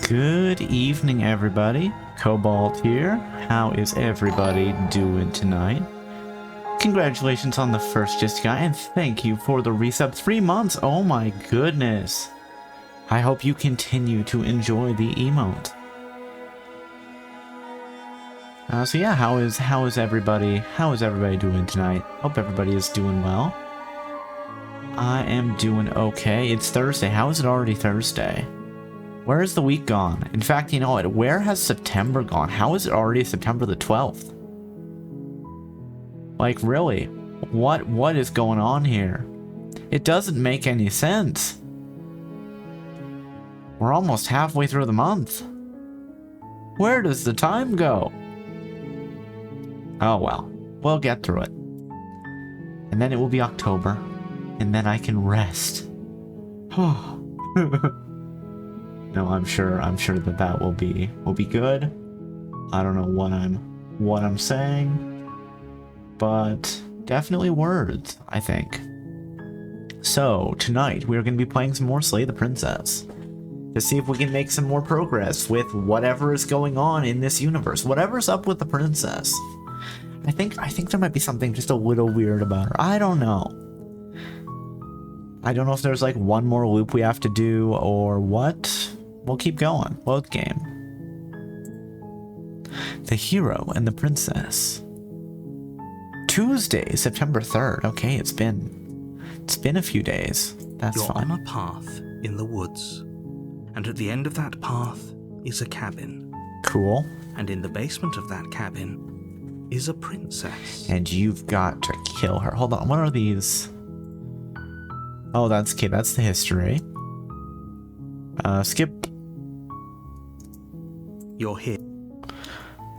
Good evening, everybody. Cobalt here. How is everybody doing tonight? Congratulations on the first Just Guy, and thank you for the resub. 3 months. Oh my goodness. I hope you continue to enjoy the emote. So yeah, how is everybody doing tonight? Hope everybody is doing well. I am doing okay. It's Thursday. How is it already Thursday? Where is the week gone? In fact, you know what? Where has September gone? How is it already September the 12th? Like, really? What is going on here? It doesn't make any sense. We're almost halfway through the month. Where does the time go? Oh well, we'll get through it. And then it will be October, and then I can rest. No, I'm sure that will be good. I don't know what I'm saying, but definitely words, I think. So tonight we're going to be playing some more Slay the Princess to see if we can make some more progress with whatever is going on in this universe. Whatever's up with the princess. I think there might be something just a little weird about her. I don't know. I don't know if there's like one more loop we have to do or what. We'll keep going. Load game. The Hero and the Princess. Tuesday, September 3rd. Okay, it's been a few days. That's fine. You're on a path in the woods, and at the end of that path is a cabin. Cool. And in the basement of that cabin is a princess. And you've got to kill her. Hold on, what are these? Oh, that's okay. That's the history. Skip. You're here.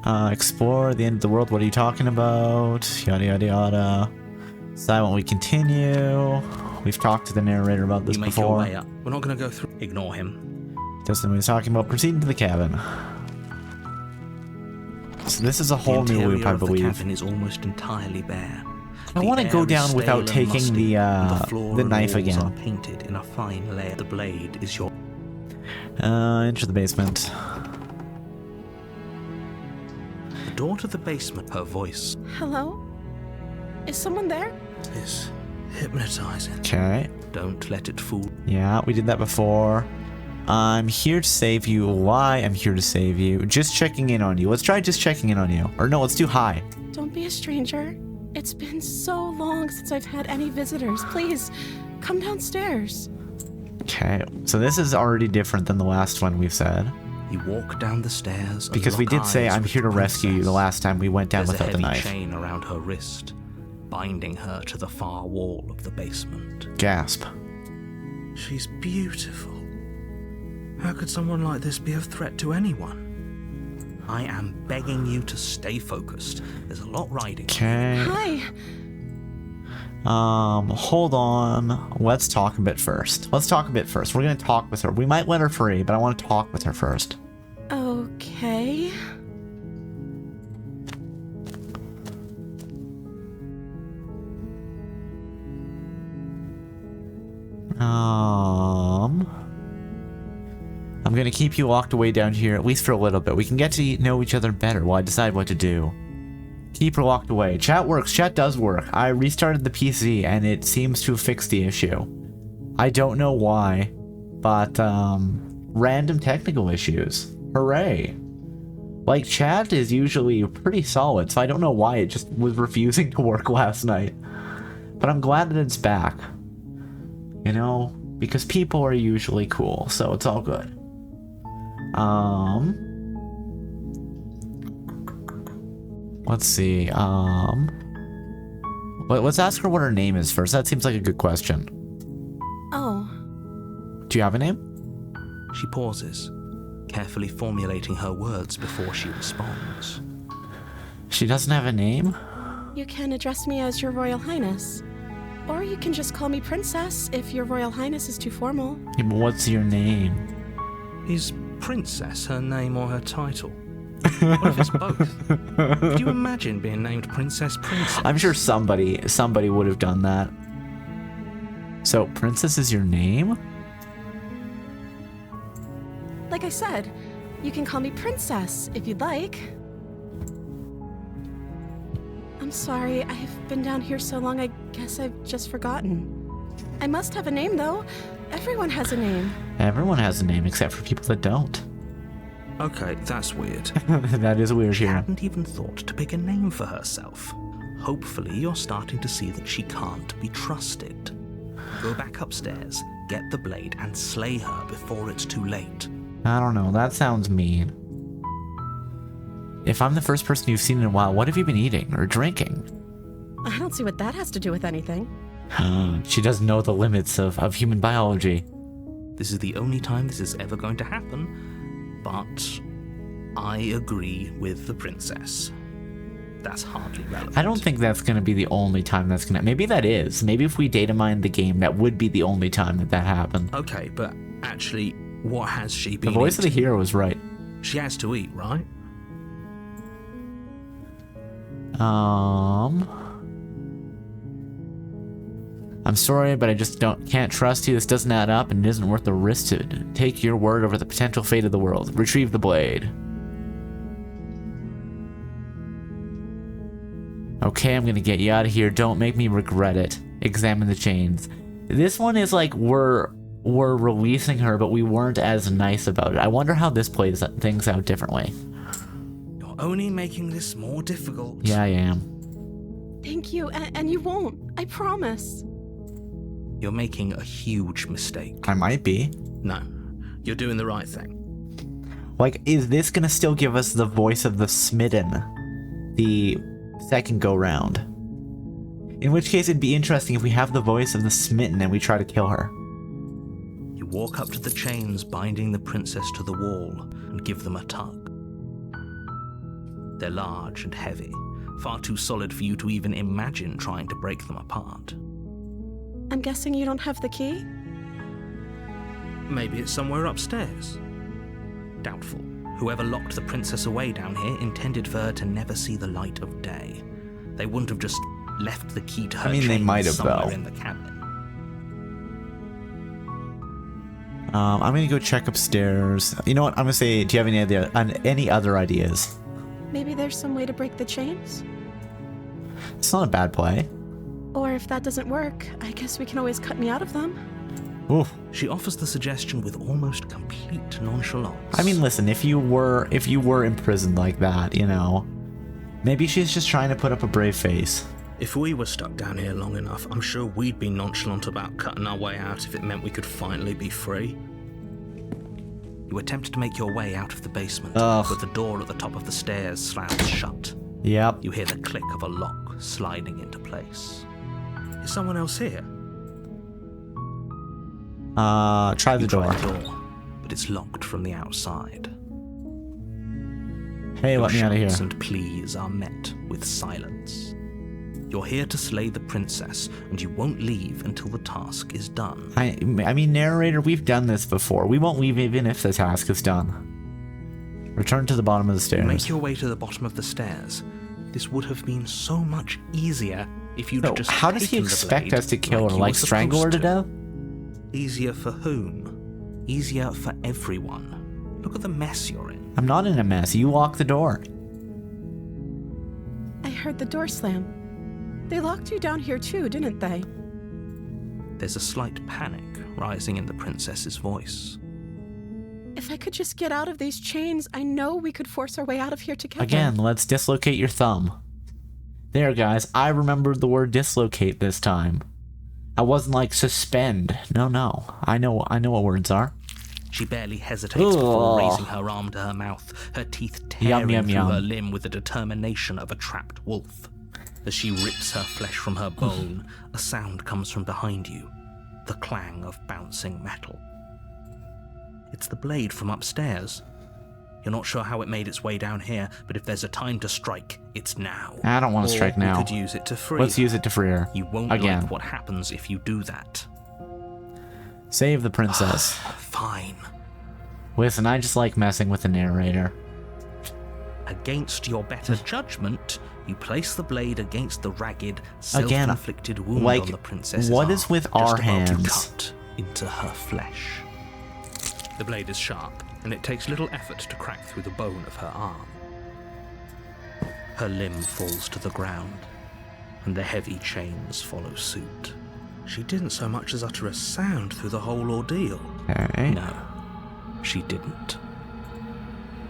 Explore the end of the world. What are you talking about? Yada yada yada. Silent. We continue. We've talked to the narrator about this before. Your way up. We're not going to go through. Ignore him. Doesn't know what he's talking about. Proceeding to the cabin. So this is a whole new loop, I believe. The cabin is almost entirely bare. I want to go down without taking the knife again. Are painted in a fine layer. The blade is your. Enter the basement. The door to the basement. Her voice. Hello? Is someone there? Is hypnotizing. Okay. Don't let it fool. Yeah, we did that before. I'm here to save you. Why I'm here to save you? Just checking in on you. Let's try just checking in on you. Or no, let's do hi. Don't be a stranger. It's been so long since I've had any visitors. Please, come downstairs. Okay, so this is already different than the last one we've said. You walk down the stairs. Because we did say I'm here to rescue you the last time we went down without the knife. There's a heavy chain around her wrist, binding her to the far wall of the basement. Gasp. She's beautiful. How could someone like this be of threat to anyone? I am begging you to stay focused. There's a lot riding. Okay. Hi. Hold on. Let's talk a bit first. We're gonna talk with her. We might let her free, but I want to talk with her first. Okay. I'm gonna keep you locked away down here, at least for a little bit. We can get to know each other better while I decide what to do. Keep her locked away. Chat works. Chat does work. I restarted the PC and it seems to have fixed the issue. I don't know why, but random technical issues. Hooray. Like, chat is usually pretty solid, so I don't know why it just was refusing to work last night. But I'm glad that it's back. You know, because people are usually cool, so it's all good. Let's see, let's ask her what her name is first. That seems like a good question. Oh. Do you have a name? She pauses, carefully formulating her words before she responds. She doesn't have a name? You can address me as Your Royal Highness. Or you can just call me Princess if Your Royal Highness is too formal. Yeah, but what's your name? Is Princess her name or her title? What if it's both? Could you imagine being named Princess? I'm sure somebody would have done that. So, Princess is your name? like I said, you can call me Princess if you'd like. I'm sorry, I've been down here so long, I guess I've just forgotten. I must have a name, though. Everyone has a name. Everyone has a name except for people that don't. Okay, that's weird. That is weird She here. hadn't even thought to pick a name for herself. Hopefully you're starting to see that she can't be trusted. Go back upstairs, get the blade, and slay her before it's too late. I don't know, that sounds mean. If I'm the first person you've seen in a while, what have you been eating or drinking? I don't see what that has to do with anything. She doesn't know the limits of human biology. This is the only time this is ever going to happen, but I agree with the princess. That's hardly relevant. I don't think that's going to be the only time that's going to... Maybe that is. Maybe if we data mine the game, that would be the only time that happened. Okay, but actually, what has she been The voice of the eating? hero was right. She has to eat, right? I'm sorry, but I just can't trust you. This doesn't add up and it isn't worth the risk to take your word over the potential fate of the world. Retrieve the blade. Okay, I'm gonna get you out of here. Don't make me regret it. Examine the chains. This one is like we're releasing her, but we weren't as nice about it. I wonder how this plays things out differently. You're only making this more difficult. Yeah, I am. Thank you, and you won't. I promise. You're making a huge mistake. I might be. No, you're doing the right thing. Like, is this gonna still give us the voice of the smitten? The second go round? In which case it'd be interesting if we have the voice of the smitten and we try to kill her. You walk up to the chains binding the princess to the wall and give them a tug. They're large and heavy, far too solid for you to even imagine trying to break them apart. I'm guessing you don't have the key? Maybe it's somewhere upstairs. Doubtful. Whoever locked the princess away down here intended for her to never see the light of day. They wouldn't have just left the key to her they chains might have, somewhere though. in the cabin. I'm gonna go check upstairs. You know what? I'm gonna say, do you have any other ideas? Maybe there's some way to break the chains? It's not a bad play. Or if that doesn't work, I guess we can always cut me out of them. Ooh. She offers the suggestion with almost complete nonchalance. I mean, listen, if you were imprisoned like that, you know, maybe she's just trying to put up a brave face. If we were stuck down here long enough, I'm sure we'd be nonchalant about cutting our way out if it meant we could finally be free. You attempt to make your way out of the basement, but the door at the top of the stairs slams shut. Yep. You hear the click of a lock sliding into place. Is someone else here? Try the You door. try the door, but it's locked from the outside. Hey, let me out of here. Shouts and pleas are met with silence. You're here to slay the princess, and you won't leave until the task is done. I mean, narrator, we've done this before. We won't leave even if the task is done. Return to the bottom of the stairs. Make your way to the bottom of the stairs. This would have been so much easier if you'd No, just how does he taken the expect blade us to kill her? you Like were strangle her to supposed death? Easier for whom? Easier for everyone. Look at the mess you're in. I'm not in a mess. You lock the door. I heard the door slam. They locked you down here too, didn't they? There's a slight panic rising in the princess's voice. If I could just get out of these chains, I know we could force our way out of here together. Again, let's dislocate your thumb. There, guys. I remembered the word dislocate this time. I wasn't like suspend. No. I know what words are. She barely hesitates before raising her arm to her mouth, her teeth tearing through her limb with the determination of a trapped wolf. As she rips her flesh from her bone, a sound comes from behind you, the clang of bouncing metal. It's the blade from upstairs. You're not sure how it made its way down here, but if there's a time to strike, it's now. I don't want to strike now. You could use it to free. Let's use it to free her. You won't again. like what happens if you do that. Save the princess. Fine. Listen, I just like messing with the narrator. Against your better judgment, you place the blade against the ragged, self-inflicted wound like, on the princess's what arm, is with just our about hands? to cut into her flesh. The blade is sharp, and it takes little effort to crack through the bone of her arm. Her limb falls to the ground, and the heavy chains follow suit. She didn't so much as utter a sound through the whole ordeal. Okay. No, she didn't.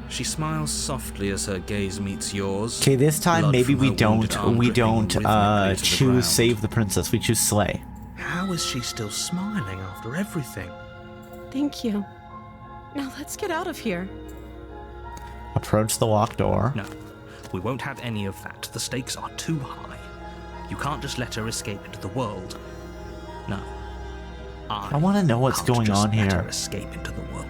She smiles softly as her gaze meets yours. Okay, this time Blood maybe from we her wounded arm don't dripping rhythmically to the choose ground. save the princess. We choose slay. How is she still smiling after everything? Thank you. Now let's get out of here. Approach the locked door. No, we won't have any of that. The stakes are too high. You can't just let her escape into the world. No. I want to know what's can't going just on let here. her escape into the world.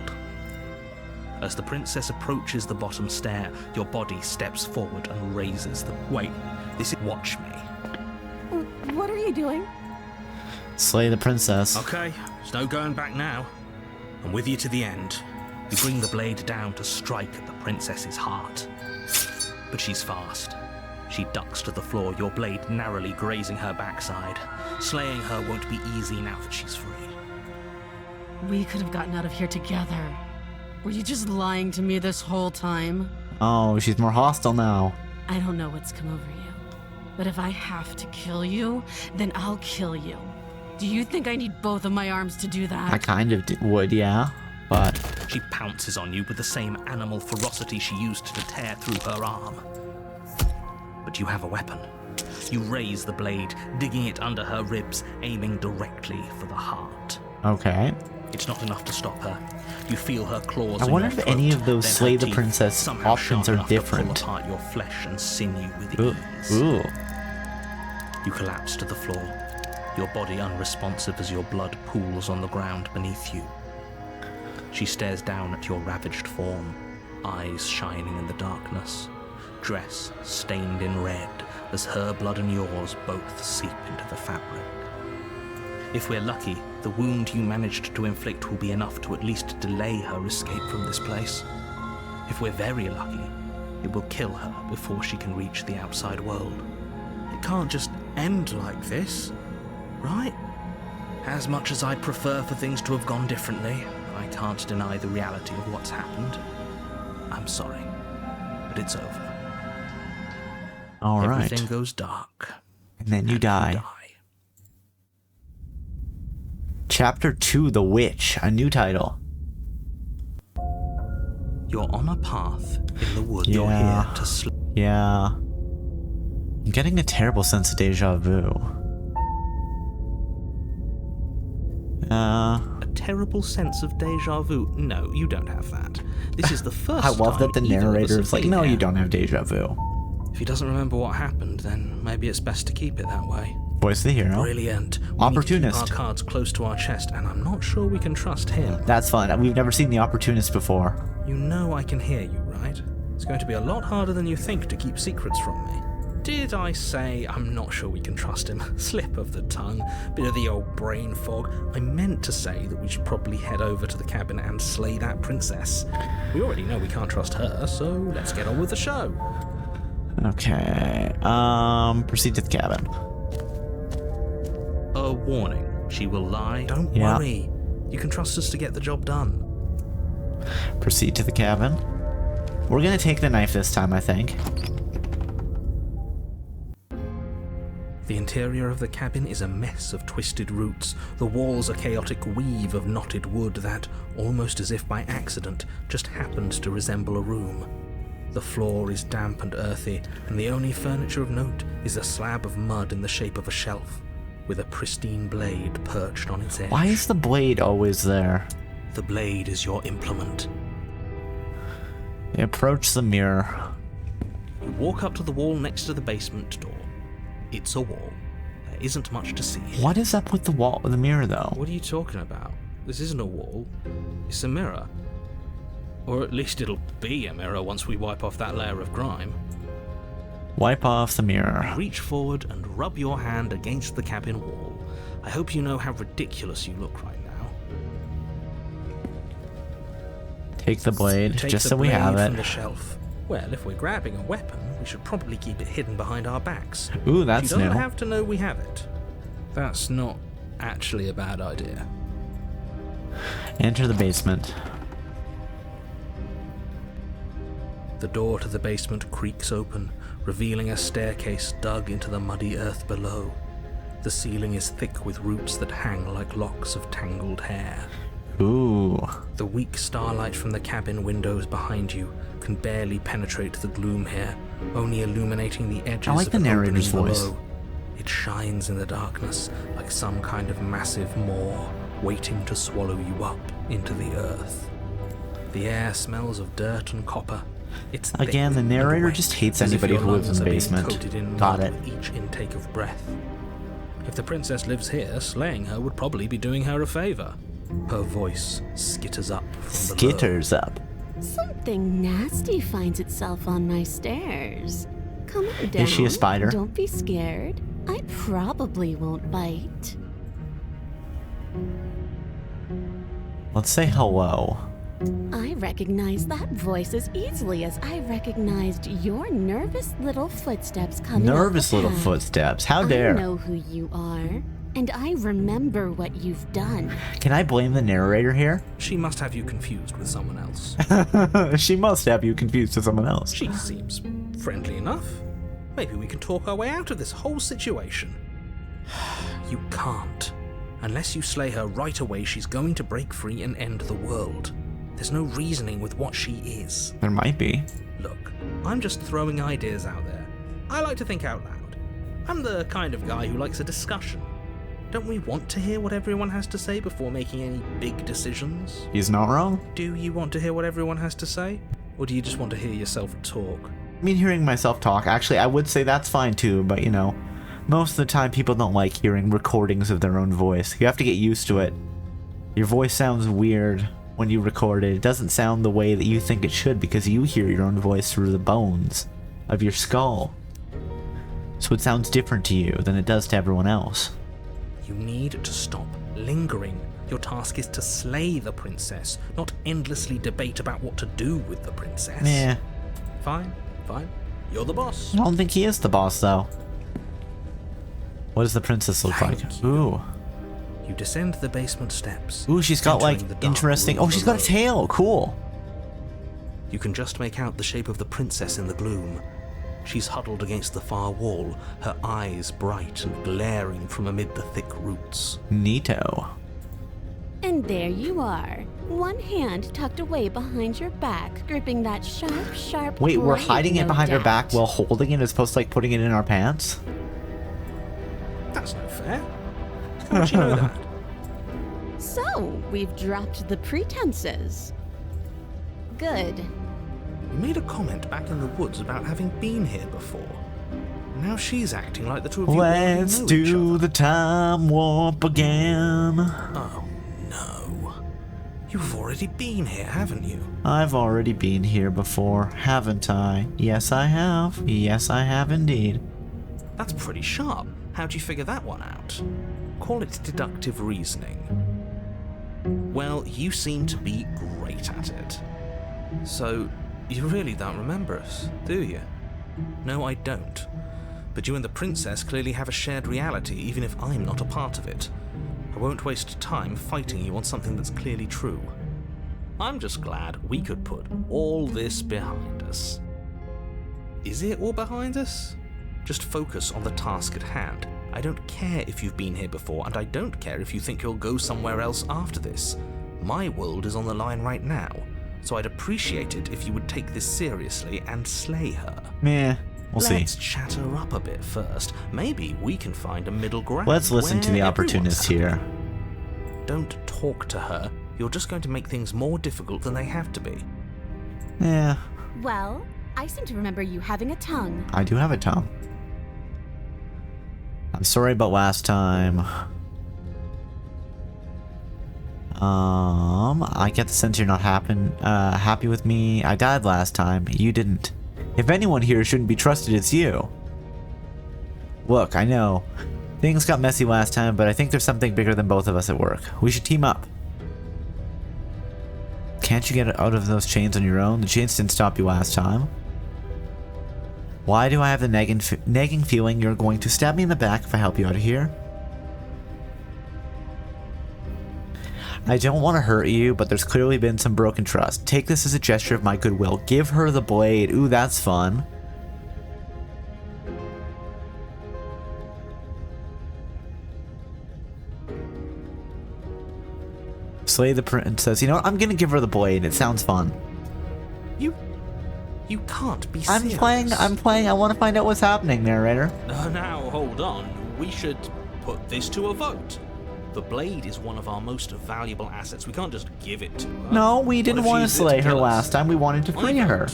As the princess approaches the bottom stair, your body steps forward and raises the... Wait, this is... Watch me. What are you doing? Slay the princess. Okay, there's no going back now. I'm with you to the end. You bring the blade down to strike at the princess's heart. But she's fast. She ducks to the floor, your blade narrowly grazing her backside. Slaying her won't be easy now that she's free. We could have gotten out of here together. Were you just lying to me this whole time? Oh, she's more hostile now. I don't know what's come over you, but if I have to kill you, then I'll kill you. Do you think I need both of my arms to do that? I kind of would, yeah. But She pounces on you with the same animal ferocity she used to tear through her arm. But you have a weapon. You raise the blade, digging it under her ribs, aiming directly for the heart. okay. It's not enough to stop her. You feel her claws I in wonder your if throat, any of those then slay her the teeth, princess somehow options sharp are enough to different. pull apart your flesh and sinew with Ooh. ease. Ooh. You collapse to the floor, your body unresponsive as your blood pools on the ground beneath you. She stares down at your ravaged form, eyes shining in the darkness, dress stained in red as her blood and yours both seep into the fabric. If we're lucky, the wound you managed to inflict will be enough to at least delay her escape from this place. If we're very lucky, it will kill her before she can reach the outside world. It can't just end like this, right? As much as I'd prefer for things to have gone differently, I can't deny the reality of what's happened. I'm sorry, but it's over. All right. Everything goes dark. And then you die. Chapter 2, The Witch, a new title. You're on a path in the wood. Yeah. You're here to sleep. Yeah. I'm getting a terrible sense of deja vu. A terrible sense of deja vu. No, you don't have that. This is the first I love that the time either of us narrator have is like, been no, here. you don't have deja vu. If he doesn't remember what happened, then maybe it's best to keep it that way. Voice the hero. Brilliant. We Opportunist. need to keep our cards close to our chest, and I'm not sure we can trust him. That's fun. We've never seen the opportunist before. You know I can hear you, right? It's going to be a lot harder than you think to keep secrets from me. Did I say I'm not sure we can trust him? Slip of the tongue, bit of the old brain fog. I meant to say that we should probably head over to the cabin and slay that princess. We already know we can't trust her, so let's get on with the show. Okay. Proceed to the cabin. A warning, she will lie. Don't Yeah. worry. You can trust us to get the job done. Proceed to the cabin. We're gonna take the knife this time, I think. The interior of the cabin is a mess of twisted roots. The walls a chaotic weave of knotted wood that, almost as if by accident, just happens to resemble a room. The floor is damp and earthy, and the only furniture of note is a slab of mud in the shape of a shelf, with a pristine blade perched on its edge. Why is the blade always there? The blade is your implement. Approach the mirror. You walk up to the wall next to the basement door. It's a wall. There isn't much to see. What is up with the wall, the mirror, though? What are you talking about? This isn't a wall. It's a mirror. Or at least it'll be a mirror once we wipe off that layer of grime. Wipe off the mirror. Reach forward and rub your hand against the cabin wall. I hope you know how ridiculous you look right now. Take the blade, Take just the so we have blade from it. the shelf. Well, if we're grabbing a weapon, we should probably keep it hidden behind our backs. Ooh, that's you don't new. have to know we have it. That's not actually a bad idea. Enter the basement. The door to the basement creaks open, revealing a staircase dug into the muddy earth below. The ceiling is thick with roots that hang like locks of tangled hair. Ooh. The weak starlight from the cabin windows behind you can barely penetrate the gloom here, only illuminating the edges I like of the an narrator's opening voice. below. It shines in the darkness like some kind of massive maw waiting to swallow you up into the earth. The air smells of dirt and copper. It's Again, the narrator just hates anybody who lives in the basement. Got it. With each intake of breath. If the princess lives here, slaying her would probably be doing her a favor. Her voice skitters up from below. Skitters up. Something nasty finds itself on my stairs. Come on down. Is she a spider? Don't be scared. I probably won't bite. Let's say hello. I recognize that voice as easily as I recognized your nervous little footsteps coming up Nervous the little path. footsteps. How dare. I know who you are, and I remember what you've done. Can I blame the narrator here? She must have you confused with someone else. She must have you confused with someone else. She seems friendly enough. Maybe we can talk our way out of this whole situation. You can't. Unless you slay her right away, she's going to break free and end the world. There's no reasoning with what she is. There might be. Look, I'm just throwing ideas out there. I like to think out loud. I'm the kind of guy who likes a discussion. Don't we want to hear what everyone has to say before making any big decisions? He's not wrong. Do you want to hear what everyone has to say? Or do you just want to hear yourself talk? I mean, hearing myself talk, actually, I would say that's fine too, but you know, most of the time people don't like hearing recordings of their own voice. You have to get used to it. Your voice sounds weird when you record it. It doesn't sound the way that you think it should because you hear your own voice through the bones of your skull. So it sounds different to you than it does to everyone else. You need to stop lingering. Your task is to slay the princess, not endlessly debate about what to do with the princess. Yeah. Fine, fine. You're the boss. I don't think he is the boss, though. What does the princess look like? Thank you. Ooh. You descend the basement steps. Ooh, she's got like entering the dark interesting... room Oh, she's got a below. tail. Cool. You can just make out the shape of the princess in the gloom. She's huddled against the far wall, her eyes bright and glaring from amid the thick roots. Neato. And there you are, one hand tucked away behind your back, gripping that sharp, sharp Wait, we're blade, hiding it no behind our doubt. back while holding it as opposed to like putting it in our pants? That's no fair. How would you know that? So, we've dropped the pretenses. Good. You made a comment back in the woods about having been here before. Now she's acting like the two of you already Let's know each do other. the time warp again. Oh, no. You've already been here, haven't you? I've already been here before, haven't I? Yes, I have. Yes, I have indeed. That's pretty sharp. How'd you figure that one out? Call it deductive reasoning. Well, you seem to be great at it. So, you really don't remember us, do you? No, I don't. But you and the princess clearly have a shared reality, even if I'm not a part of it. I won't waste time fighting you on something that's clearly true. I'm just glad we could put all this behind us. Is it all behind us? Just focus on the task at hand. I don't care if you've been here before, and I don't care if you think you'll go somewhere else after this. My world is on the line right now, so I'd appreciate it if you would take this seriously and slay her. Meh. We'll see. Let's chat her up a bit first. Maybe we can find a middle ground. Let's listen to where the everyone's opportunist happy. here. Don't talk to her. You're just going to make things more difficult than they have to be. Yeah, Well, I seem to remember you having a tongue. I do have a tongue. I'm sorry about last time. I get the sense you're not happy with me. I died last time. You didn't. If anyone here shouldn't be trusted, it's you. Look, I know. Things got messy last time, but I think there's something bigger than both of us at work. We should team up. Can't you get out of those chains on your own? The chains didn't stop you last time. Why do I have the nagging feeling you're going to stab me in the back if I help you out of here? I don't want to hurt you, but there's clearly been some broken trust. Take this as a gesture of my goodwill. Give her the blade. Ooh, that's fun. Slay the princess. You know what? I'm gonna give her the blade. It sounds fun. You can't be serious. I'm playing. I want to find out what's happening, narrator. Now, hold on. We should put this to a vote. The blade is one of our most valuable assets. We can't just give it to her. No, we didn't want to slay her last time. We wanted to free her.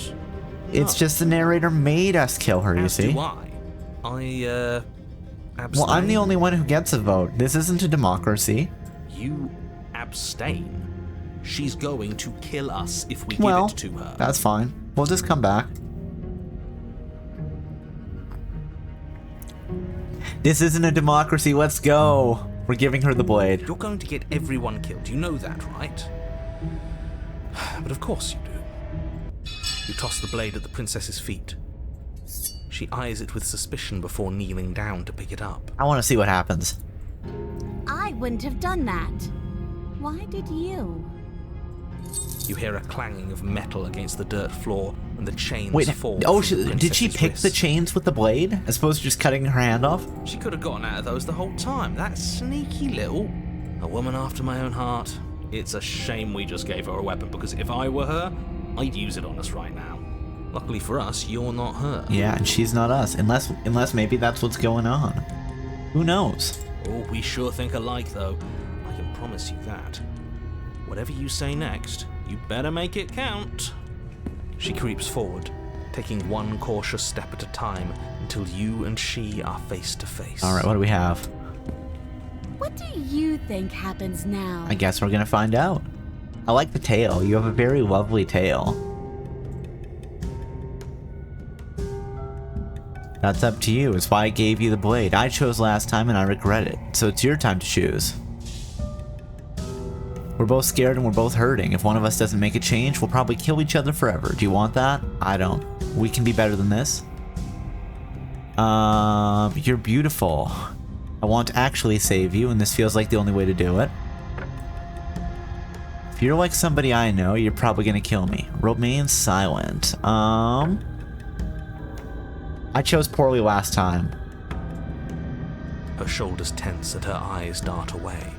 It's just the narrator made us kill her, you see. Do I abstain. Well, I'm the only one who gets a vote. This isn't a democracy. You abstain. She's going to kill us if we give it to her. That's fine. We'll just come back. This isn't a democracy. Let's go. We're giving her the blade. You're going to get everyone killed. You know that, right? But of course you do. You toss the blade at the princess's feet. She eyes it with suspicion before kneeling down to pick it up. I want to see what happens. I wouldn't have done that. Why did you? You hear a clanging of metal against the dirt floor, and the chains fall. Oh, did she pick the chains with the blade, as opposed to just cutting her hand off? She could have gotten out of those the whole time. That sneaky little... A woman after my own heart. It's a shame we just gave her a weapon, because if I were her, I'd use it on us right now. Luckily for us, you're not her. Yeah, and she's not us, unless maybe that's what's going on. Who knows? Oh, we sure think alike, though. I can promise you that. Whatever you say next, you better make it count. She creeps forward, taking one cautious step at a time until you and she are face to face. All right, what do we have? What do you think happens now? I guess we're gonna find out. I like the tail. You have a very lovely tail. That's up to you. It's why I gave you the blade. I chose last time and I regret it. So it's your time to choose. We're both scared and we're both hurting. If one of us doesn't make a change, we'll probably kill each other forever. Do you want that? I don't. We can be better than this. You're beautiful. I want to actually save you, and this feels like the only way to do it. If you're like somebody I know, you're probably gonna kill me. Remain silent. I chose poorly last time. Her shoulders tense and her eyes dart away.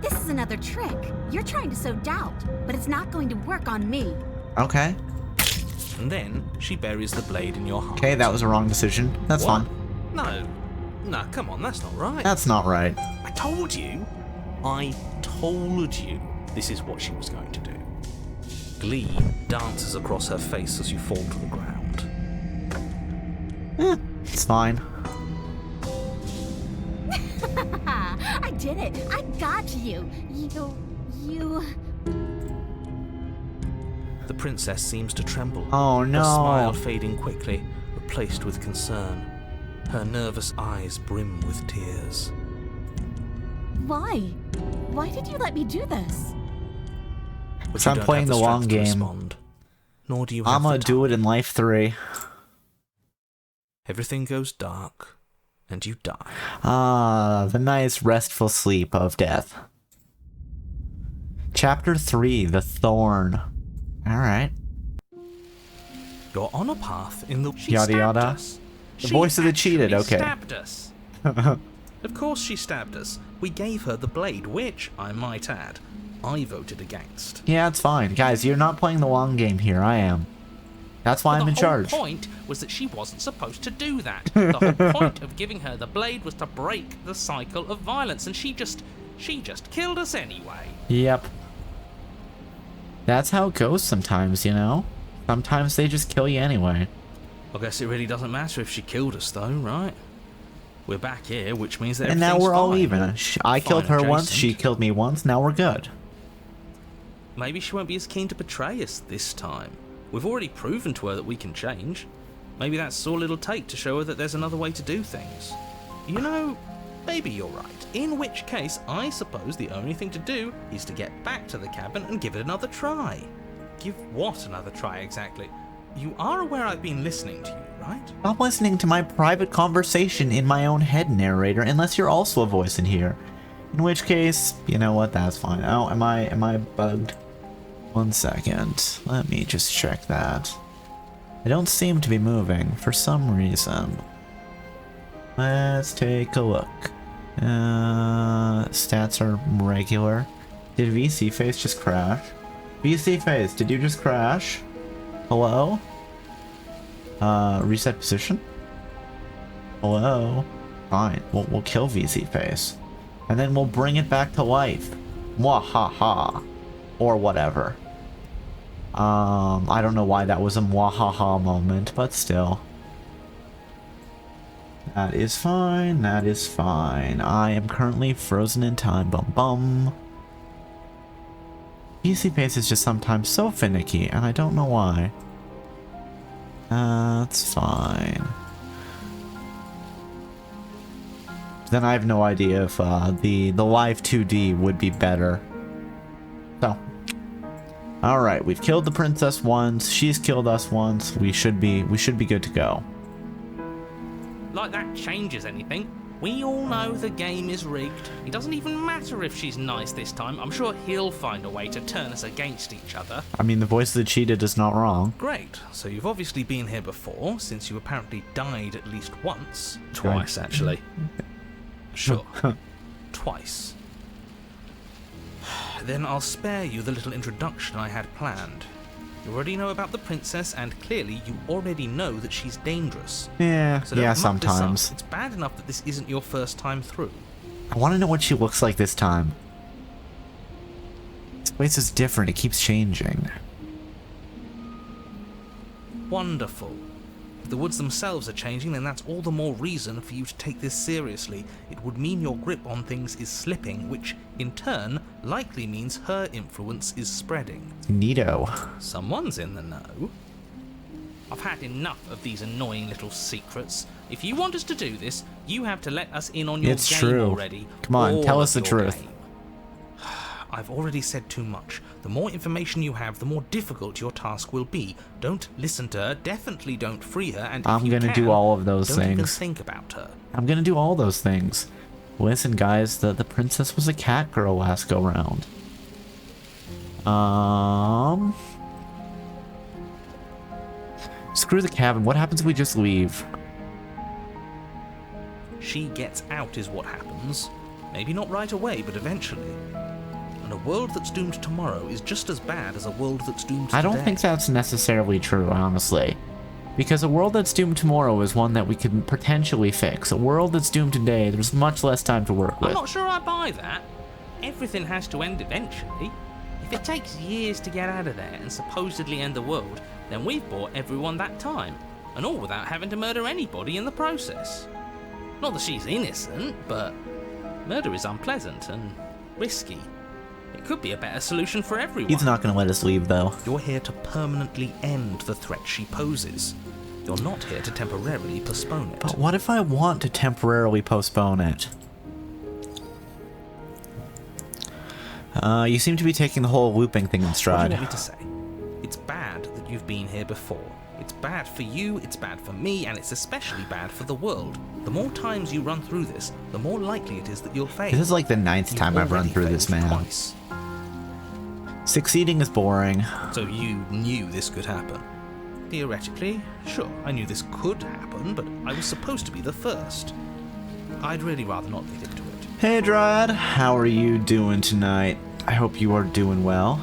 This is another trick. You're trying to sow doubt, but it's not going to work on me. Okay. And then she buries the blade in your heart. Okay, that was a wrong decision. That's fine. No, come on, that's not right. That's not right. I told you this is what she was going to do. Glee dances across her face as you fall to the ground. It's fine. I did it. I got you. You... The princess seems to tremble. Oh no. Her smile fading quickly, replaced with concern. Her nervous eyes brim with tears. Why? Why did you let me do this? But I'm playing the long game. Respond, nor do you have I'm gonna do it in life 3. Everything goes dark, and you die. Ah, the nice restful sleep of death. Chapter 3, The Thorn. Alright. You're on a path in the... She Yada stabbed yada. us. The She voice of the cheated, actually okay. Stabbed us. Of course she stabbed us. We gave her the blade, which, I might add, I voted against. Yeah, it's fine. Guys, you're not playing the long game here. I am. That's why I'm in charge. The whole point was that she wasn't supposed to do that. The whole point of giving her the blade was to break the cycle of violence, and she just killed us anyway. Yep. That's how it goes sometimes, you know? Sometimes they just kill you anyway. I guess it really doesn't matter if she killed us, though, right? We're back here, which means that And now we're all fine. even. I killed her once, adjacent. she killed me once, now we're good. Maybe she won't be as keen to betray us this time. We've already proven to her that we can change. Maybe that's all it'll take to show her that there's another way to do things. You know, maybe you're right. In which case, I suppose the only thing to do is to get back to the cabin and give it another try. Give what another try, exactly? You are aware I've been listening to you, right? Stop listening to my private conversation in my own head, narrator, unless you're also a voice in here. In which case, you know what, that's fine. Oh, am I bugged? 1 second. Let me just check that. I don't seem to be moving for some reason. Let's take a look. Stats are regular. Did VC face just crash? VC face, did you just crash? Hello? Reset position? Hello? Fine, we'll kill VC face. And then we'll bring it back to life. Mwahaha. Or whatever. I don't know why that was a mwahaha moment, but still. That is fine, that is fine. I am currently frozen in time, bum bum. PC pace is just sometimes so finicky, and I don't know why. That's fine. Then I have no idea if the live 2D would be better. So. Alright, we've killed the princess once, she's killed us once, we should be good to go. Like that changes anything. We all know the game is rigged. It doesn't even matter if she's nice this time. I'm sure he'll find a way to turn us against each other. I mean, the voice that cheated is not wrong. Great. So you've obviously been here before, since you apparently died at least once. Twice, actually. Sure. Twice. Then I'll spare you the little introduction I had planned. You already know about the princess, and clearly you already know that she's dangerous. Yeah, so don't yeah, muck this sometimes. up. It's bad enough that this isn't your first time through. I want to know what she looks like this time. This place is different, it keeps changing. Wonderful. If the woods themselves are changing, then that's all the more reason for you to take this seriously. It would mean your grip on things is slipping, which, in turn, likely means her influence is spreading. Neato. Someone's in the know. I've had enough of these annoying little secrets. If you want us to do this, you have to let us in on your It's game true. already. Come on, All tell of us the your truth. game. I've already said too much. The more information you have, the more difficult your task will be. Don't listen to her, definitely don't free her, and if I'm you gonna can, do all of those don't even things. think about her. I'm gonna do all those things. Listen, guys, the princess was a cat girl last go round. Screw the cabin. What happens if we just leave? She gets out is what happens. Maybe not right away, but eventually. And a world that's doomed tomorrow is just as bad as a world that's doomed today. I don't think that's necessarily true, honestly. Because a world that's doomed tomorrow is one that we could potentially fix. A world that's doomed today, there's much less time to work with. I'm not sure I buy that. Everything has to end eventually. If it takes years to get out of there and supposedly end the world, then we've bought everyone that time. And all without having to murder anybody in the process. Not that she's innocent, but murder is unpleasant and risky. It could be a better solution for everyone. He's not gonna let us leave, though. You're here to permanently end the threat she poses. You're not here to temporarily postpone it. But what if I want to temporarily postpone it? You seem to be taking the whole looping thing in What do stride. you want me to say? It's bad that you've been here before. It's bad for you, it's bad for me, and it's especially bad for the world. The more times you run through this, the more likely it is that you'll fail. This is like the 9th time I've run through this, man. Twice. Succeeding is boring. So you knew this could happen? Theoretically, sure, I knew this could happen, but I was supposed to be the first. I'd really rather not get into it. Hey Dryad, how are you doing tonight? I hope you are doing well.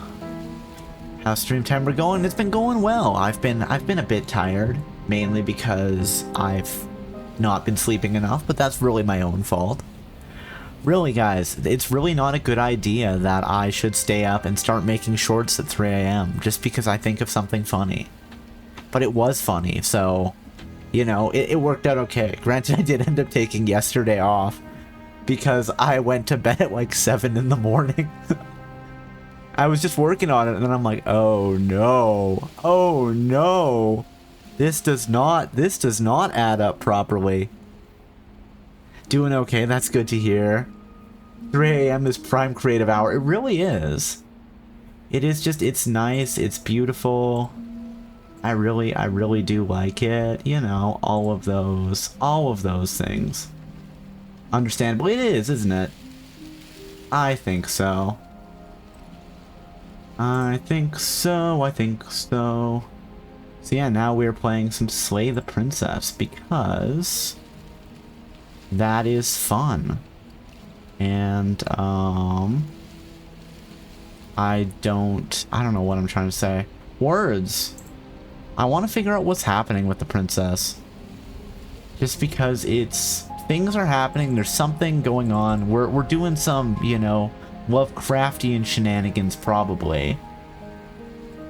How's Streamtember going? It's been going well. I've been a bit tired, mainly because I've not been sleeping enough, but that's really my own fault. Really, guys, it's really not a good idea that I should stay up and start making shorts at 3 AM just because I think of something funny. But it was funny, so, you know, it worked out okay. Granted, I did end up taking yesterday off because I went to bed at like 7 in the morning. I was just working on it, and then I'm like, oh no, oh no, this does not add up properly. Doing okay, that's good to hear. 3 AM is prime creative hour. It really is. It is just, it's nice, it's beautiful. I really do like it. You know, all of those things. Understandably, it is, isn't it? I think so. I think so. I think so. So yeah, now we're playing some Slay the Princess because that is fun. And I don't know what I'm trying to say. Words. I want to figure out what's happening with the princess. Just because things are happening, there's something going on. We're doing some, you know, Lovecraftian shenanigans probably.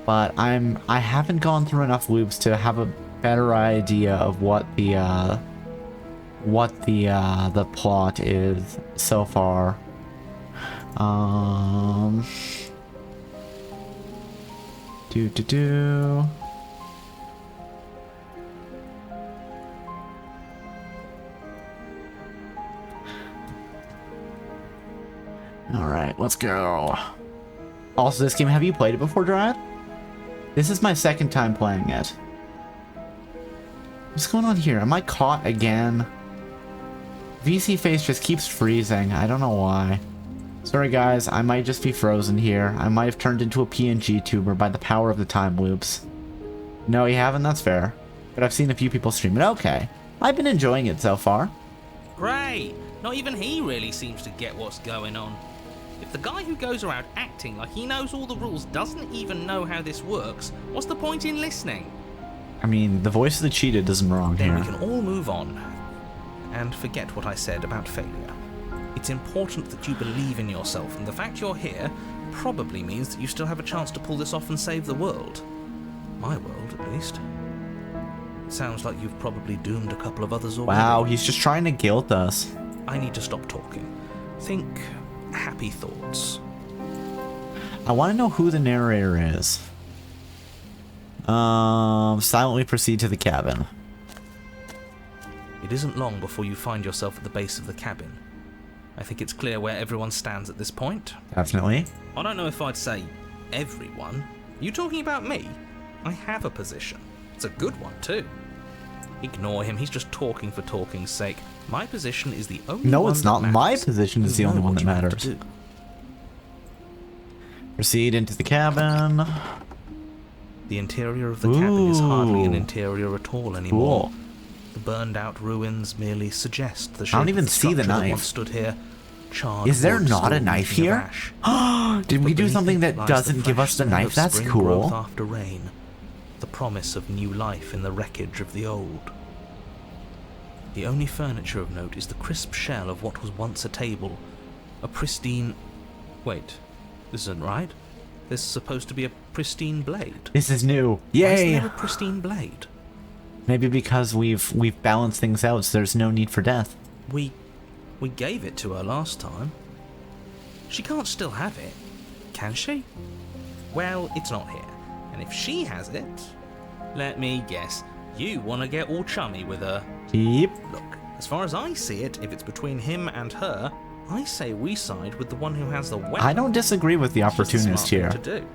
But I haven't gone through enough loops to have a better idea of what the plot is so far. Alright, let's go. Also, this game, have you played it before, Dryad? This is my second time playing it. What's going on here? Am I caught again? VC face just keeps freezing. I don't know why. Sorry guys, I might just be frozen here. I might have turned into a PNG tuber by the power of the time loops. No, you haven't? That's fair. But I've seen a few people stream it. Okay. I've been enjoying it so far. Great! Not even he really seems to get what's going on. If the guy who goes around acting like he knows all the rules doesn't even know how this works, what's the point in listening? I mean, the voice of the cheetah isn't wrong here. Then we can all move on and forget what I said about failure. It's important that you believe in yourself, and the fact you're here probably means that you still have a chance to pull this off and save the world. My world, at least. It sounds like you've probably doomed a couple of others already. Wow, he's just trying to guilt us. I need to stop talking. Think happy thoughts. I want to know who the narrator is. Silently proceed to the cabin. It isn't long before you find yourself at the base of the cabin. I think it's clear where everyone stands at this point. Definitely. I don't know if I'd say everyone. You talking about me? I have a position. It's a good one, too. Ignore him, he's just talking for talking's sake. My position is the only one. No, it's not. That My matters. position is the only one that matters. Proceed into the cabin. The interior of the cabin is hardly an interior at all anymore. Cool. The burned out ruins merely suggest the shape I don't even of the see the structure that knife. once stood here. Charred Is there wood not a still knife reeking of here? ash. Did we But do beneath something it that lies the doesn't give fresh us the smell knife? of That's spring cool. growth after rain. The promise of new life in the wreckage of the old. The only furniture of note is the crisp shell of what was once a table. A pristine... Wait, this isn't right. There's supposed to be a pristine blade. This is new. Why Yay! isn't there a pristine blade? Maybe because we've balanced things out, so there's no need for death. We gave it to her last time. She can't still have it, can she? Well, it's not here. And if she has it, let me guess, you want to get all chummy with her. Yep. Look, as far as I see it, if it's between him and her, I say we side with the one who has the weapon. I don't disagree with the It's just a opportunist smart here. thing to do.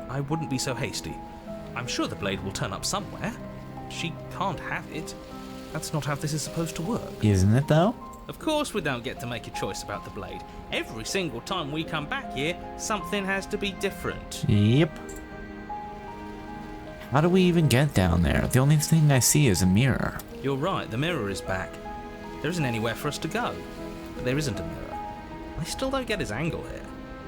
I wouldn't be so hasty. I'm sure the blade will turn up somewhere. She can't have it. That's not how this is supposed to work. Isn't it though? Of course we don't get to make a choice about the blade. Every single time we come back here, something has to be different. Yep. How do we even get down there? The only thing I see is a mirror. You're right, the mirror is back. There isn't anywhere for us to go. But there isn't a mirror. I still don't get his angle here.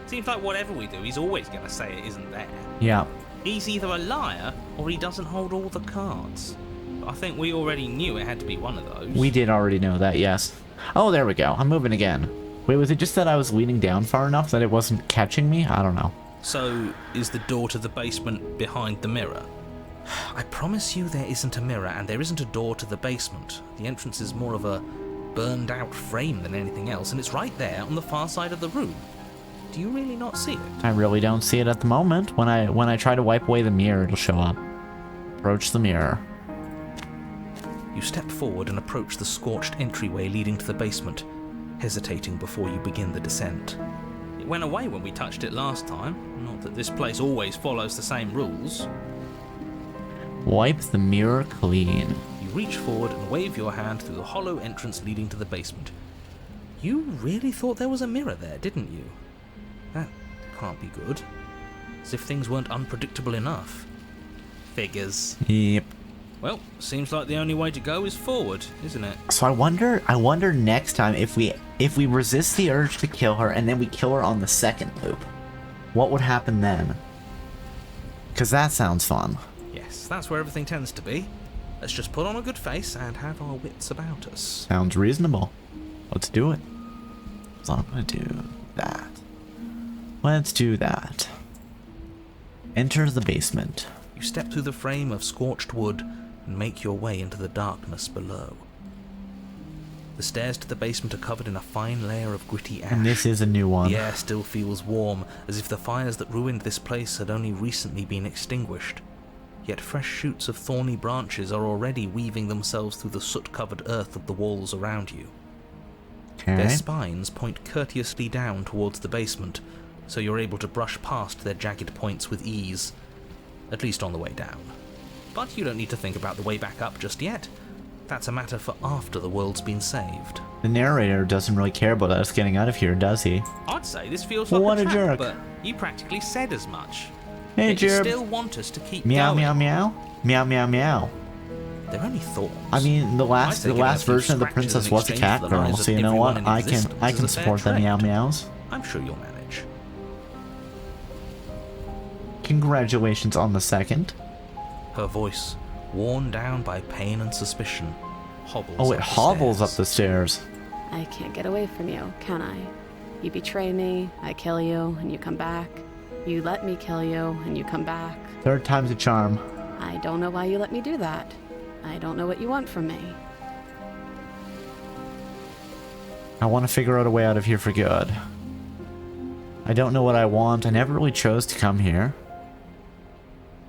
Seems like whatever we do, he's always going to say it isn't there. Yeah. He's either a liar, or he doesn't hold all the cards. But I think we already knew it had to be one of those. We did already know that, yes. Oh, there we go. I'm moving again. Wait, was it just that I was leaning down far enough that it wasn't catching me? I don't know. So, is the door to the basement behind the mirror? I promise you there isn't a mirror, and there isn't a door to the basement. The entrance is more of a burned out frame than anything else, and it's right there on the far side of the room. Do you really not see it? I really don't see it at the moment. When I try to wipe away the mirror, it'll show up. Approach the mirror. You step forward and approach the scorched entryway leading to the basement, hesitating before you begin the descent. It went away when we touched it last time. Not that this place always follows the same rules. Wipe the mirror clean. You reach forward and wave your hand through the hollow entrance leading to the basement. You really thought there was a mirror there, didn't you? That can't be good. As if things weren't unpredictable enough. Figures. Yep. Well, seems like the only way to go is forward, isn't it? So I wonder next time if we resist the urge to kill her and then we kill her on the second loop, what would happen then? Because that sounds fun. Yes, that's where everything tends to be. Let's just put on a good face and have our wits about us. Sounds reasonable. Let's do it. So I'm gonna do that. Let's do that. Enter the basement. You step through the frame of scorched wood and make your way into the darkness below. The stairs to the basement are covered in a fine layer of gritty ash. And this is a new one. The air still feels warm, as if the fires that ruined this place had only recently been extinguished. Yet fresh shoots of thorny branches are already weaving themselves through the soot-covered earth of the walls around you. Okay. Their spines point courteously down towards the basement, so you're able to brush past their jagged points with ease, at least on the way down. But you don't need to think about the way back up just yet. That's a matter for after the world's been saved. The narrator doesn't really care about us getting out of here, does he? I'd say this feels like What a a trap, jerk. but you practically said as much. Hey, Yet you Jerb. still want us to keep Meow, going. meow, meow. Meow, meow, meow. They're only thorns. I mean, the last giving a few version of the scratches princess in was a exchange cat for the girl, lives so of you know everyone what? in I existence can is a fair support the trade. meow meows. I'm sure you'll manage. Congratulations on the second. Her voice, worn down by pain and suspicion, hobbles Oh, it up the hobbles stairs. up the stairs. I can't get away from you, can I? You betray me, I kill you, and you come back. You let me kill you, and you come back. Third time's a charm. I don't know why you let me do that. I don't know what you want from me. I want to figure out a way out of here for good. I don't know what I want. I never really chose to come here.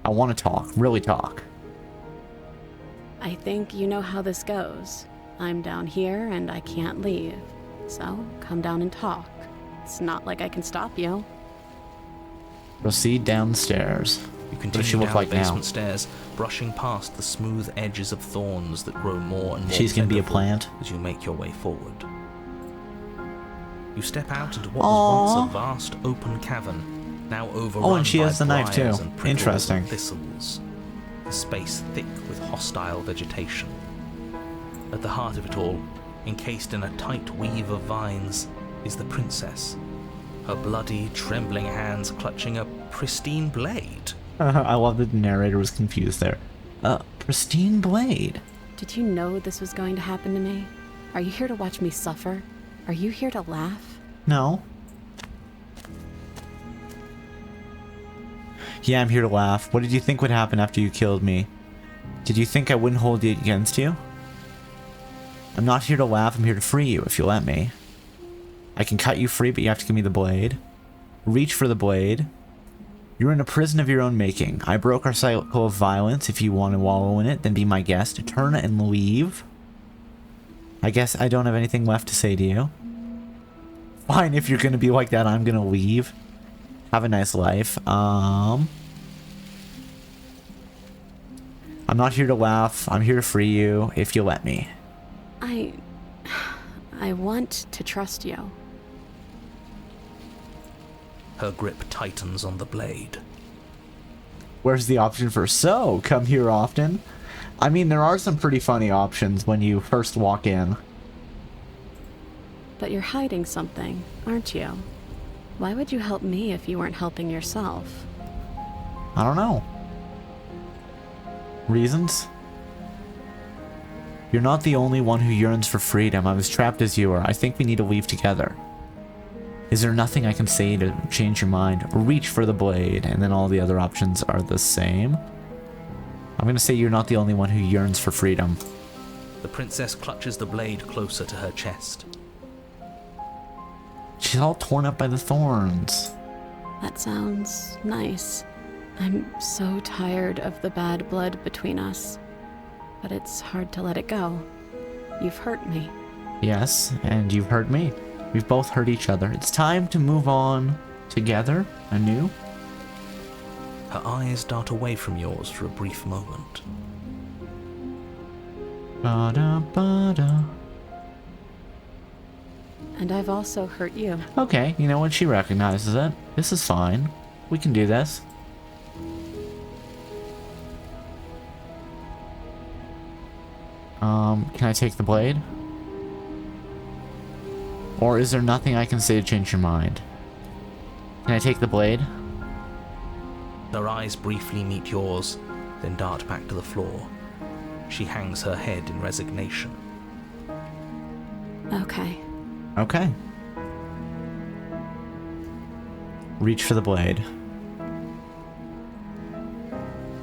I want to talk. Really talk. I think you know how this goes. I'm down here and I can't leave. So, come down and talk. It's not like I can stop you. Proceed downstairs. You What does she continue look down like the now? basement stairs, brushing past the smooth edges of thorns that grow more and more She's gonna be a plentiful plant. as you make your way forward. You step out into what Aww. was once a vast open cavern, now overrun Oh, and she by has the knife, too. briars and prickles Interesting. and thistles. A space thick with hostile vegetation. At the heart of it all, encased in a tight weave of vines, is the princess. Her bloody, trembling hands clutching a pristine blade. I love that the narrator was confused there. Pristine blade. Did you know this was going to happen to me? Are you here to watch me suffer? Are you here to laugh? No. Yeah, I'm here to laugh. What did you think would happen after you killed me? Did you think I wouldn't hold it against you? I'm not here to laugh, I'm here to free you, if you let me. I can cut you free, but you have to give me the blade. Reach for the blade. You're in a prison of your own making. I broke our cycle of violence. If you want to wallow in it, then be my guest. Turn and leave. I guess I don't have anything left to say to you. Fine, if you're gonna be like that, I'm gonna leave. Have a nice life. I'm not here to laugh. I'm here to free you, if you let me. I want to trust you. Her grip tightens on the blade. Where's the option for so? Come here often? I mean, there are some pretty funny options when you first walk in. But you're hiding something, aren't you? Why would you help me if you weren't helping yourself? I don't know. Reasons? You're not the only one who yearns for freedom. I'm as trapped as you are. I think we need to leave together. Is there nothing I can say to change your mind? Reach for the blade, and then all the other options are the same. I'm gonna say you're not the only one who yearns for freedom. The princess clutches the blade closer to her chest. She's all torn up by the thorns. That sounds nice. I'm so tired of the bad blood between us. But it's hard to let it go. You've hurt me. Yes, and you've hurt me. We've both hurt each other. It's time to move on together, anew. Her eyes dart away from yours for a brief moment. Ba-da-ba-da. And I've also hurt you. Okay, you know what? She recognizes it. This is fine. We can do this. Can I take the blade? Or is there nothing I can say to change your mind? Can I take the blade? Her eyes briefly meet yours, then dart back to the floor. She hangs her head in resignation. Okay. Okay. Reach for the blade.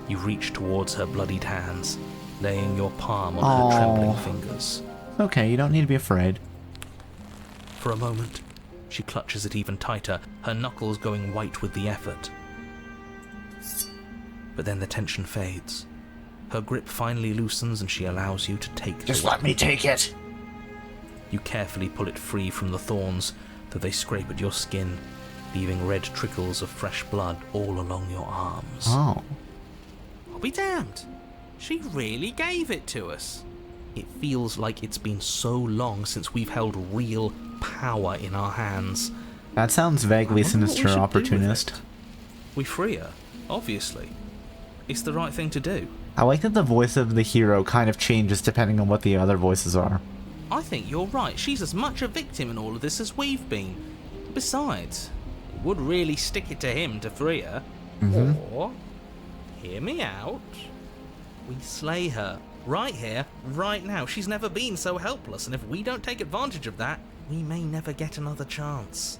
You reach towards her bloodied hands, laying your palm on her trembling fingers. Okay, you don't need to be afraid. For a moment, she clutches it even tighter, her knuckles going white with the effort. But then the tension fades. Her grip finally loosens and she allows you to take the Just let me take it! You carefully pull it free from the thorns, though they scrape at your skin, leaving red trickles of fresh blood all along your arms. Oh. I'll be damned. She really gave it to us. It feels like it's been so long since we've held real power in our hands. That sounds vaguely sinister, opportunist. We free her, obviously. It's the right thing to do. I like that the voice of the hero kind of changes depending on what the other voices are. I think you're right. She's as much a victim in all of this as we've been. Besides, it would really stick it to him to free her. Or, hear me out, we slay her. Right here, right now. She's never been so helpless, and if we don't take advantage of that, we may never get another chance.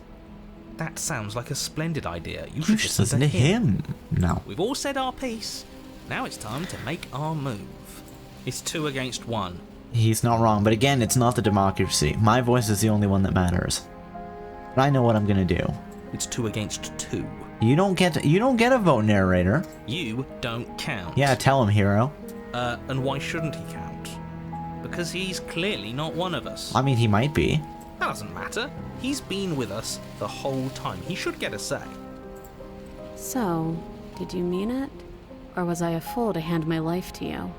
That sounds like a splendid idea. You should just listen to him. No. We've all said our piece. Now it's time to make our move. It's 2 against 1. He's not wrong, but again, it's not the democracy. My voice is the only one that matters. But I know what I'm gonna do. It's 2 against 2. You don't get a vote, narrator. You don't count. Yeah, tell him, hero. And why shouldn't he count? Because he's clearly not one of us. I mean, he might be. That doesn't matter. He's been with us the whole time. He should get a say. So, did you mean it? Or was I a fool to hand my life to you?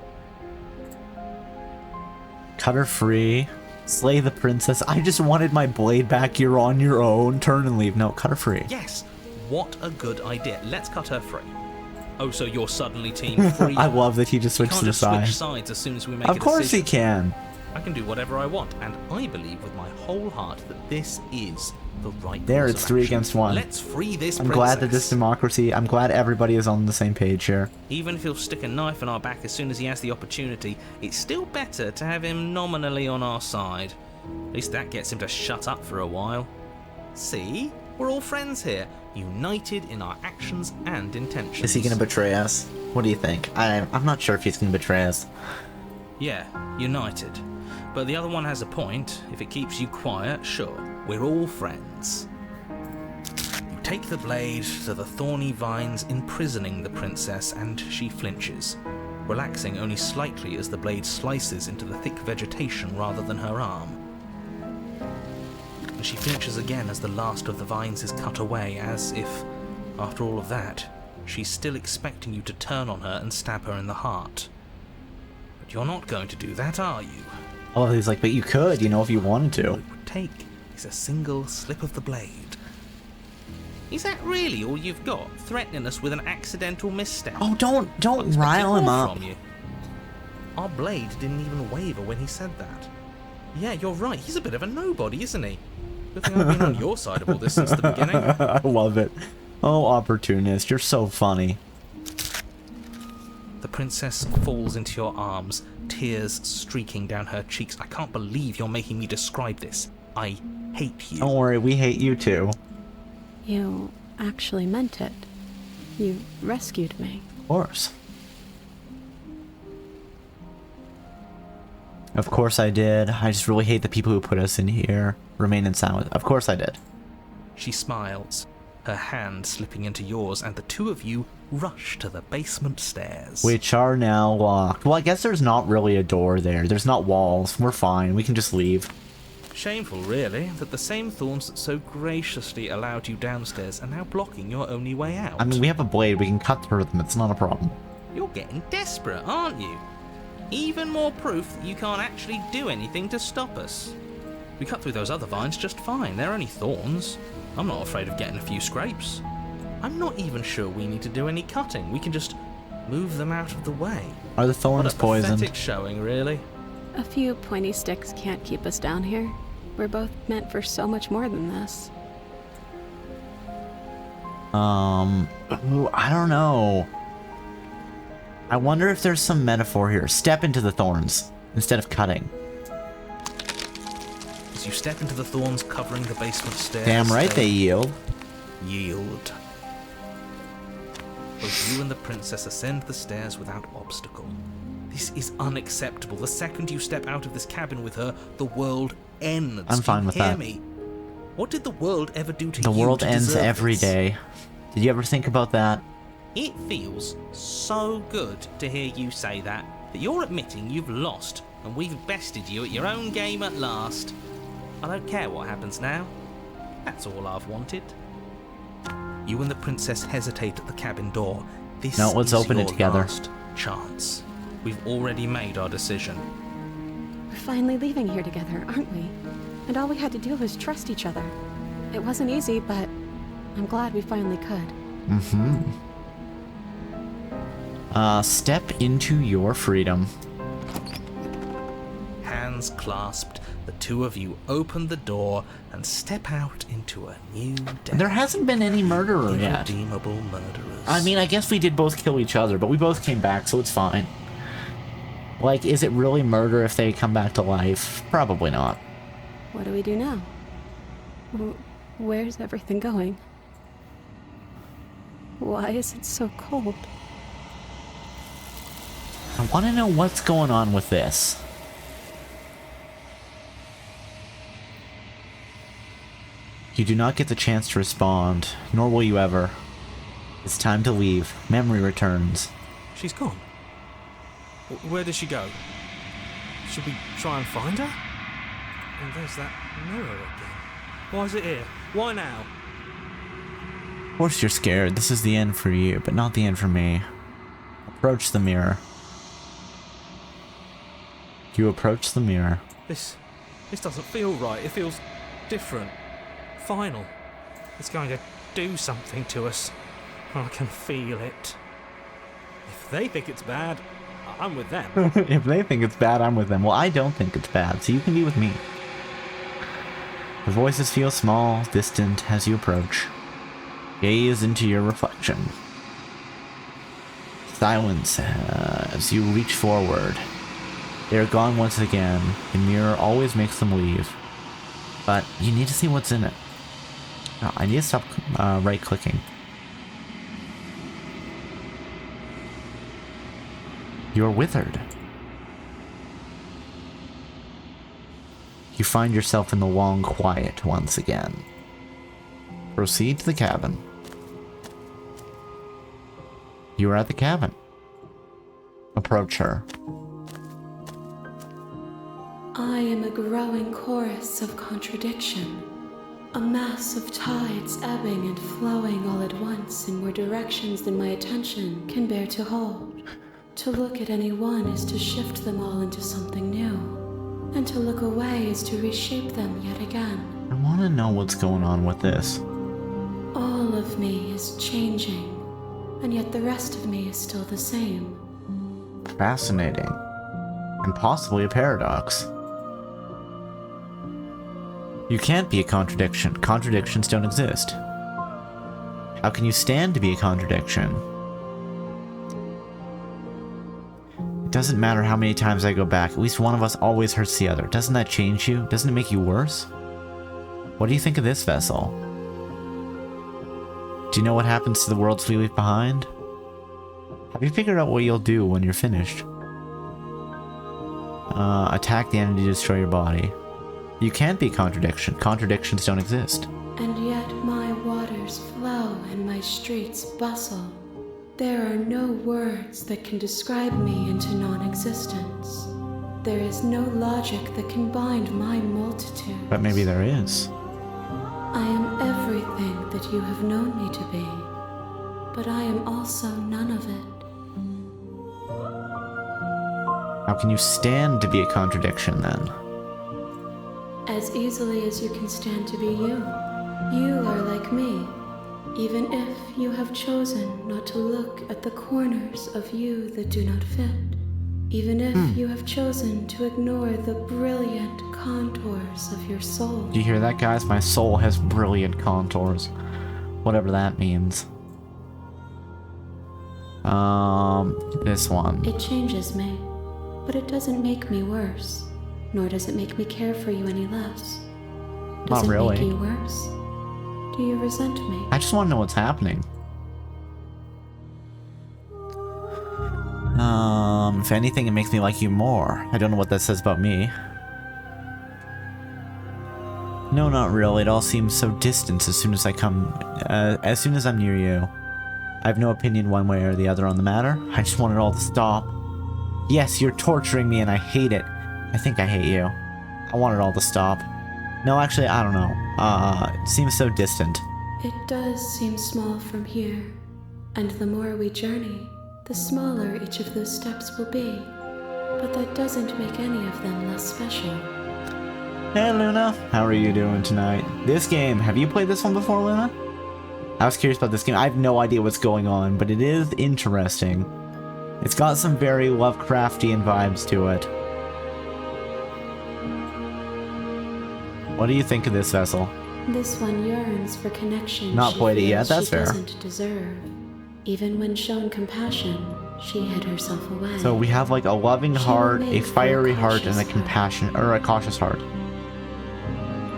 Cut her free. Slay the princess. I just wanted my blade back. You're on your own. Turn and leave. No, cut her free. Yes. What a good idea. Let's cut her free. Oh, so you're suddenly team free? I love that he just switched to the side. Switch sides as soon as we make a decision. Of course he can. I can do whatever I want, and I believe with my whole heart that this is the right There, course it's of 3 action. against 1. Let's free this I'm princess. glad that this democracy, I'm glad everybody is on the same page here. Even if he'll stick a knife in our back as soon as he has the opportunity, it's still better to have him nominally on our side. At least that gets him to shut up for a while. See? We're all friends here, united in our actions and intentions. Is he gonna betray us? What do you think? I'm not sure if he's gonna betray us. Yeah, united. But the other one has a point. If it keeps you quiet, sure. We're all friends. You take the blade to the thorny vines imprisoning the princess, and she flinches, relaxing only slightly as the blade slices into the thick vegetation rather than her arm. And she flinches again as the last of the vines is cut away, as if, after all of that, she's still expecting you to turn on her and stab her in the heart. But you're not going to do that, are you? Oh, he's like, but you could, you know, if you wanted to. All it would take is a single slip of the blade. Is that really all you've got? Threatening us with an accidental misstep? Oh, don't rile him up. From you. Our blade didn't even waver when he said that. Yeah, you're right. He's a bit of a nobody, isn't he? Good thing I've been on your side of all this since the beginning. I love it. Oh, opportunist, you're so funny. The princess falls into your arms, tears streaking down her cheeks. I can't believe you're making me describe this. I hate you. Don't worry, we hate you too. You actually meant it. You rescued me. Of course. Of course I did. I just really hate the people who put us in here. Remain in silence. Of course I did. She smiles, her hand slipping into yours, and the two of you rush to the basement stairs. Which are now locked. Well, I guess there's not really a door there. There's not walls. We're fine. We can just leave. Shameful, really, that the same thorns that so graciously allowed you downstairs are now blocking your only way out. I mean, we have a blade. We can cut through them. It's not a problem. You're getting desperate, aren't you? Even more proof that you can't actually do anything to stop us. We cut through those other vines just fine. They're only thorns. I'm not afraid of getting a few scrapes. I'm not even sure we need to do any cutting. We can just move them out of the way. Are the thorns poisoned? Pathetic showing, really. A few pointy sticks can't keep us down here. We're both meant for so much more than this. I don't know. I wonder if there's some metaphor here. Step into the thorns instead of cutting. As you step into the thorns covering the basement stairs... Damn right they yield. Yield. Both you and the princess ascend the stairs without obstacle. This is unacceptable. The second you step out of this cabin with her, the world ends. I'm fine with that. Me? What did the world ever do to you? The world ends every this? day. Did you ever think about that? It feels so good to hear you say that you're admitting you've lost and we've bested you at your own game at last. I don't care what happens now. That's all I've wanted. You and the princess hesitate at the cabin door. This no, let's is open your it together. Last chance. We've already made our decision. We're finally leaving here together, aren't we? And all we had to do was trust each other. It wasn't easy, but I'm glad we finally could. Step into your freedom. Hands clasped, the two of you open the door and step out into a new day. There hasn't been any murderer yet. Irredeemable murderers. I mean, I guess we did both kill each other, but we both came back, so it's fine. Like, is it really murder if they come back to life? Probably not. What do we do now? Where's everything going? Why is it so cold? I want to know what's going on with this. You do not get the chance to respond, nor will you ever. It's time to leave. Memory returns. She's gone. Where did she go? Should we try and find her? And there's that mirror again. Why is it here? Why now? Of course you're scared. This is the end for you, but not the end for me. Approach the mirror. You approach the mirror. This doesn't feel right. It feels different. Final. It's going to do something to us. I can feel it. If they think it's bad, I'm with them. If they think it's bad, I'm with them. Well, I don't think it's bad, so you can be with me. The voices feel small, distant as you approach. Gaze into your reflection. Silence as you reach forward. They are gone once again. The mirror always makes them leave. But you need to see what's in it. Oh, I need to stop right-clicking. You're withered. You find yourself in the long quiet once again. Proceed to the cabin. You are at the cabin. Approach her. I am a growing chorus of contradiction, a mass of tides ebbing and flowing all at once in more directions than my attention can bear to hold. To look at any one is to shift them all into something new, and to look away is to reshape them yet again. I want to know what's going on with this. All of me is changing, and yet the rest of me is still the same. Fascinating. And possibly a paradox. You can't be a contradiction. Contradictions don't exist. How can you stand to be a contradiction? It doesn't matter how many times I go back. At least one of us always hurts the other. Doesn't that change you? Doesn't it make you worse? What do you think of this vessel? Do you know what happens to the worlds we leave behind? Have you figured out what you'll do when you're finished? Attack the enemy to destroy your body. You can't be a contradiction. Contradictions don't exist. And yet my waters flow and my streets bustle. There are no words that can describe me into non-existence. There is no logic that can bind my multitude. But maybe there is. I am everything that you have known me to be, but I am also none of it. How can you stand to be a contradiction then? as easily as you can stand to be you. You are like me, even if you have chosen not to look at the corners of you that do not fit. Even if you have chosen to ignore the brilliant contours of your soul. Do you hear that, guys? My soul has brilliant contours. Whatever that means. This one. It changes me, but it doesn't make me worse. Nor does it make me care for you any less. Does Not really. it make you worse? Do you resent me? I just want to know what's happening. If anything, it makes me like you more. I don't know what that says about me. No, not really. It all seems so distant as soon as I'm near you. I have no opinion one way or the other on the matter. I just want it all to stop. Yes, you're torturing me and I hate it. I think I hate you. I want it all to stop. No, actually, I don't know. It seems so distant. It does seem small from here. And the more we journey, the smaller each of those steps will be. But that doesn't make any of them less special. Hey Luna, how are you doing tonight? This game, have you played this one before, Luna? I was curious about this game. I have no idea what's going on, but it is interesting. It's got some very Lovecraftian vibes to it. What do you think of this vessel? This one yearns for connection. Not played it yet, that's fair. She doesn't deserve. Even when shown compassion, she hid herself away. So we have like a loving heart, a fiery heart, and a compassion or a cautious heart.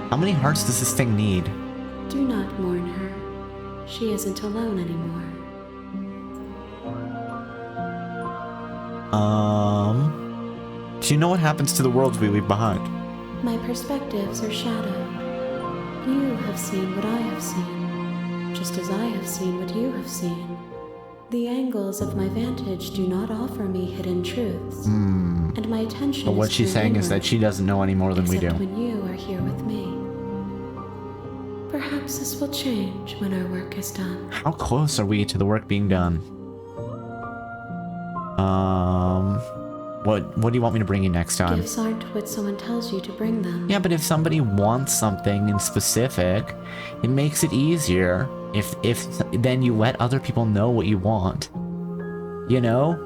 How many hearts does this thing need? Do not mourn her. She isn't alone anymore. Do you know what happens to the worlds we leave behind? My perspectives are shadowed. You have seen what I have seen, just as I have seen what you have seen. The angles of my vantage do not offer me hidden truths, and my attention. But what she's saying is that she doesn't know any more than we do. Except when you are here with me. Perhaps this will change when our work is done. How close are we to the work being done? What do you want me to bring you next time? Gifts aren't what someone tells you to bring them. Yeah, but if somebody wants something in specific, it makes it easier if then you let other people know what you want. You know?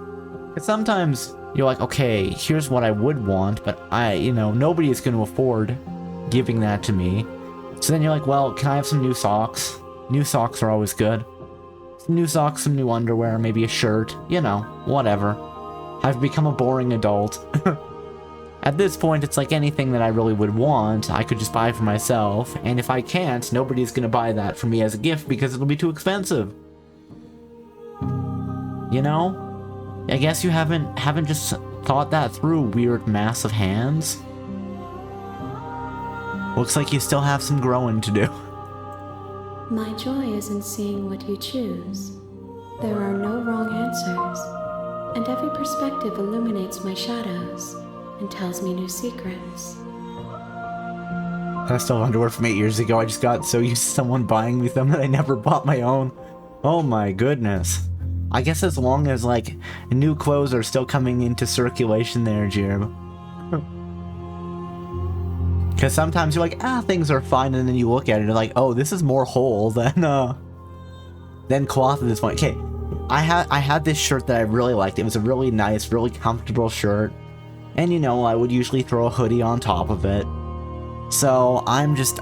Because sometimes you're like, okay, here's what I would want, but nobody is going to afford giving that to me. So then you're like, well, can I have some new socks? New socks are always good. Some new socks, some new underwear, maybe a shirt, whatever. I've become a boring adult. At this point, it's like anything that I really would want, I could just buy for myself, and if I can't, nobody's gonna buy that for me as a gift because it'll be too expensive. You know? I guess you haven't just thought that through, weird massive hands. Looks like you still have some growing to do. My joy is in seeing what you choose. There are no wrong answers, and every perspective illuminates my shadows and tells me new secrets. I still have underwear from 8 years ago. I just got so used to someone buying me them that I never bought my own. Oh my goodness. I guess as long as, like, new clothes are still coming into circulation there, Jib. Because sometimes you're like, things are fine, and then you look at it and you're like, oh, this is more whole than cloth at this point. Okay, I had this shirt that I really liked. It was a really nice, really comfortable shirt. And I would usually throw a hoodie on top of it. So I'm just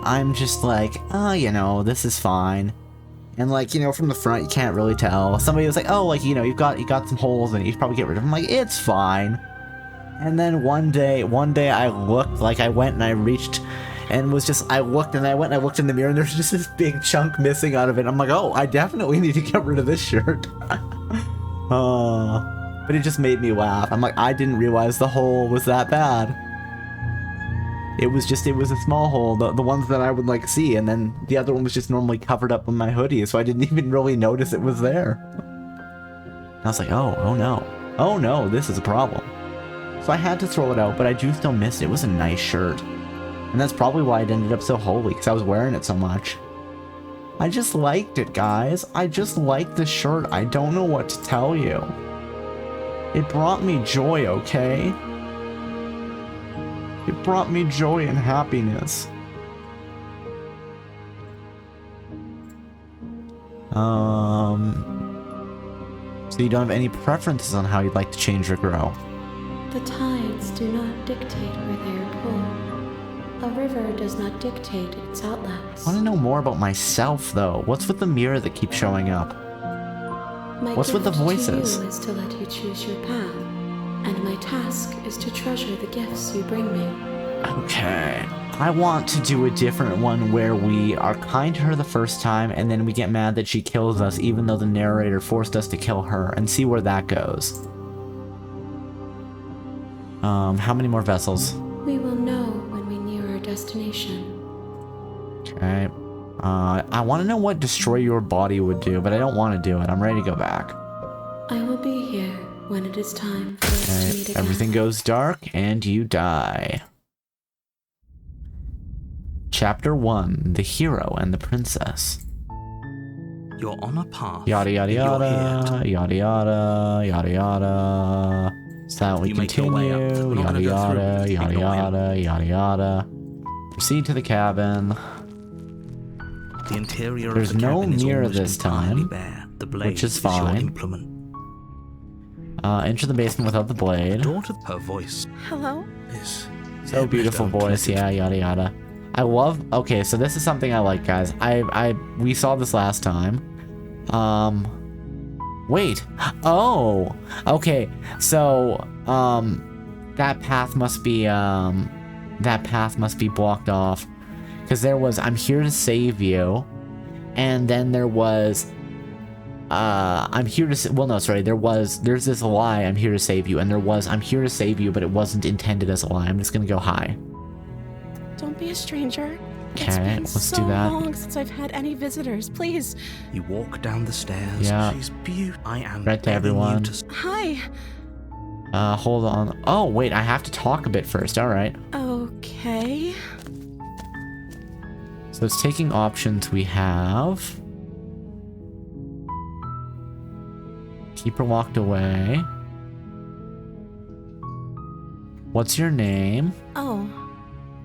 like, this is fine. And like, from the front you can't really tell. Somebody was like, oh, like, you got some holes in it, you should probably get rid of them. I'm like, it's fine. And then one day I looked, like I went and I reached and I looked in the mirror and there's just this big chunk missing out of it. I'm like, oh, I definitely need to get rid of this shirt. But it just made me laugh. I'm like, I didn't realize the hole was that bad. It was a small hole, the ones that I would like see, and then the other one was just normally covered up with my hoodie, so I didn't even really notice it was there. And I was like, oh no, this is a problem. So I had to throw it out, but I do still miss it. It was a nice shirt. And that's probably why it ended up so holy, because I was wearing it so much. I just liked it, guys. I just liked the shirt. I don't know what to tell you. It brought me joy, okay? It brought me joy and happiness. So you don't have any preferences on how you'd like to change or grow? The tides do not dictate where they are pulled. A river does not dictate its outlets. I want to know more about myself, though. What's with the mirror that keeps showing up? What's with the voices? My gift to you is to let you choose your path, and my task is to treasure the gifts you bring me. Okay. I want to do a different one where we are kind to her the first time, and then we get mad that she kills us even though the narrator forced us to kill her, and see where that goes. How many more vessels? We will know when we near our destination. Okay. I want to know what destroy your body would do, but I don't want to do it. I'm ready to go back. I will be here when it is time for us to meet again. Everything goes dark, and you die. Chapter 1, The Hero and the Princess. You're on a path. Yada yada yada, yada yada, yada yada. Silently continue, yada yada, yada yada, yada yada. Proceed to the cabin. The interior There's of the no cabin is mirror almost this entirely time, bare. The blade which is your fine. implement. Enter the basement without the blade. Daughter, her voice Hello? is So beautiful voice, yeah, yada yada. I love. Okay, so this is something I like, guys. We saw this last time. Wait. Oh. Okay. So that path must be blocked off, because there was I'm here to save you, and then there was I'm here to well no sorry there's this lie I'm here to save you, and there was I'm here to save you, but it wasn't intended as a lie. I'm just gonna go high. Don't be a stranger. Okay, It's been let's so do that. long since I've had any visitors. Please. You walk down the stairs. Yeah. She's beautiful. I am Right to begging everyone. you to Hi. Hold on. Oh wait, I have to talk a bit first. All right. Okay. So it's taking options we have. Keep her locked away. What's your name? Oh,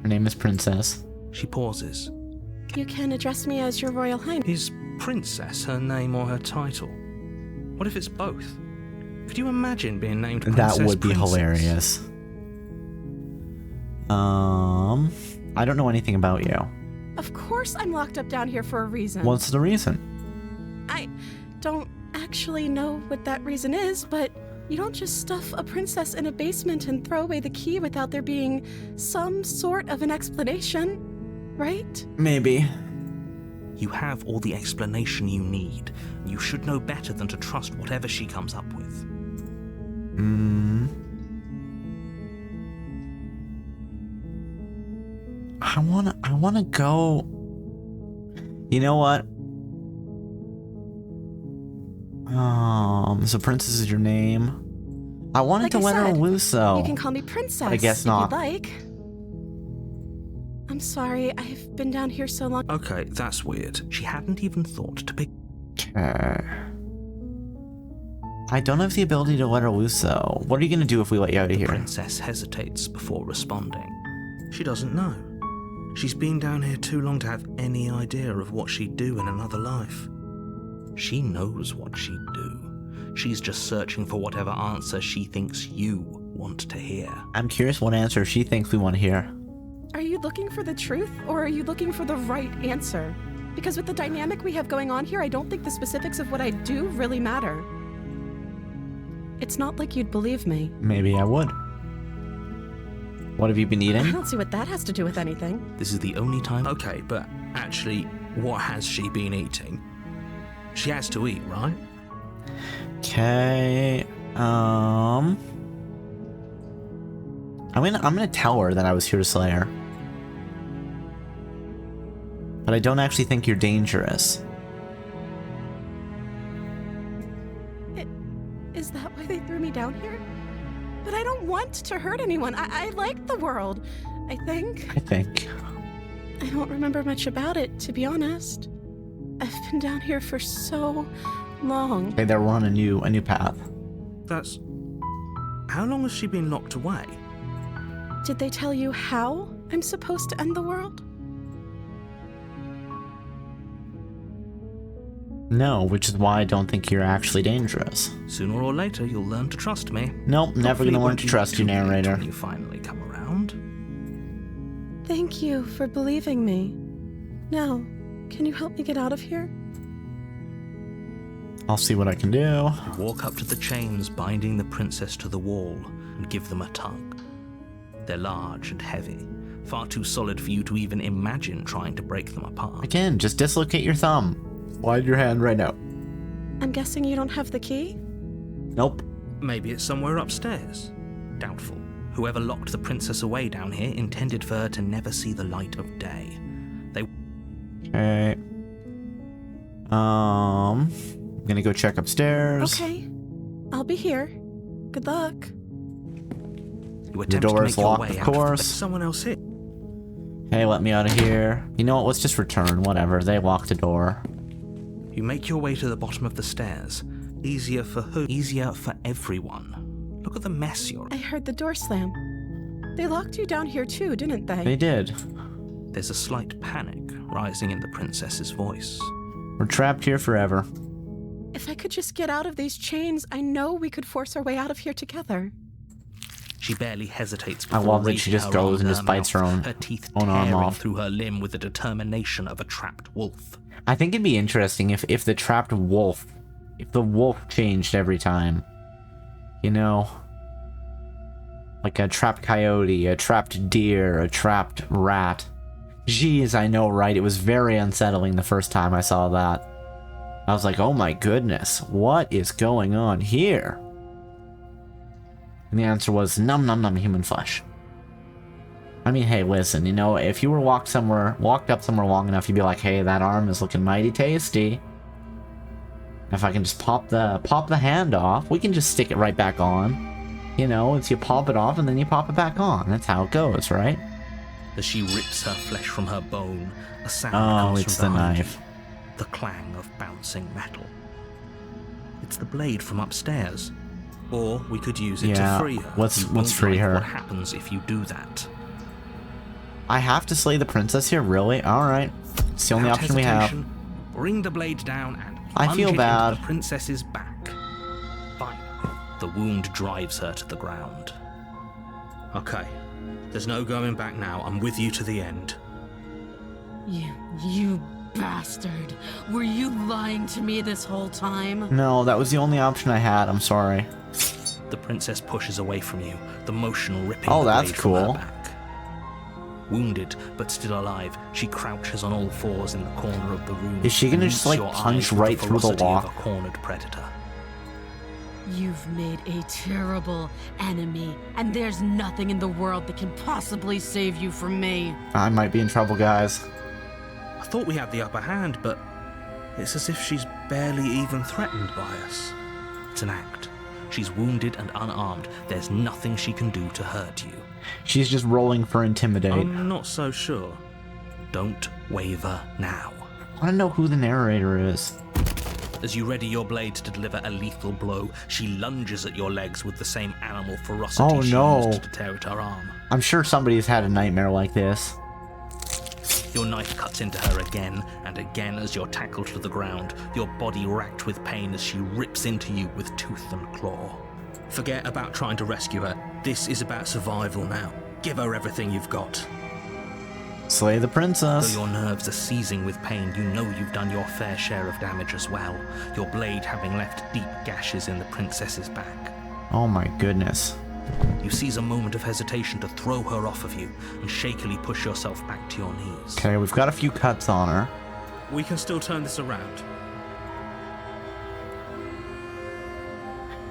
Her name is Princess. She pauses. you can address me as your Royal Highness. Is Princess her name or her title? What if it's both? Could you imagine being named Princess? That would be Princess? hilarious. I don't know anything about you. Of course I'm locked up down here for a reason. What's the reason? I don't actually know what that reason is, but you don't just stuff a princess in a basement and throw away the key without there being some sort of an explanation, right? Maybe. You have all the explanation you need. You should know better than to trust whatever she comes up with. I wanna go. You know what? So Princess is your name. I wanted Like to I let her said, loose though. You can call me Princess. I guess not. If you'd like. I'm sorry, I've been down here so long. Okay, that's weird. She hadn't even thought to pick. Okay. I don't have the ability to let her loose though. What are you gonna do if we let you out of here? Princess hesitates before responding. She doesn't know. She's been down here too long to have any idea of what she'd do in another life. She knows what she'd do. She's just searching for whatever answer she thinks you want to hear. I'm curious what answer she thinks we want to hear. Are you looking for the truth, or are you looking for the right answer? Because with the dynamic we have going on here, I don't think the specifics of what I do really matter. It's not like you'd believe me. Maybe I would. What have you been I eating? don't see what that has to do with anything. This is the only time. Okay, but actually, what has she been eating? She has to eat, right? Okay. I'm gonna tell her that I was here to slay her. But I don't actually think you're dangerous. Is that why they threw me down here? But I don't want to hurt anyone. I like the world, I think. I don't remember much about it, to be honest. I've been down here for so long. Okay, we're on a new path. That's... How long has she been locked away? Did they tell you how I'm supposed to end the world? No, which is why I don't think you're actually dangerous. Sooner or later, you'll learn to trust me. Nope, never gonna learn to trust you, narrator. When you finally come around. Thank you for believing me. Now, can you help me get out of here? I'll see what I can do. Walk up to the chains binding the princess to the wall and give them a tug. They're large and heavy, far too solid for you to even imagine trying to break them apart. Again, just dislocate your thumb. Slide your hand right now. I'm guessing you don't have the key? Nope. Maybe it's somewhere upstairs. Doubtful. Whoever locked the princess away down here intended for her to never see the light of day. Okay. I'm gonna go check upstairs. Okay. I'll be here. Good luck. You The door is locked, of course. Someone else hit. Hey, let me out of here. You know what? Let's just return. Whatever. They locked the door. You make your way to the bottom of the stairs. Easier for who? Easier for everyone. Look at the mess you're in. I heard the door slam. They locked you down here too, didn't they? They did. There's a slight panic rising in the princess's voice. We're trapped here forever. If I could just get out of these chains, I know we could force our way out of here together. She barely hesitates I before love that she raising just her goes arm and to just bites her own teeth arm tearing off. through her limb with the determination of a trapped wolf. I think it'd be interesting if the trapped wolf, if the wolf changed every time. You know? Like a trapped coyote, a trapped deer, a trapped rat. Jeez, I know, right? It was very unsettling the first time I saw that. I was like, oh my goodness, what is going on here? And the answer was, num num num human flesh. I mean, hey, listen, you know, if you were walked up somewhere long enough, you'd be like, hey, that arm is looking mighty tasty. If I can just pop the hand off, we can just stick it right back on. You know, it's you pop it off and then you pop it back on. That's how it goes, right? As she rips her flesh from her bone, a sound Oh, comes it's from the behind knife. you. The clang of bouncing metal. It's the blade from upstairs. Or we could use it Yeah, to free her. let's You won't free like her. What happens if you do that? I have to slay the princess here, really? Alright. It's the only Without option we have. hesitation, bring the blade down and I plunge feel it bad. into the princess's back. Finally, the wound drives her to the ground. Okay, there's no going back now. I'm with you to the end. You bastard. Were you lying to me this whole time? No, that was the only option I had. I'm sorry. The princess pushes away from you, the motion ripping Oh, the that's blade from her cool. back. Wounded, but still alive, she crouches on all fours in the corner of the room. Is she gonna and just, meets like, your punch eyes with right through the ferocity of lock? a cornered predator. You've made a terrible enemy, and there's nothing in the world that can possibly save you from me. I might be in trouble, guys. I thought we had the upper hand, but it's as if she's barely even threatened by us. It's an act. She's wounded and unarmed. There's nothing she can do to hurt you. She's just rolling for intimidate. I'm not so sure. Don't waver now. I want to know who the narrator is. As you ready your blade to deliver a lethal blow, she lunges at your legs with the same animal ferocity Oh, she no. used to tear at her arm. I'm sure somebody's had a nightmare like this. Your knife cuts into her again and again as you're tackled to the ground, your body racked with pain as she rips into you with tooth and claw. Forget about trying to rescue her. This is about survival now. Give her everything you've got. Slay the Though princess. your nerves are seizing with pain, you know you've done your fair share of damage as well, your blade having left deep gashes in the princess's back. Oh my goodness. You seize a moment of hesitation to throw her off of you and shakily push yourself back to your knees. Okay, we've got a few cuts on her. We can still turn this around.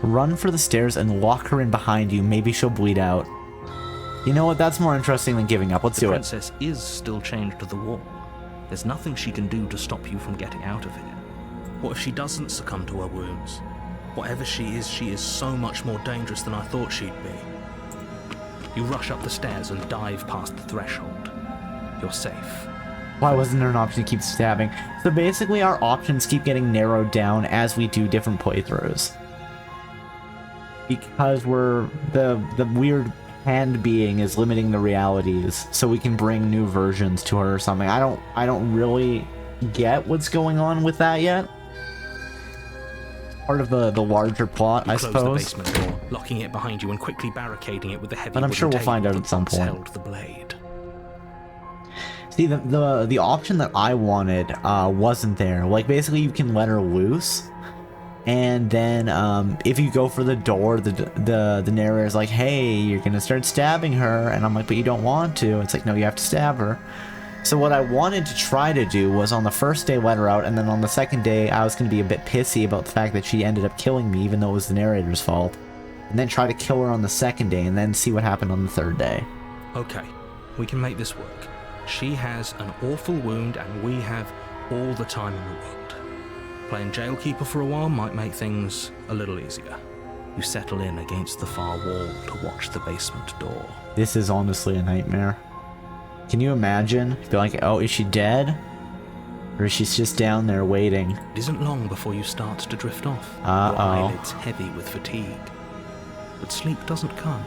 Run for the stairs and lock her in behind you. Maybe she'll bleed out. You know what? That's more interesting than giving up. Let's The do it. princess is still chained to the wall. There's nothing she can do to stop you from getting out of here. What if she doesn't succumb to her wounds? Whatever she is so much more dangerous than I thought she'd be. You rush up the stairs and dive past the threshold. You're safe. Why wasn't there an option to keep stabbing? So basically our options keep getting narrowed down as we do different playthroughs. Because we're the weird hand being is limiting the realities so we can bring new versions to her or something. I don't really get what's going on with that yet. Part of the larger plot, I suppose. The basement door, locking it behind you and quickly barricading it with the heavy but I'm sure we'll find out at some point. Held the blade. See, the option that I wanted wasn't there. Like, basically you can let her loose, and then if you go for the door, the narrator's like, hey, you're gonna start stabbing her, and I'm like, but you don't want to. It's like, no, you have to stab her. So what I wanted to try to do was on the first day let her out, and then on the second day I was going to be a bit pissy about the fact that she ended up killing me even though it was the narrator's fault, and then try to kill her on the second day and then see what happened on the third day. Okay, we can make this work. She has an awful wound and we have all the time in the world. Playing jailkeeper for a while might make things a little easier. You settle in against the far wall to watch the basement door. This is honestly a nightmare. Can you imagine? Be like, oh, is she dead? Or is she just down there waiting? It isn't long before you start to drift off. Your eyelids heavy with fatigue. But sleep doesn't come.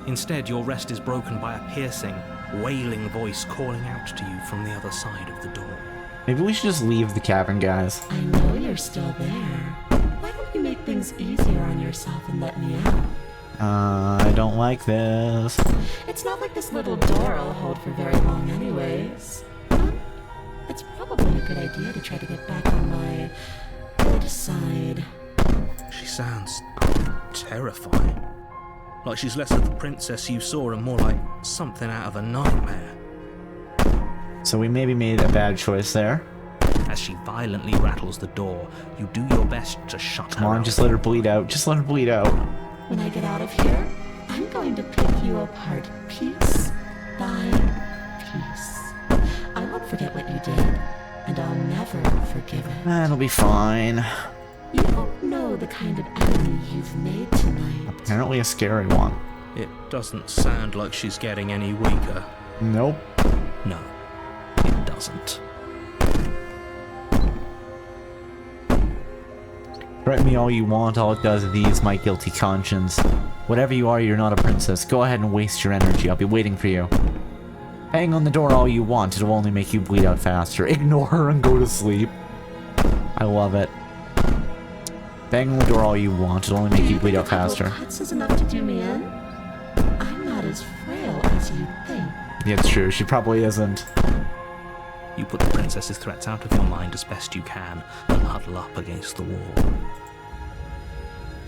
Instead, your rest is broken by a piercing, wailing voice calling out to you from the other side of the door. Maybe we should just leave the cabin, guys. I know you're still there. Why don't you make things easier on yourself and let me out? I don't like this. It's not like this little door will hold for very long anyways. It's probably a good idea to try to get back on my good side. She sounds terrifying. Like she's less of the princess you saw and more like something out of a nightmare. So we maybe made a bad choice there. As she violently rattles the door, you do your best to shut her out. Come on, just let her bleed out. Just let her bleed out. When I get out of here, I'm going to pick you apart piece by piece. I won't forget what you did, and I'll never forgive it. That'll be fine. You don't know the kind of enemy you've made tonight. Apparently a scary one. It doesn't sound like she's getting any weaker. Nope. No, it doesn't. Threaten me all you want, all it does is ease my guilty conscience. Whatever you are, you're not a princess. Go ahead and waste your energy, I'll be waiting for you. Bang on the door all you want, it'll only make you bleed out faster. Ignore her and go to sleep. I love it. Bang on the door all you want, it'll only make you bleed out faster. Cuts is enough to do me in? I'm not as frail as you think. Yeah, it's true, she probably isn't. You put the princess's threats out of your mind as best you can and huddle up against the wall.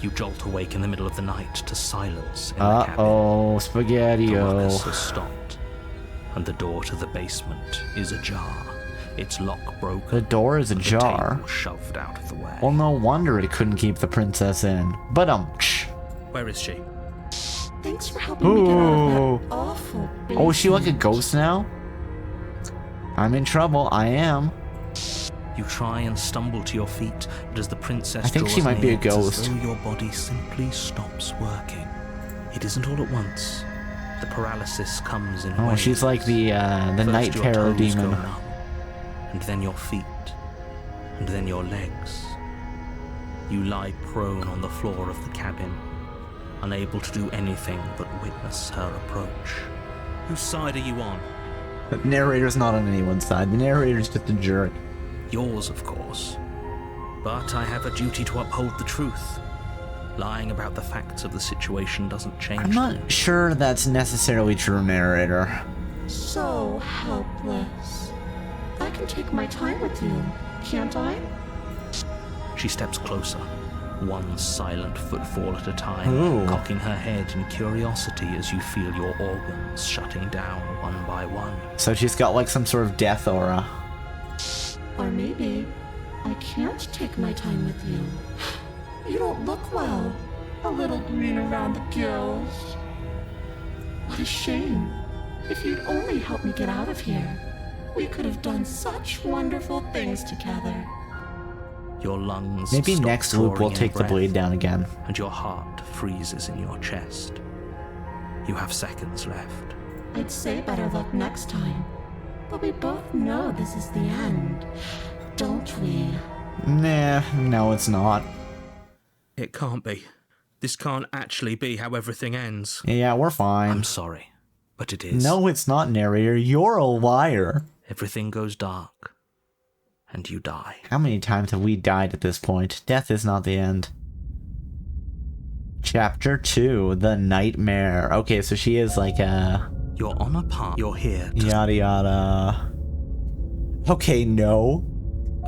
You jolt awake in the middle of the night to silence in the cabin. Uh-oh, Spaghetti-O. The ruckus has stopped, and the door to the basement is ajar. Its lock broken. The door is ajar? The table shoved out of the way. Well, no wonder it couldn't keep the princess in. But Where is she? Thanks for helping me get out of that awful basement. Oh, is she like a ghost now? I'm in trouble, I am. You try and stumble to your feet, but as the princess I think draws she might be a near, it's ghost. as though your body simply stops working. It isn't all at once. The paralysis comes in waves. She's like the First night your terror toes go demon. numb, and then your feet, and then your legs. You lie prone on the floor of the cabin, unable to do anything but witness her approach. Whose side are you on? The narrator's not on anyone's side. The narrator's just a jerk. Yours, of course. But I have a duty to uphold the truth. Lying about the facts of the situation doesn't change I'm not sure that's necessarily true, narrator. So helpless. I can take my time with you, can't I? She steps closer, one silent footfall at a time, Ooh. cocking her head in curiosity as you feel your organs shutting down one by one. So she's got like some sort of death aura. Or maybe I can't take my time with you. You don't look well. A little green around the gills. What a shame. If you'd only helped me get out of here, we could have done such wonderful things together. Your lungs Maybe stop next loop we'll drawing in take the breath, blade down again. and your heart freezes in your chest. You have seconds left. I'd say better luck next time. But we both know this is the end, don't we? Nah, no it's not. It can't be. This can't actually be how everything ends. Yeah, we're fine. I'm sorry, but it is. No, it's not, narrator. You're a liar. Everything goes dark, and you die. How many times have we died at this point? Death is not the end. Chapter 2, The Nightmare. Okay, so she is like a... You're on a path. You're here. Yada yada. Okay, no.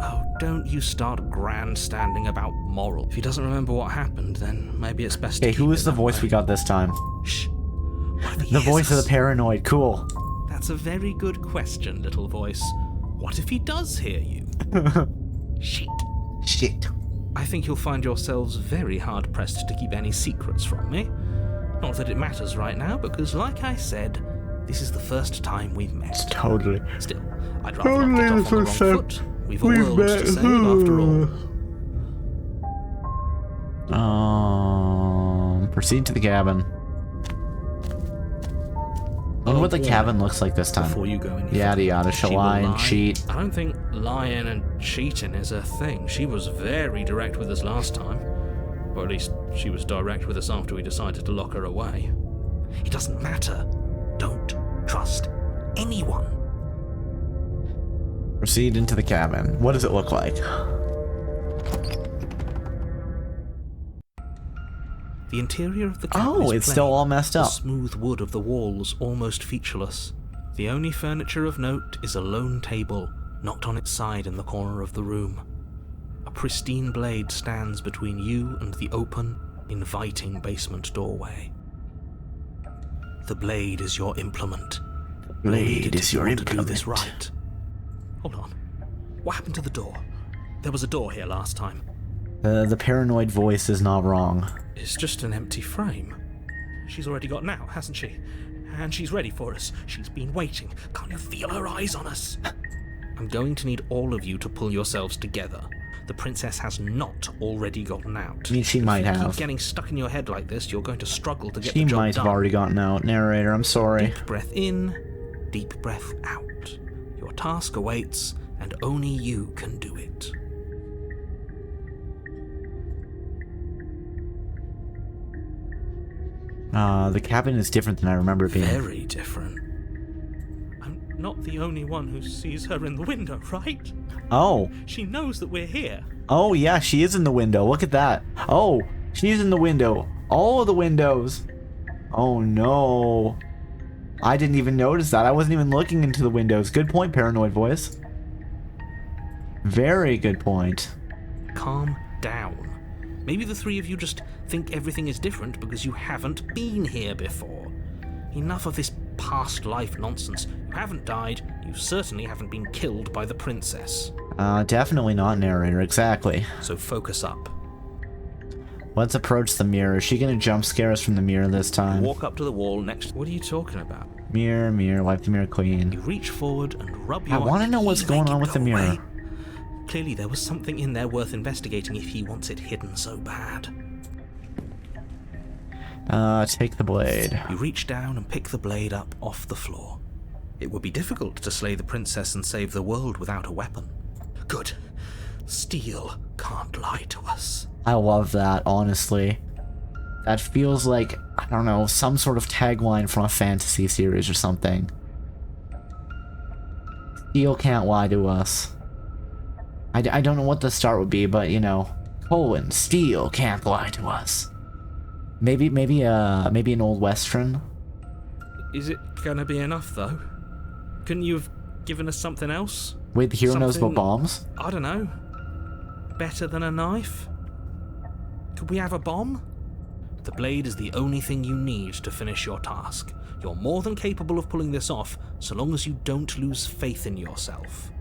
Oh, don't you start grandstanding about moral. If he doesn't remember what happened, then maybe it's best to Okay, who is the voice we got this time? Shh. What if he The hears voice of us? the paranoid. Cool. That's a very good question, little voice. What if he does hear you? Shit. Shit. I think you'll find yourselves very hard-pressed to keep any secrets from me. Not that it matters right now, because like I said, this is the first time we've met. Totally. Still, I'd rather not get off on the wrong foot. We've a world to save after all. Proceed to the cabin. I wonder what the cabin looks like this time. Before you go any Yada further, yada, she shall will lie and lie. cheat. I don't think lying and cheating is a thing. She was very direct with us last time. Or at least she was direct with us after we decided to lock her away. It doesn't matter. Don't trust anyone. Proceed into the cabin. What does it look like? The interior of the cabin Oh, is it's plain. still all messed The up. smooth wood of the walls almost featureless. The only furniture of note is a lone table, knocked on its side in the corner of the room. A pristine blade stands between you and the open, inviting basement doorway. The blade is your implement. Blade is your To do implement. this right. Hold on. What happened to the door? There was a door here last time. The paranoid voice is not wrong. It's just an empty frame. She's already gotten out, hasn't she? And she's ready for us. She's been waiting. Can't you feel her eyes on us? I'm going to need all of you to pull yourselves together. The princess has not already gotten out. I mean, she might If you have. keep getting stuck in your head like this, you're going to struggle to get She the job might have done. already gotten out. Narrator, I'm sorry. Deep breath in, deep breath out. Your task awaits, and only you can do it. The cabin is different than I remember it being. Very different. I'm not the only one who sees her in the window, right? Oh. She knows that we're here. Oh, yeah, she is in the window. Look at that. Oh, she's in the window. All of the windows. Oh, no. I didn't even notice that. I wasn't even looking into the windows. Good point, paranoid voice. Very good point. Calm down. Maybe the three of you just think everything is different because you haven't been here before. Enough of this past life nonsense. You haven't died. You certainly haven't been killed by the princess. Definitely not, narrator. Exactly. So focus up. Let's approach the mirror. Is she gonna jump scare us from the mirror this time? Walk up to the wall next. What are you talking about? Mirror, mirror, wipe the mirror clean. You reach forward and rub I your... want to know what's going on with the mirror. Clearly there was something in there worth investigating if he wants it hidden so bad. Take the blade. You reach down and pick the blade up off the floor. It would be difficult to slay the princess and save the world without a weapon. Good. Steel can't lie to us. I love that, honestly. That feels like, I don't know, some sort of tagline from a fantasy series or something. Steel can't lie to us. I don't know what the start would be, but, you know, steel can't lie to us. Maybe an old western. Is it gonna be enough, though? Couldn't you have given us something else? Wait, the hero knows about Something- bombs? I don't know. Better than a knife? Could we have a bomb? The blade is the only thing you need to finish your task. You're more than capable of pulling this off, so long as you don't lose faith in yourself.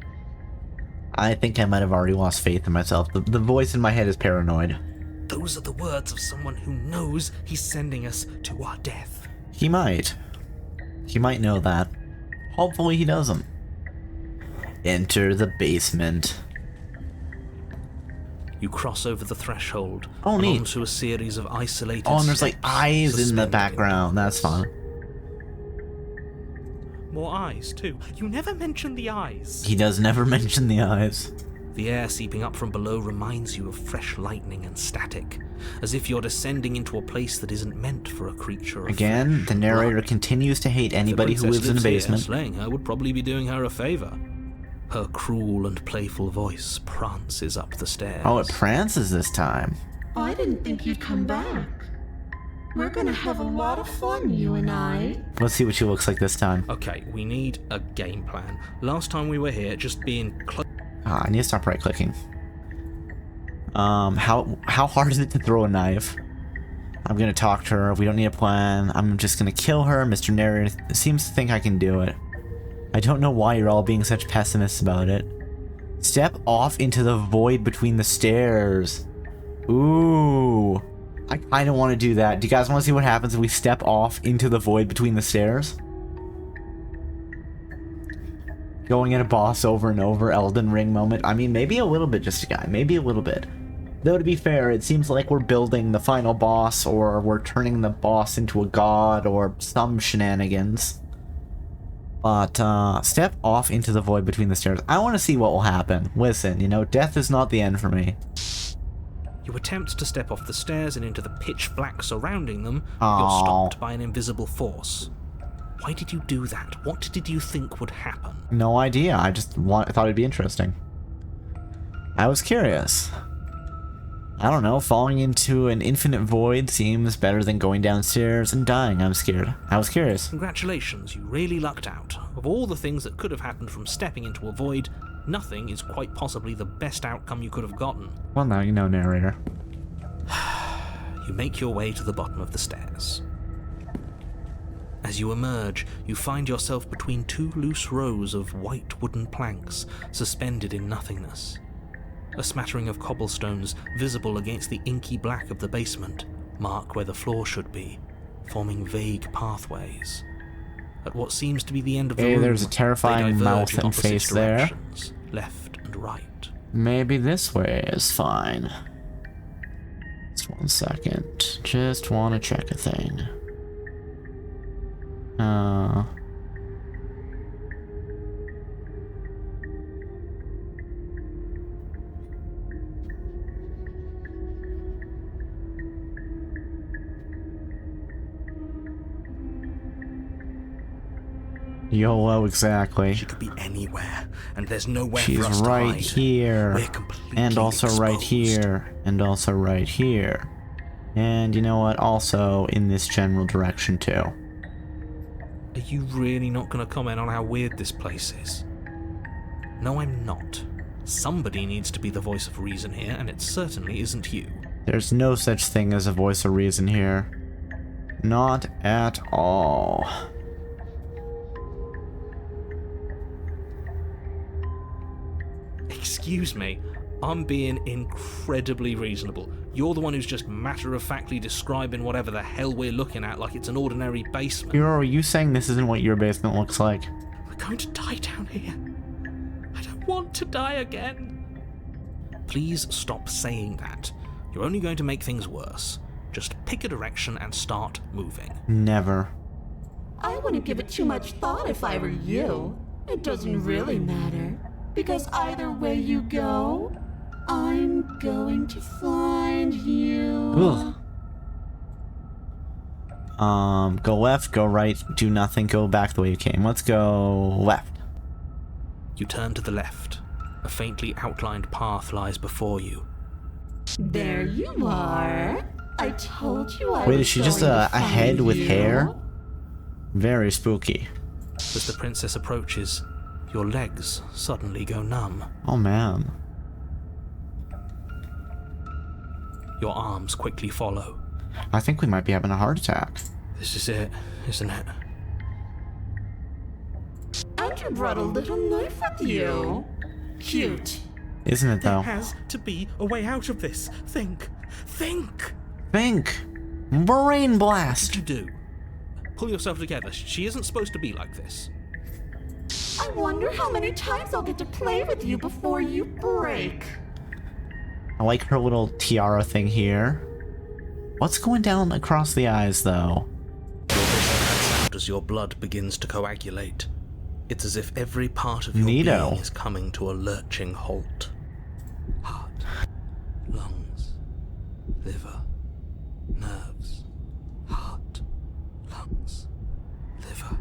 I think I might have already lost faith in myself. The voice in my head is paranoid. Those are the words of someone who knows he's sending us to our death. He might. He might know that. Hopefully he doesn't. Enter the basement. You cross over the threshold Oh, and neat. onto a series of isolated Oh, and there's like steps eyes in the suspended background. That's fun. More eyes, too. You never mention the eyes. He does never mention the eyes. The air seeping up from below reminds you of fresh lightning and static, as if you're descending into a place that isn't meant for a creature of Again, flesh the and narrator blood. continues to hate anybody who lives in a basement. Slaying her would probably be doing her a favor. Her cruel and playful voice prances up the stairs. Oh, it prances this time. I didn't think you'd come back. We're gonna have a lot of fun, you and I. Let's see what she looks like this time. Okay, we need a game plan. Last time we were here, just being close. I need to stop right-clicking. How hard is it to throw a knife? I'm gonna talk to her. We don't need a plan. I'm just gonna kill her. Mr. Narrator seems to think I can do it. I don't know why you're all being such pessimists about it. Step off into the void between the stairs. Ooh. I kind of want to do that. Do you guys want to see what happens if we step off into the void between the stairs? Going at a boss over and over, Elden Ring moment. I mean, maybe a little bit, just a guy. Maybe a little bit. Though, to be fair, it seems like we're building the final boss, or we're turning the boss into a god, or some shenanigans. But, step off into the void between the stairs. I want to see what will happen. Listen, you know, death is not the end for me. You attempt to step off the stairs and into the pitch black surrounding them. Aww. You're stopped by an invisible force. Why did you do that? What did you think would happen? No idea. I thought it'd be interesting. I was curious. I don't know. Falling into an infinite void seems better than going downstairs and dying. I'm scared. I was curious. Congratulations, you really lucked out. Of all the things that could have happened from stepping into a void, nothing is quite possibly the best outcome you could have gotten. Well, now you know, narrator. You make your way to the bottom of the stairs. As you emerge, you find yourself between two loose rows of white wooden planks suspended in nothingness. A smattering of cobblestones visible against the inky black of the basement mark where the floor should be, forming vague pathways. At what seems to be the end of the room, there's a terrifying mouth and face there. Left and right. Maybe this way is fine. Just 1 second. Just want to check a thing. YOLO, exactly. She could be anywhere, and there's nowhere She's for us to right hide. here. We're completely And also right exposed. here. And also right here. And you know what? Also in this general direction too. Are you really not going to comment on how weird this place is? No, I'm not. Somebody needs to be the voice of reason here, and it certainly isn't you. There's no such thing as a voice of reason here. Not at all. Excuse me, I'm being incredibly reasonable. You're the one who's just matter-of-factly describing whatever the hell we're looking at like it's an ordinary basement. Are you saying this isn't what your basement looks like? We're going to die down here. I don't want to die again. Please stop saying that. You're only going to make things worse. Just pick a direction and start moving. Never. I wouldn't give it too much thought if I were you. It doesn't really matter, because either way you go, I'm going to find you. Ugh. Go left, go right, do nothing, go back the way you came. Let's go left. You turn to the left. A faintly outlined path lies before you. There you are. I told you I Wait, was is she just going to a head find with you. hair? Very spooky. As the princess approaches, your legs suddenly go numb. Oh man. Your arms quickly follow. I think we might be having a heart attack. This is it, isn't it? And you brought a little knife with you. Cute. Isn't it though? There has to be a way out of this. Think. Think! Brain blast! What did you do? Pull yourself together. She isn't supposed to be like this. I wonder how many times I'll get to play with you before you break. I like her little tiara thing here. What's going down across the eyes though? Your vision cuts out as your blood begins to coagulate. It's as if every part of your Neato. being is coming to a lurching halt. liver, nerves, heart, lungs, liver,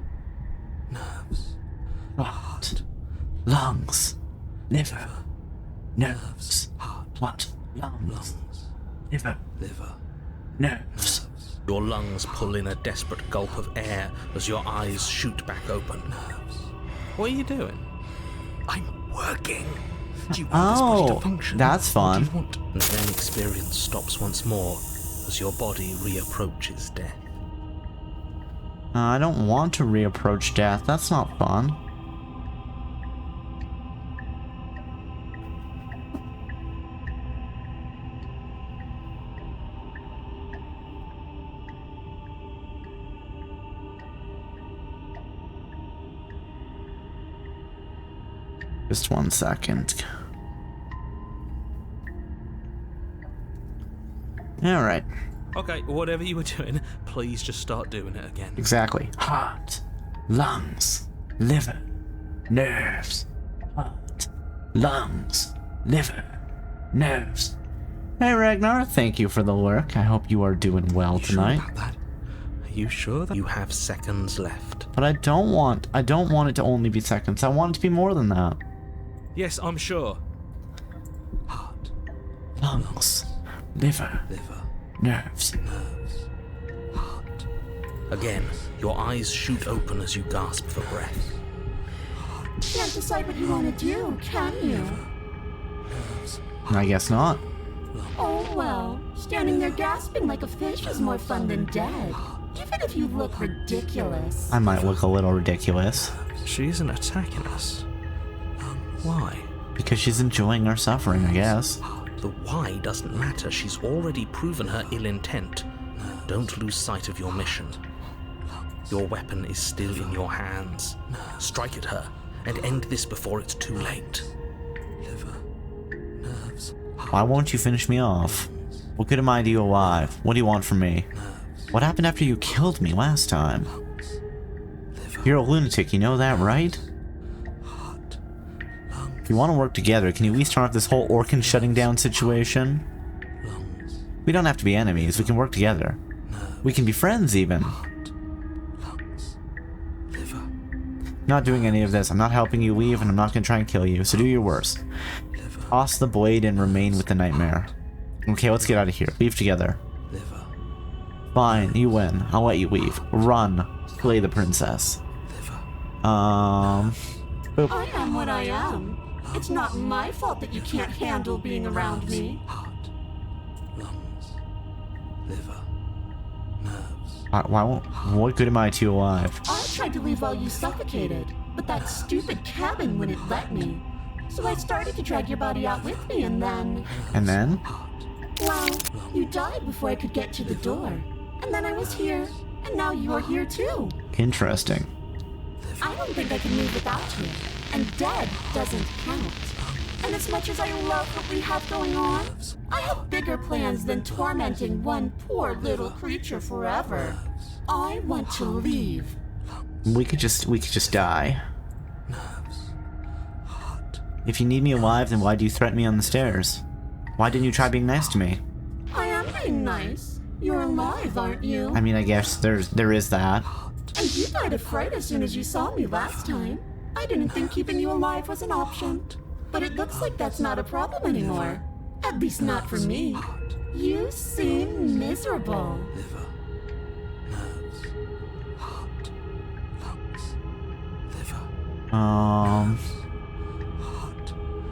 nerves, Heart, lungs, liver, nerves, heart, lungs, liver, nerves. Your lungs pull in a desperate gulp of air as your eyes shoot back open. What are you doing? I'm working. Do you want this body to function? That's fun. Or do you want... And then experience stops once more as your body reapproaches death. I don't want to reapproach death. That's not fun. Just 1 second. Alright. Okay, whatever you were doing, please just start doing it again. Exactly. Heart, lungs, liver, nerves. Heart, lungs, liver, nerves. Hey Ragnar, thank you for the work. I hope you are doing well tonight. Sure about that? Are you sure that you have seconds left? But I don't want it to only be seconds. I want it to be more than that. Yes, I'm sure. Heart, Lungs, liver, nerves. Heart. Again, your eyes shoot open as you gasp for breath. Can't decide what you want to do, can you? I guess not. Oh well, standing there gasping like a fish is more fun than dead. Even if you look ridiculous. I might look a little ridiculous. She isn't attacking us. Why? Because she's enjoying our suffering, I guess. The why doesn't matter. She's already proven her ill intent. Don't lose sight of your mission. Your weapon is still in your hands. Strike at her and end this before it's too late. Why won't you finish me off? What good am I to you alive? What do you want from me? What happened after you killed me last time? You're a lunatic, you know that, right? If you want to work together, can you at least turn off this whole Orkin shutting down situation? We don't have to be enemies, we can work together. We can be friends, even. Not doing any of this. I'm not helping you leave, and I'm not going to try and kill you, so do your worst. Toss the blade and remain with the nightmare. Okay, let's get out of here. Leave together. Fine, you win. I'll let you leave. Run. Slay the princess. Boop. I am what I am. It's not my fault that you can't handle being around me. Heart, lungs, liver, nerves. What good am I to you alive? I tried to leave while you suffocated, but that stupid cabin wouldn't let me. So I started to drag your body out with me, and then... And then? Well, you died before I could get to the door. And then I was here, and now you're here too. Interesting. I don't think I can move without you, and dead doesn't count. And as much as I love what we have going on, I have bigger plans than tormenting one poor little creature forever. I want to leave. We could just die. If you need me alive, then why do you threaten me on the stairs? Why didn't you try being nice to me? I am being nice. You're alive, aren't you? I mean, I guess there is that. And you died of fright as soon as you saw me last time. I didn't think keeping you alive was an option. But it looks like that's not a problem anymore. At least not for me. You seem miserable.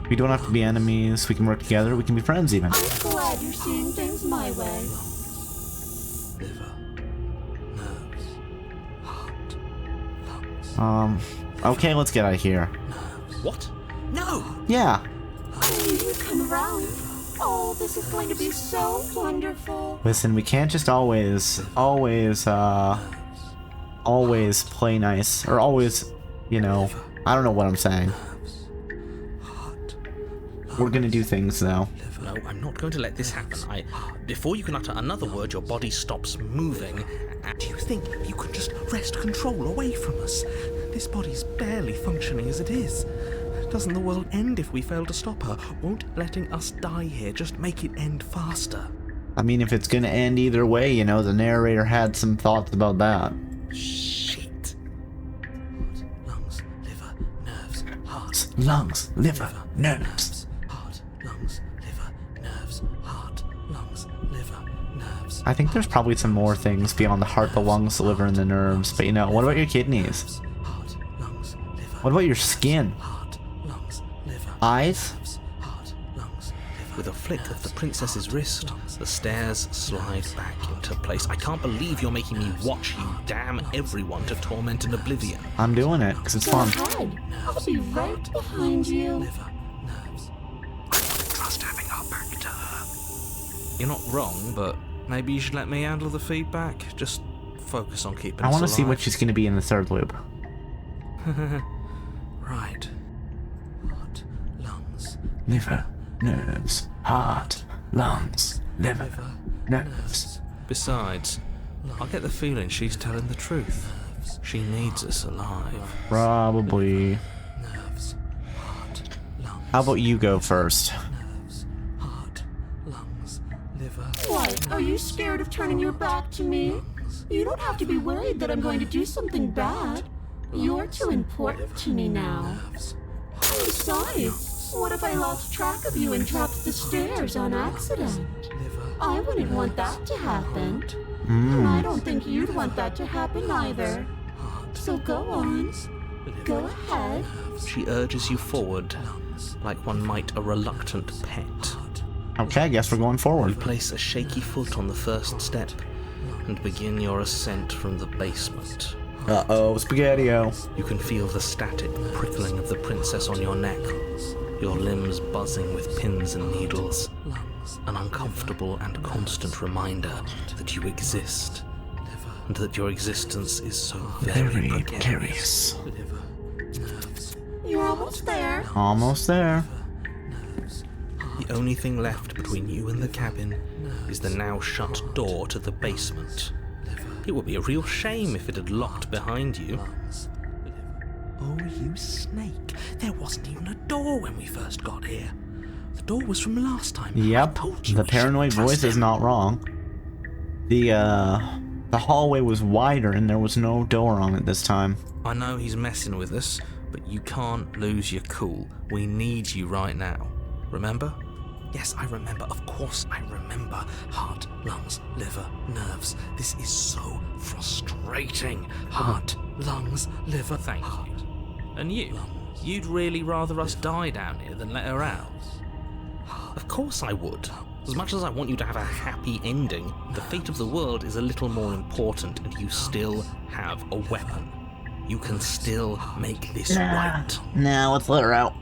We don't have to be enemies. We can work together. We can be friends, even. I'm glad you're seeing things my way. Okay, let's get out of here. What? No! Yeah. I knew you'd come around. Oh, this is going to be so wonderful. Listen, we can't just always play nice. Or always, you know, I don't know what I'm saying. We're gonna do things, though. No, I'm not going to let this happen. Before you can utter another word, your body stops moving. Do you think you could just wrest control away from us? This body's barely functioning as it is. Doesn't the world end if we fail to stop her? Won't letting us die here just make it end faster? I mean, if it's gonna end either way, you know, the narrator had some thoughts about that. Shit. Lungs, liver, nerves, heart. Lungs, liver, nerves. Heart, lungs, liver, nerves, heart, lungs, liver, nerves. I think there's probably some more things beyond the heart, the lungs, the liver, and the nerves. But you know, what about your kidneys? Heart, lungs, liver. What about your skin? Heart, lungs, liver. Eyes? Heart, lungs, liver. With a flick of the princess's wrist, the stairs slide back into place. I can't believe you're making me watch you damn everyone to torment in oblivion. I'm doing it, because it's Go fun. ahead. I'll be right behind you. Liver, nerves. I wouldn't trust having our back to her. You're not wrong, but maybe you should let me handle the feedback. Just focus on keeping I us want to see alive. what she's going to be in the third loop. Right. Heart, lungs, Liver, nerves, heart, lungs, liver, nerves. Besides, I get the feeling she's telling the truth. She needs us alive. Probably. Nerves, heart, lungs, How about you go first? nerves, heart, lungs, liver. What? Are you scared of turning your back to me? You don't have to be worried that I'm going to do something bad. You're too important to me now. Besides, what if I lost track of you and dropped the stairs on accident? I wouldn't want that to happen. And I don't think you'd want that to happen either. So go on. Go ahead. She urges you forward, like one might a reluctant pet. Okay, I guess we're going You forward. place a shaky foot on the first step and begin your ascent from the basement. Uh-oh, Spaghetti-O. You can feel the static prickling of the princess on your neck, your limbs buzzing with pins and needles, an uncomfortable and constant reminder that you exist, and that your existence is so very precarious. You're almost there. Almost there. The only thing left between you and the cabin is the now shut door to the basement. It would be a real shame if it had locked behind you. Oh, you snake. There wasn't even a door when we first got here. The door was from last time. Yep, I told you the we should paranoid trust voice is him. not wrong. The hallway was wider and there was no door on it this time. I know he's messing with us, but you can't lose your cool. We need you right now. Remember? Yes, I remember. Of course I remember. Heart, lungs, liver, nerves. This is so frustrating. Heart, lungs, liver. Thank you. And you? You'd really rather us die down here than let her out? Of course I would. As much as I want you to have a happy ending, the fate of the world is a little more important, and you still have a weapon. You can still make this right. Now let's let her out.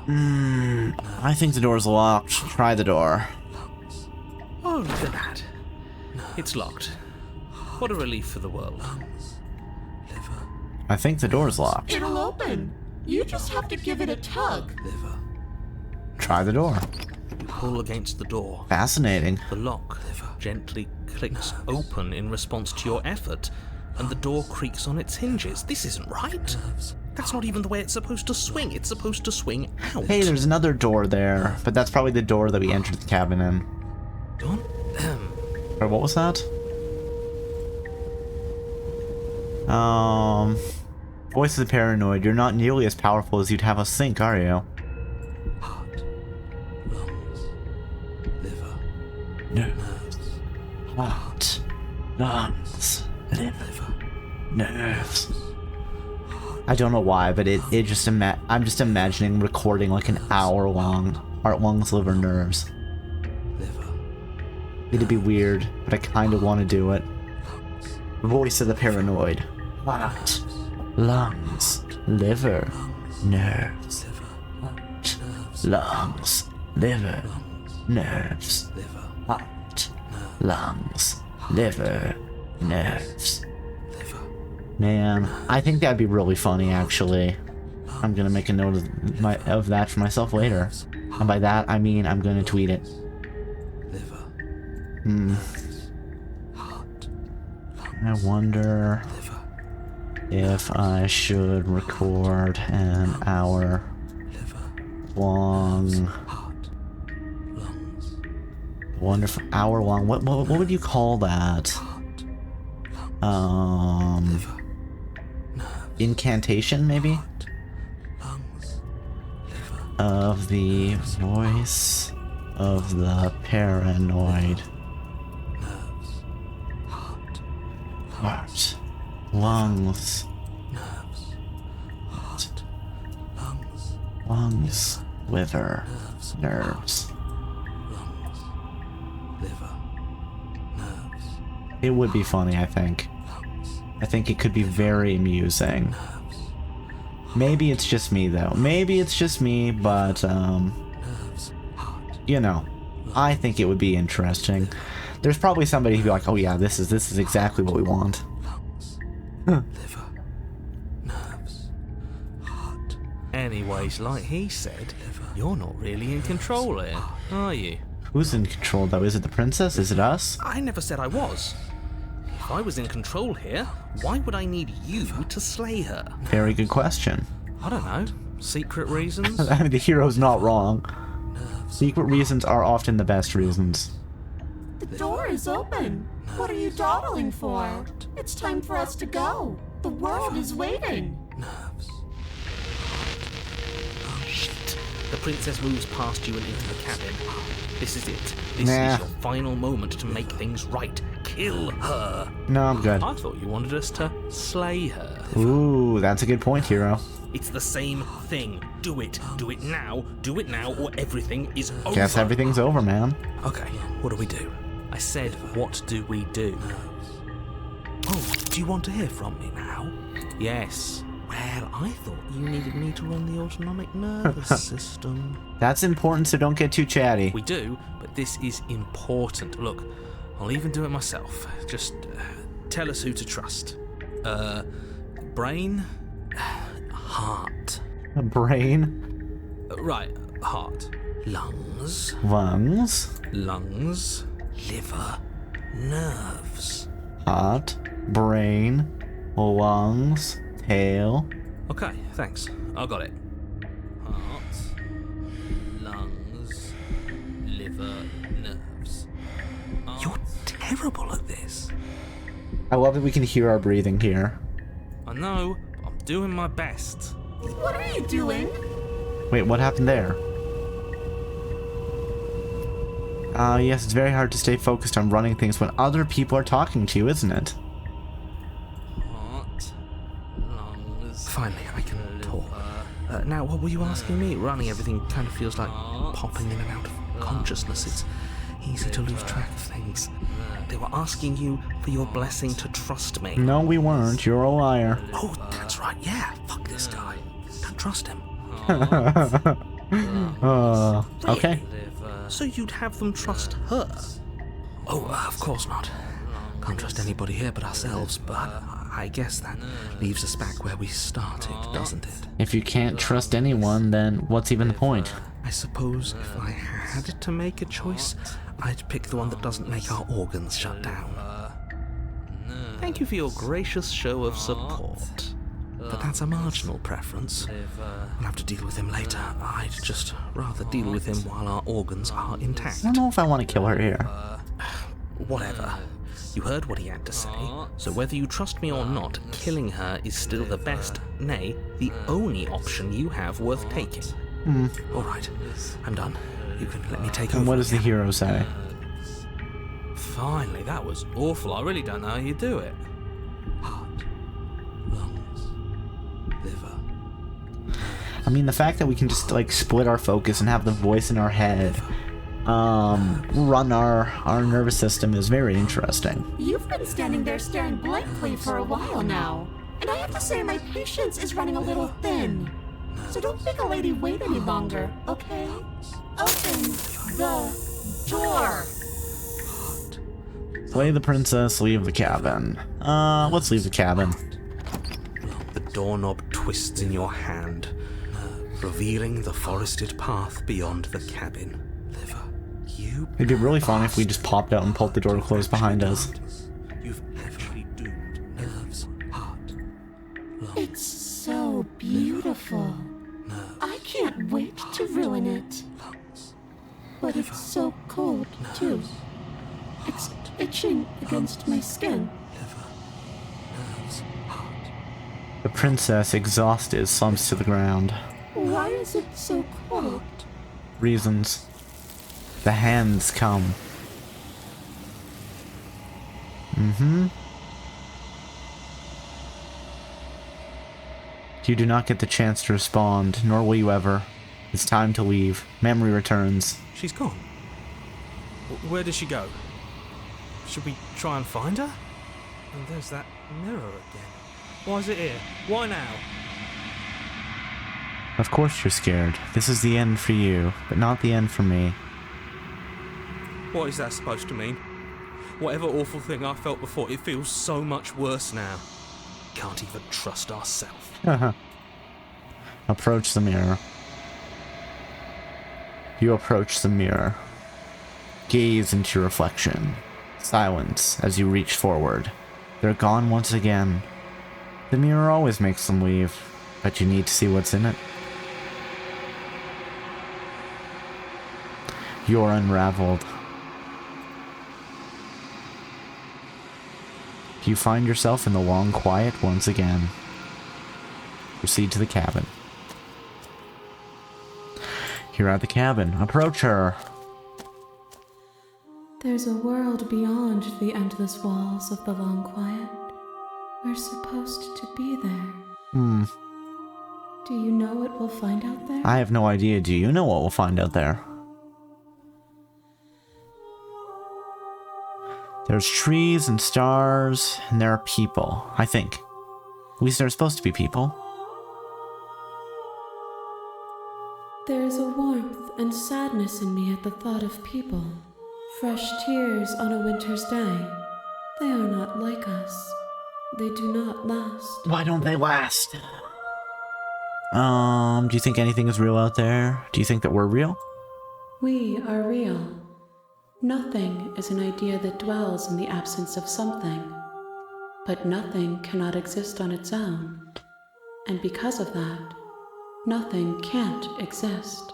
I think the door's locked. Try the door. Oh, look at that. It's locked. What a relief for the world. I think the door's locked. It'll open. You just have to give it a tug. Try the door. You pull against the door. Fascinating. The lock gently clicks open in response to your effort, and the door creaks on its hinges. This isn't right. That's not even the way it's supposed to swing. It's supposed to swing out. Hey, there's another door there, but that's probably the door that we entered the cabin in. Don't. Or what was that? Voice of the paranoid. You're not nearly as powerful as you'd have us think, are you? Heart, lungs, liver, Nerves. Heart. Lungs. Liver. Nerves. I don't know why, but it just I'm just imagining recording like an hour long heart, lungs, liver, nerves. It'd be weird, but I kind of want to do it. Voice of the paranoid. Heart, lungs, liver, nerves. Heart, lungs, liver, nerves. Heart, lungs, liver, nerves. Man, I think that'd be really funny, actually. I'm gonna make a note of that for myself later. And by that, I mean I'm gonna tweet it. I wonder if I should record an hour-long Wonderful hour long. What would you call that? Incantation, maybe? Of the voice of the paranoid. Heart. Lungs. Lungs. Liver. Nerves. It would be funny, I think. I think it could be very amusing. Maybe it's just me, though. Maybe it's just me, but, you know, I think it would be interesting. There's probably somebody who'd be like, oh yeah, this is exactly what we want. Huh. Anyways, like he said, you're not really in control here, are you? Who's in control, though? Is it the princess? Is it us? I never said I was. If I was in control here, why would I need you to slay her? Very good question. I don't know. Secret reasons? I mean, the hero's not wrong. Secret reasons are often the best reasons. The door is open. What are you dawdling for? It's time for us to go. The world is waiting. Shit. The princess moves past you and into the cabin. This is it. This Nah. is your final moment to make things right. Kill her. No, I'm good. I thought you wanted us to slay her. Ooh, that's a good point, hero. It's the same thing. Do it. Do it now. Do it now, or everything is over. Guess everything's over, man. Okay, what do we do? I said, what do we do? Oh, do you want to hear from me now? Yes. Well, I thought you needed me to run the autonomic nervous system. That's important, so don't get too chatty. We do, but this is important. Look, I'll even do it myself. Just tell us who to trust. Brain? Heart. Brain. Right, heart. Lungs. Lungs. Lungs. Liver. Nerves. Heart. Brain. Lungs. Tail. Okay, thanks. I got it. Heart. Lungs. Liver. Nerves. You're terrible at this. I love that we can hear our breathing here. I know, but I'm doing my best. What are you doing? Wait, what happened there? Yes, it's very hard to stay focused on running things when other people are talking to you, isn't it? Heart. Lungs. Finally, I can talk. Now, what were you asking me? Running everything kind of feels like popping in and out of consciousness. It's easy to lose track of things. They were asking you for your blessing to trust me. No, we weren't. You're a liar. Oh, that's right. Yeah, fuck this guy. Don't trust him. Okay. So you'd have them trust her? Oh, of course not. Can't trust anybody here but ourselves, but I guess that leaves us back where we started, doesn't it? If you can't trust anyone, then what's even the point? I suppose if I had to make a choice, I'd pick the one that doesn't make our organs shut down. Thank you for your gracious show of support. But that's a marginal preference. We'll have to deal with him later. I'd just rather deal with him while our organs are intact. I don't know if I want to kill her here. Whatever. You heard what he had to say, so whether you trust me or not, killing her is still the best, nay, the only option you have worth taking. Alright, I'm done. You can let me take over. And what does the hero say? Finally, that was awful. I really don't know how you do it. Heart, lungs, liver. I mean, the fact that we can just, like, split our focus and have the voice in our head run our nervous system is very interesting. You've been standing there staring blankly for a while now, and I have to say my patience is running a little thin. So don't make a lady wait any longer, okay? Open the door. Slay the princess, leave the cabin. Let's leave the cabin. The doorknob twists in your hand, revealing the forested path beyond the cabin. Liver, you. It'd be really fun if we just popped out and pulled the door closed behind us. You've actually doomed nerves, heart, lungs. It's so beautiful. I can't wait to ruin it. But it's so cold, too. It's itching against my skin. The princess, exhausted, slumps to the ground. Why is it so cold? Reasons. The hands come. You do not get the chance to respond, nor will you ever. It's time to leave. Memory returns. She's gone. Where did she go? Should we try and find her? And there's that mirror again. Why is it here? Why now? Of course you're scared. This is the end for you, but not the end for me. What is that supposed to mean? Whatever awful thing I felt before, it feels so much worse now. Can't even trust ourselves. Approach the mirror. You approach the mirror. Gaze into your reflection. Silence as you reach forward. They're gone once again. The mirror always makes them leave, but you need to see what's in it. You're unraveled. You find yourself in the long quiet once again. Proceed to the cabin. You're at the cabin. Approach her. There's a world beyond the endless walls of the long quiet. We're supposed to be there. Do you know what we'll find out there? I have no idea. Do you know what we'll find out there? There's trees and stars, and there are people, I think. At least there are supposed to be people. There's a warmth and sadness in me at the thought of people. Fresh tears on a winter's day. They are not like us. They do not last. Why don't they last? Do you think anything is real out there? Do you think that we're real? We are real. Nothing is an idea that dwells in the absence of something. But nothing cannot exist on its own. And because of that, nothing can't exist.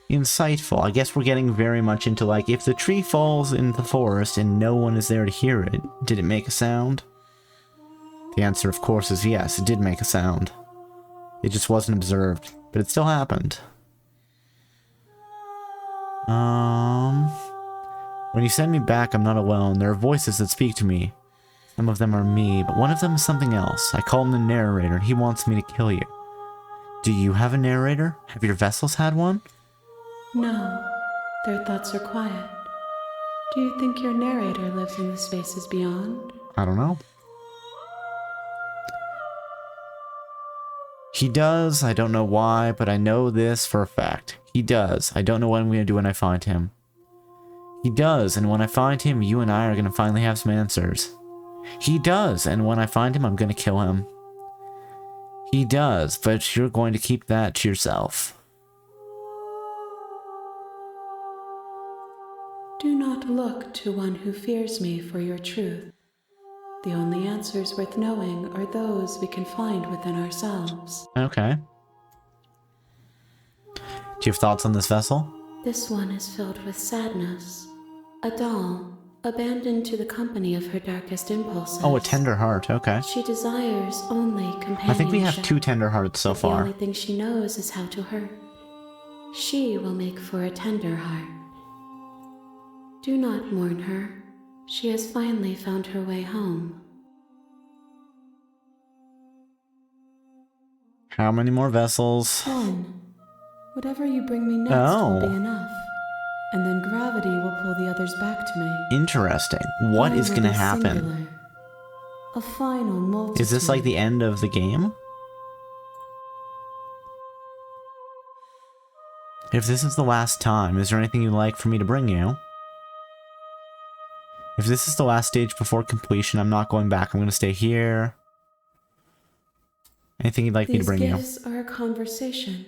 Insightful. I guess we're getting very much into, like, if the tree falls in the forest and no one is there to hear it, did it make a sound? The answer, of course, is yes, it did make a sound. It just wasn't observed, but it still happened. When you send me back, I'm not alone. There are voices that speak to me. Some of them are me, but one of them is something else. I call him the narrator, and he wants me to kill you. Do you have a narrator? Have your vessels had one? No, their thoughts are quiet. Do you think your narrator lives in the spaces beyond? I don't know. He does. I don't know why, but I know this for a fact. He does. I don't know what I'm going to do when I find him. He does, and when I find him, you and I are going to finally have some answers. He does, and when I find him, I'm going to kill him. He does, but you're going to keep that to yourself. Do not look to one who fears me for your truth. The only answers worth knowing are those we can find within ourselves. Okay. Do you have thoughts on this vessel? This one is filled with sadness. A doll, abandoned to the company of her darkest impulses. Oh, a tender heart, okay. She desires only companionship. I think we have 2 tender hearts so far. The only thing she knows is how to hurt. She will make for a tender heart. Do not mourn her. She has finally found her way home. How many more vessels? 1. Whatever you bring me next will be enough. And then gravity will pull the others back to me. Interesting. What is going to happen? Singular. A final multitude. Is this like the end of the game? If this is the last time, is there anything you'd like for me to bring you? If this is the last stage before completion, I'm not going back. I'm going to stay here. Anything you'd like me to bring you? These gifts are a conversation,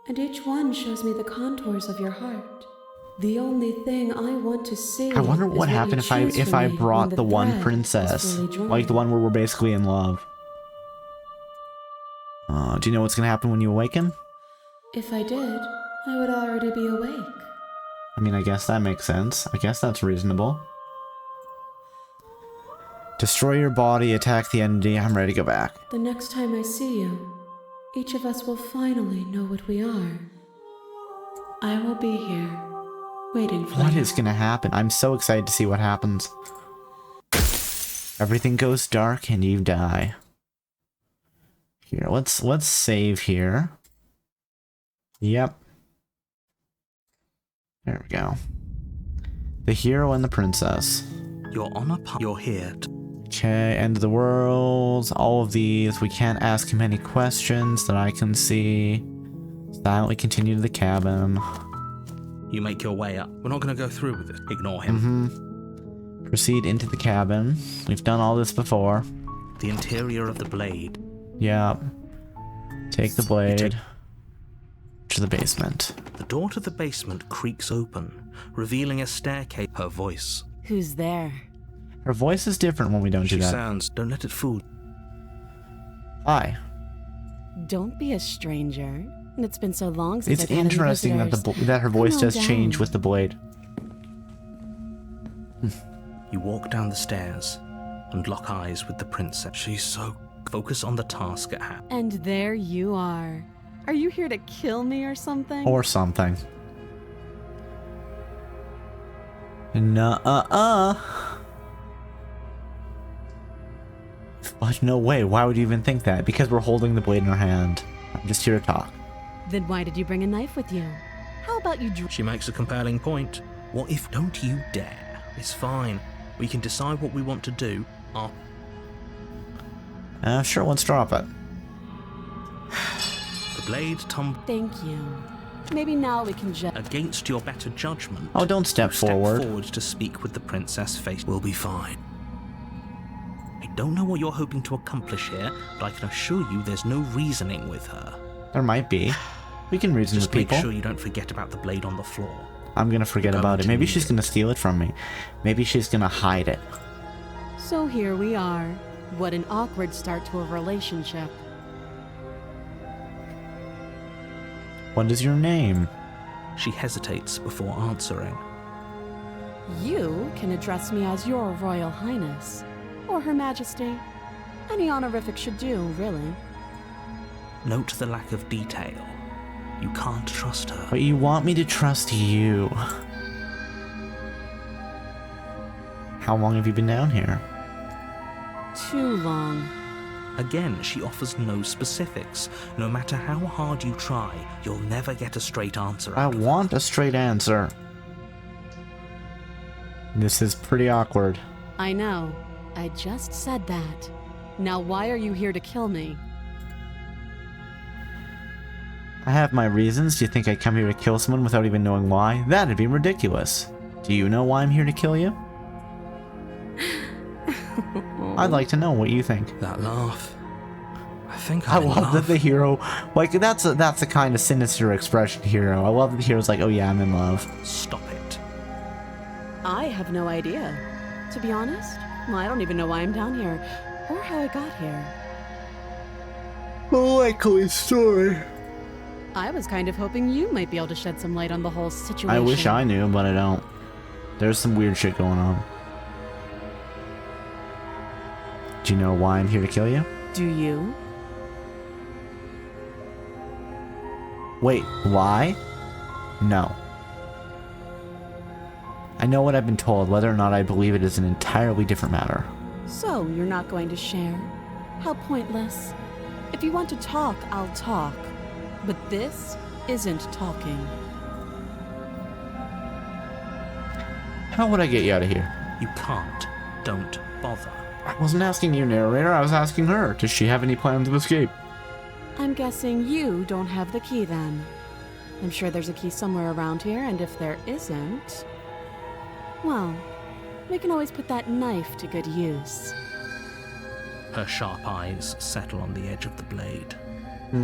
and each one shows me the contours of your heart. The only thing I want to see. I wonder what happened if I brought the one princess, like the one where we're basically in love. Do you know what's gonna happen when you awaken? If I did, I would already be awake. I mean, I guess that makes sense. I guess that's reasonable. Destroy your body, attack the entity. I'm ready to go back. The next time I see you, each of us will finally know what we are. I will be here, waiting for you. What is gonna happen? I'm so excited to see what happens. Everything goes dark and you die. Here, let's save here. Yep. There we go. The hero and the princess. You're on a you're here. Okay, end of the world. All of these. We can't ask him any questions that I can see. Silently continue to the cabin. You make your way up. We're not going to go through with it. Ignore him. Proceed into the cabin. We've done all this before. The interior of the blade. Yeah. Take the blade to the basement. The door to the basement creaks open, revealing a staircase. Her voice. Who's there? Her voice is different when we don't do that. She sounds. Don't let it fool. Hi. Don't be a stranger. It's been so long since It's I've had any interesting that visitors. that her voice Calm does down. change with the blade. You walk down the stairs and lock eyes with the princess. She's so... Focus on the task at hand. And there you are. Are you here to kill me or something? Or something. Nuh-uh-uh. But no way. Why would you even think that? Because we're holding the blade in our hand. I'm just here to talk. Then why did you bring a knife with you? How about you She makes a compelling point. What if... Don't you dare. It's fine. We can decide what we want to do. Sure, let's drop it. The blade tumbles Thank you. Maybe now we can just... against your better judgment. Oh, don't step forward. Step forward to speak with the princess face. We'll be fine. I don't know what you're hoping to accomplish here, but I can assure you there's no reasoning with her. There might be. We can reason Just with make people. sure you don't forget about the blade on the floor. I'm gonna forget about it. Maybe she's gonna steal it from me. Maybe she's gonna hide it. So here we are. What an awkward start to a relationship. What is your name? She hesitates before answering. You can address me as Your Royal Highness, or Her Majesty. Any honorific should do, really. Note the lack of detail. You can't trust her. But you want me to trust you. How long have you been down here? Too long. Again, she offers no specifics. No matter how hard you try, you'll never get a straight answer. I want a straight answer. This is pretty awkward. I know. I just said that. Now why are you here to kill me? I have my reasons. Do you think I come here to kill someone without even knowing why? That'd be ridiculous. Do you know why I'm here to kill you? I'd like to know what you think. That laugh. I think I love that the hero, like, that's a kind of sinister expression, hero. I love that the hero's like, oh yeah, I'm in love. Stop it. I have no idea. To be honest, well, I don't even know why I'm down here, or how I got here. A likely story. I was kind of hoping you might be able to shed some light on the whole situation. I wish I knew, but I don't. There's some weird shit going on. Do you know why I'm here to kill you? Do you? Wait, why? No. I know what I've been told. Whether or not I believe it is an entirely different matter. So, you're not going to share? How pointless. If you want to talk, I'll talk. But this isn't talking. How would I get you out of here? You can't. Don't bother. I wasn't asking you, narrator. I was asking her. Does she have any plans of escape? I'm guessing you don't have the key then. I'm sure there's a key somewhere around here, and if there isn't... well, we can always put that knife to good use. Her sharp eyes settle on the edge of the blade.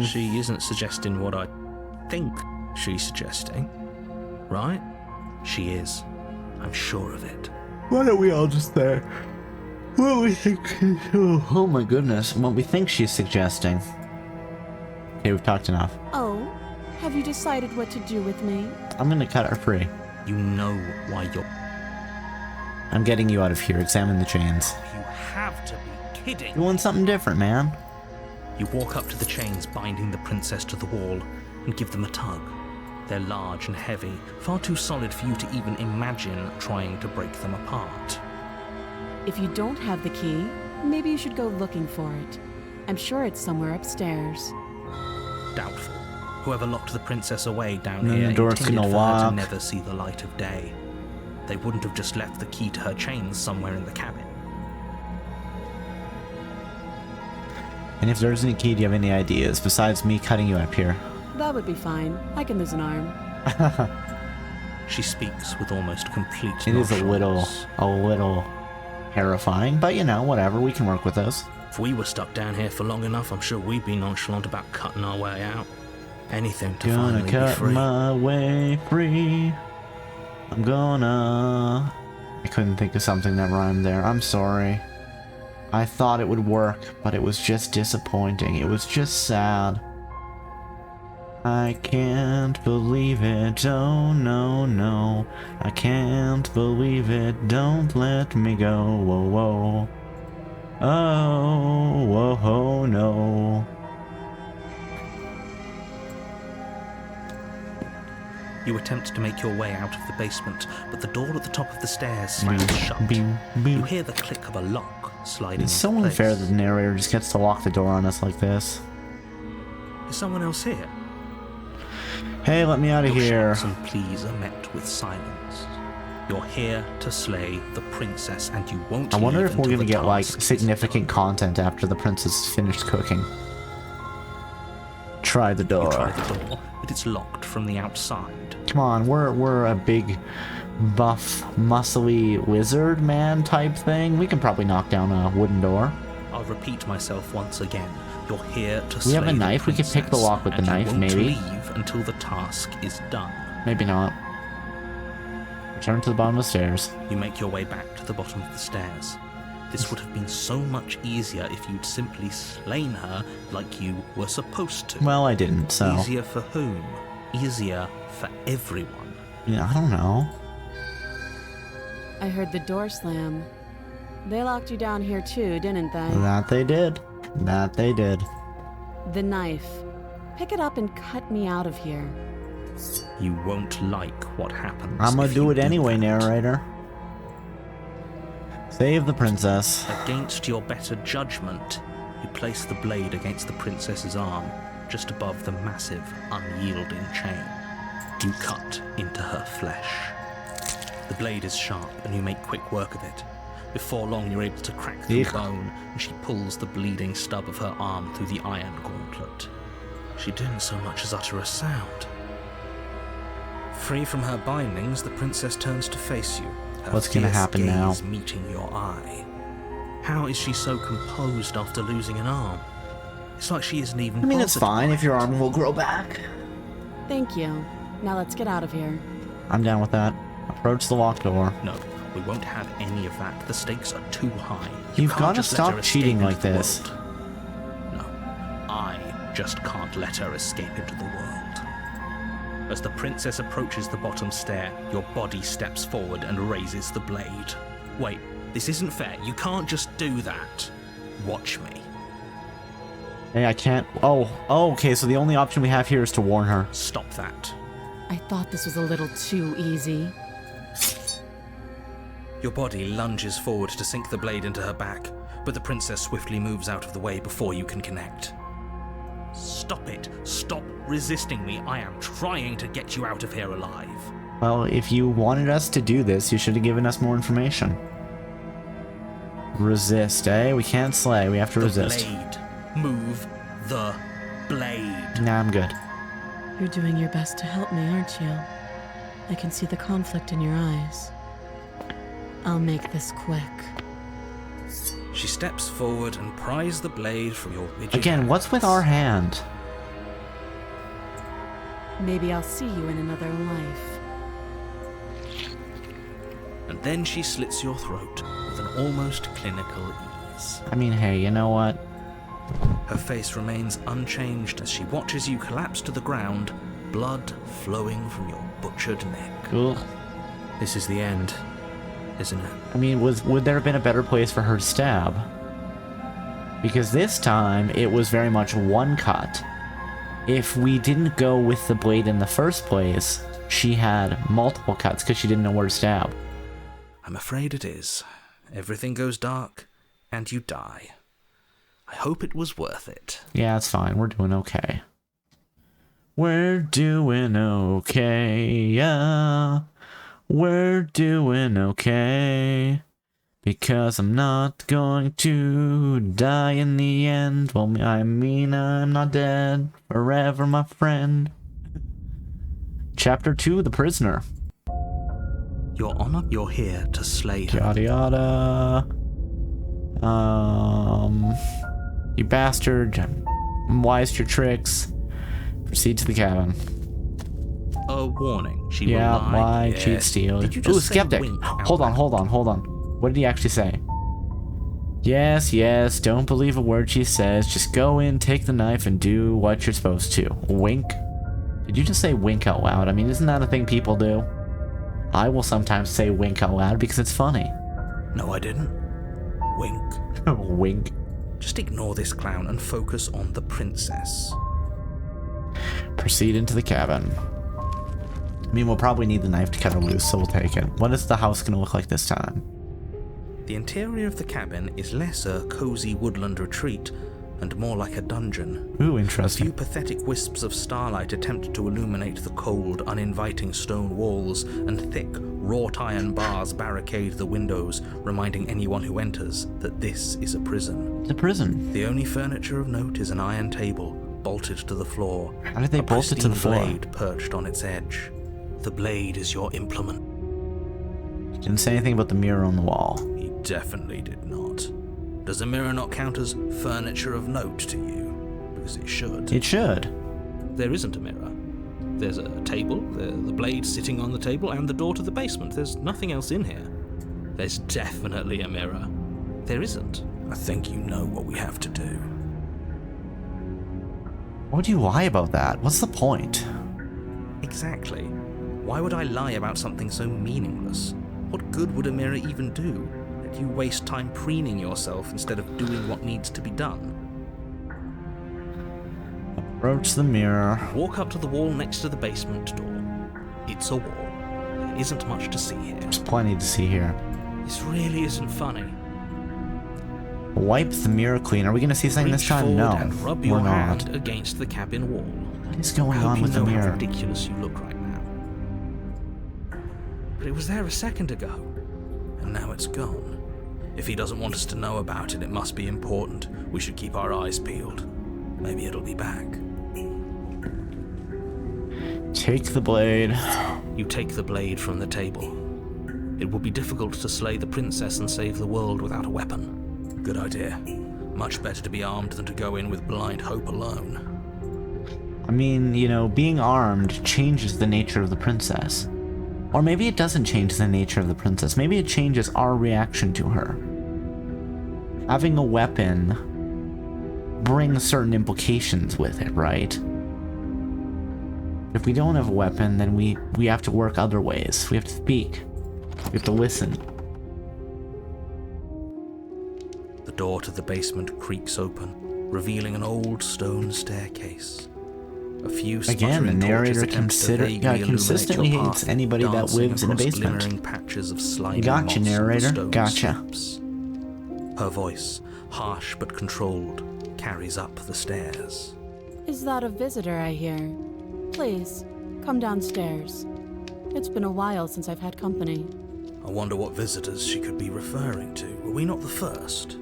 She isn't suggesting what I think she's suggesting, right? She is. I'm sure of it. Why don't we all just say what we think? Oh my goodness, what we think she's suggesting. Okay, we've talked enough. Oh, have Have you decided what to do with me? I'm gonna cut her free. You know why you're... I'm getting you out of here. Examine the chains. You have to be kidding. You want something different, man? You walk up to the chains binding the princess to the wall and give them a tug. They're large and heavy, far too solid for you to even imagine trying to break them apart. If you don't have the key, maybe you should go looking for it. I'm sure it's somewhere upstairs. Doubtful. Whoever locked the princess away down Then here the door's intended gonna for her lock. to never see the light of day. They wouldn't have just left the key to her chains somewhere in the cabin. And if there isn't a key, do you have any ideas besides me cutting you up here? That would be fine. I can lose an arm. She speaks with almost complete It is a nonchalance. little terrifying, but you know, whatever. We can work with those. If we were stuck down here for long enough, I'm sure we'd be nonchalant about cutting our way out. Anything to Gonna finally be cut free. my way free. I'm gonna... I couldn't think of something that rhymed there. I'm sorry. I thought it would work, but it was just disappointing. It was just sad. I can't believe it. Oh no, no. I can't believe it. Don't let me go. Whoa, whoa. Oh, whoa, oh, no. You attempt to make your way out of the basement, but the door at the top of the stairs slams shut. Bing, bing. You hear the click of a lock sliding It's so into unfair place. that the narrator just gets to lock the door on us like this. Is someone else here? Hey, let me out of Your here. shouts and pleas are met with silence. You're here to slay the princess, and you won't I wonder leave if we're until gonna the get like task is significant content after the princess is finished cooking. Try the done. You door. try the door, but it's locked from the outside. Come on, we're a big, buff, muscly lizard man type thing. We can probably knock down a wooden door. I'll repeat myself once again. You're here to We slay have a the knife. We could pick the princess, lock with the and you knife, won't maybe. leave until the task is done. Maybe not. Return to the bottom of the stairs. You make your way back to the bottom of the stairs. This would have been so much easier if you'd simply slain her like you were supposed to. Well, I didn't, so... Easier for whom? Easier for everyone. Yeah, I don't know. I heard the door slam. They locked you down here too, didn't they? That they did. That they did. The knife. Pick it up and cut me out of here. You won't like what happens. I'm gonna if do you it anyway, that. narrator. Save the princess. Against your better judgment, you place the blade against the princess's arm, just above the massive, unyielding chain. You cut into her flesh. The blade is sharp, and you make quick work of it. Before long, you're able to crack through Eek. bone, and she pulls the bleeding stub of her arm through the iron gauntlet. She didn't so much as utter a sound. Free from her bindings, the princess turns to face you. Her What's gonna fierce happen now? gaze meeting your eye. How is she so composed after losing an arm? It's like she isn't even I mean, it's bothered fine by if your it. arm will grow back. Thank you. Now let's get out of here. I'm down with that. Approach the locked door. No, we won't have any of that. The stakes are too high. You've can't gotta just let stop her escape cheating into like the this. world. No, I just can't let her escape into the world. As the princess approaches the bottom stair, your body steps forward and raises the blade. Wait, this isn't fair. You can't just do that. Watch me. Hey, I can't... Oh, okay, so the only option we have here is to warn her. Stop that. I thought this was a little too easy. Your body lunges forward to sink the blade into her back, but the princess swiftly moves out of the way before you can connect. Stop it. Stop resisting me. I am trying to get you out of here alive. Well, if you wanted us to do this, you should have given us more information. Resist, eh? We can't slay, we have to resist. Blade. Move the blade. Nah, I'm good. You're doing your best to help me, aren't you? I can see the conflict in your eyes. I'll make this quick. She steps forward and pries the blade from your rigid Again, what's with our hand? Maybe I'll see you in another life. And then she slits your throat with an almost clinical ease. I mean, hey, you know what? Her face remains unchanged as she watches you collapse to the ground blood flowing from your butchered neck. Ugh. This is the end, isn't it? I mean, would there have been a better place for her to stab? Because this time, it was very much one cut. If we didn't go with the blade in the first place, she had multiple cuts because she didn't know where to stab. I'm afraid it is. Everything goes dark, and you die. I hope it was worth it. Yeah, it's fine. We're doing okay. We're doing okay, yeah. We're doing okay. Because I'm not going to die in the end. Well, I mean, I'm not dead forever, my friend. Chapter 2, The Prisoner. Your Honor, you're here to slay her. Yada yada. You bastard. Wise to your tricks. Proceed to the cabin. A warning. She Yeah, will lie, cheat, steal. Did you Ooh, just say skeptic. wink out Hold on, loud? hold on, hold on. What did he actually say? Yes, yes, don't believe a word she says. Just go in, take the knife, and do what you're supposed to. Wink? Did you just say wink out loud? I mean, isn't that a thing people do? I will sometimes say wink out loud because it's funny. No, I didn't. Wink. Wink. Just ignore this clown and focus on the princess. Proceed into the cabin. I mean, we'll probably need the knife to cut her loose, so we'll take it. What is the house going to look like this time? The interior of the cabin is less a cozy woodland retreat and more like a dungeon. Ooh, A interesting. few pathetic wisps of starlight attempt to illuminate the cold, uninviting stone walls, and thick, wrought iron bars barricade the windows, reminding anyone who enters that this is a prison. It's a prison. The only furniture of note is an iron table, bolted to the floor. How did they bolt it to the floor? A blade perched on its edge. The blade is your implement. Didn't say anything about the mirror on the wall. He definitely did not. Does a mirror not count as furniture of note to you? Because it should. It should. There isn't a mirror. There's a table, the blade sitting on the table, and the door to the basement. There's nothing else in here. There's definitely a mirror. There isn't. I think you know what we have to do. Why would you lie about that? What's the point? Exactly. Why would I lie about something so meaningless? What good would a mirror even do? That you waste time preening yourself instead of doing what needs to be done. Approach the mirror. Walk up to the wall next to the basement door. It's a wall. There isn't much to see here. There's plenty to see here. This really isn't funny. Wipe the mirror clean. Are we going to see something this Reach time? forward No, and rub we're your not. hand against the cabin wall. What is going I hope on you with the know how mirror? ridiculous you look right now. But it was there a second ago, and now it's gone. If he doesn't want us to know about it, it must be important. We should keep our eyes peeled. Maybe it'll be back. Take the blade. You take the blade from the table. It will be difficult to slay the princess and save the world without a weapon. Good idea. Much better to be armed than to go in with blind hope alone. I mean, you know, being armed changes the nature of the princess. Or maybe it doesn't change the nature of the princess. Maybe it changes our reaction to her. Having a weapon brings certain implications with it, right? If we don't have a weapon, then we have to work other ways. We have to speak. We have to listen. The door to the basement creaks open, revealing an old stone staircase. A few Again, the sputtering narrator torches attempt to vaguely illuminate consistently your hates path, anybody that dancing lives in a across basement. glimmering patches of slimy Gotcha, moss on the narrator. stone Gotcha. steps. Her voice, harsh but controlled, carries up the stairs. Is that a visitor I hear? Please, come downstairs. It's been a while since I've had company. I wonder what visitors she could be referring to. Were we not the first?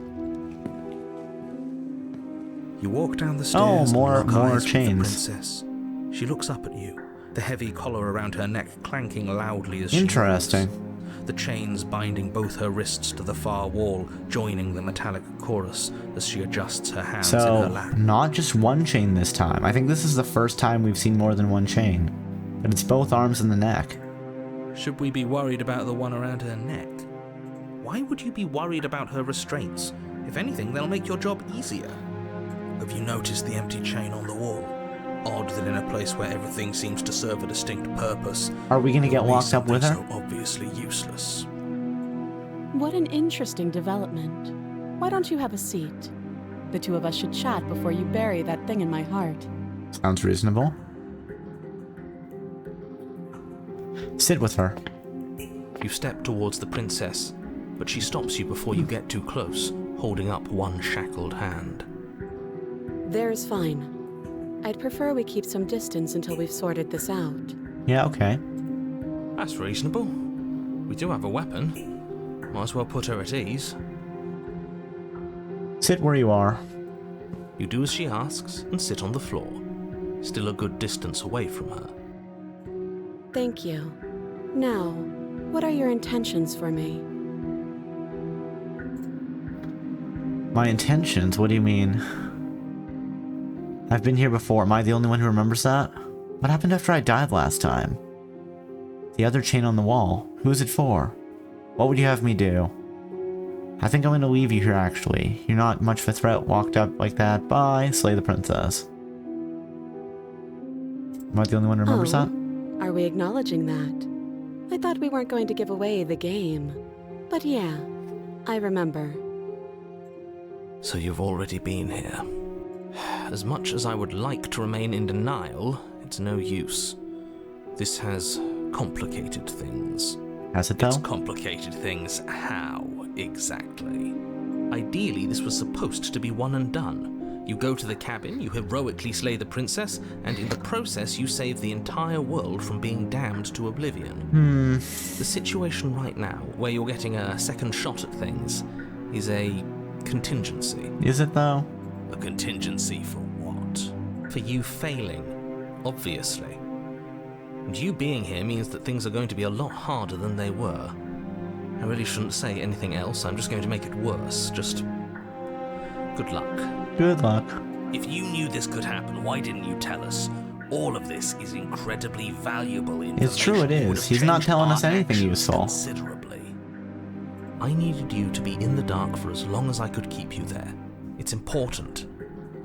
You walk down the stairs more and lock eyes with the chains. princess. She looks up at you, the heavy collar around her neck clanking loudly as she Interesting. moves. The chains binding both her wrists to the far wall, joining the metallic chorus as she adjusts her hands in her So, lap. not just one chain this time. I think this is the first time we've seen more than one chain. But it's both arms and the neck. Should we be worried about the one around her neck? Why would you be worried about her restraints? If anything, they'll make your job easier. Have you noticed the empty chain on the wall? Odd that in a place where everything seems to serve a distinct purpose, are we gonna get locked up with her? So obviously useless. What an interesting development. Why don't you have a seat? The two of us should chat before you bury that thing in my heart. Sounds reasonable. Sit with her. You step towards the princess, but she stops you before you get too close, holding up one shackled hand. There's fine. I'd prefer we keep some distance until we've sorted this out. Yeah, okay. That's reasonable. We do have a weapon. Might as well put her at ease. Sit where you are. You do as she asks and sit on the floor, still a good distance away from her. Thank you. Now, what are your intentions for me? My intentions? What do you mean? I've been here before. Am I the only one who remembers that? What happened after I died last time? The other chain on the wall. Who's it for? What would you have me do? I think I'm gonna leave you here, actually. You're not much of a threat. Walked up like that. Bye. Slay the princess. Am I the only one who remembers that? Are we acknowledging that? I thought we weren't going to give away the game. But yeah, I remember. So you've already been here. As much as I would like to remain in denial, it's no use. This has complicated things. Has it though? It's complicated things how, exactly? Ideally, this was supposed to be one and done. You go to the cabin, you heroically slay the princess, and in the process you save the entire world from being damned to oblivion. The situation right now, where you're getting a second shot at things, is a contingency. Is it though? A contingency for what? For you failing, obviously. And you being here means that things are going to be a lot harder than they were. I really shouldn't say anything else, I'm just going to make it worse. Just good luck. Good luck. If you knew this could happen, why didn't you tell us? All of this is incredibly valuable information. It's true, it is. He's not telling us anything useful. Considerably. I needed you to be in the dark for as long as I could keep you there. It's important.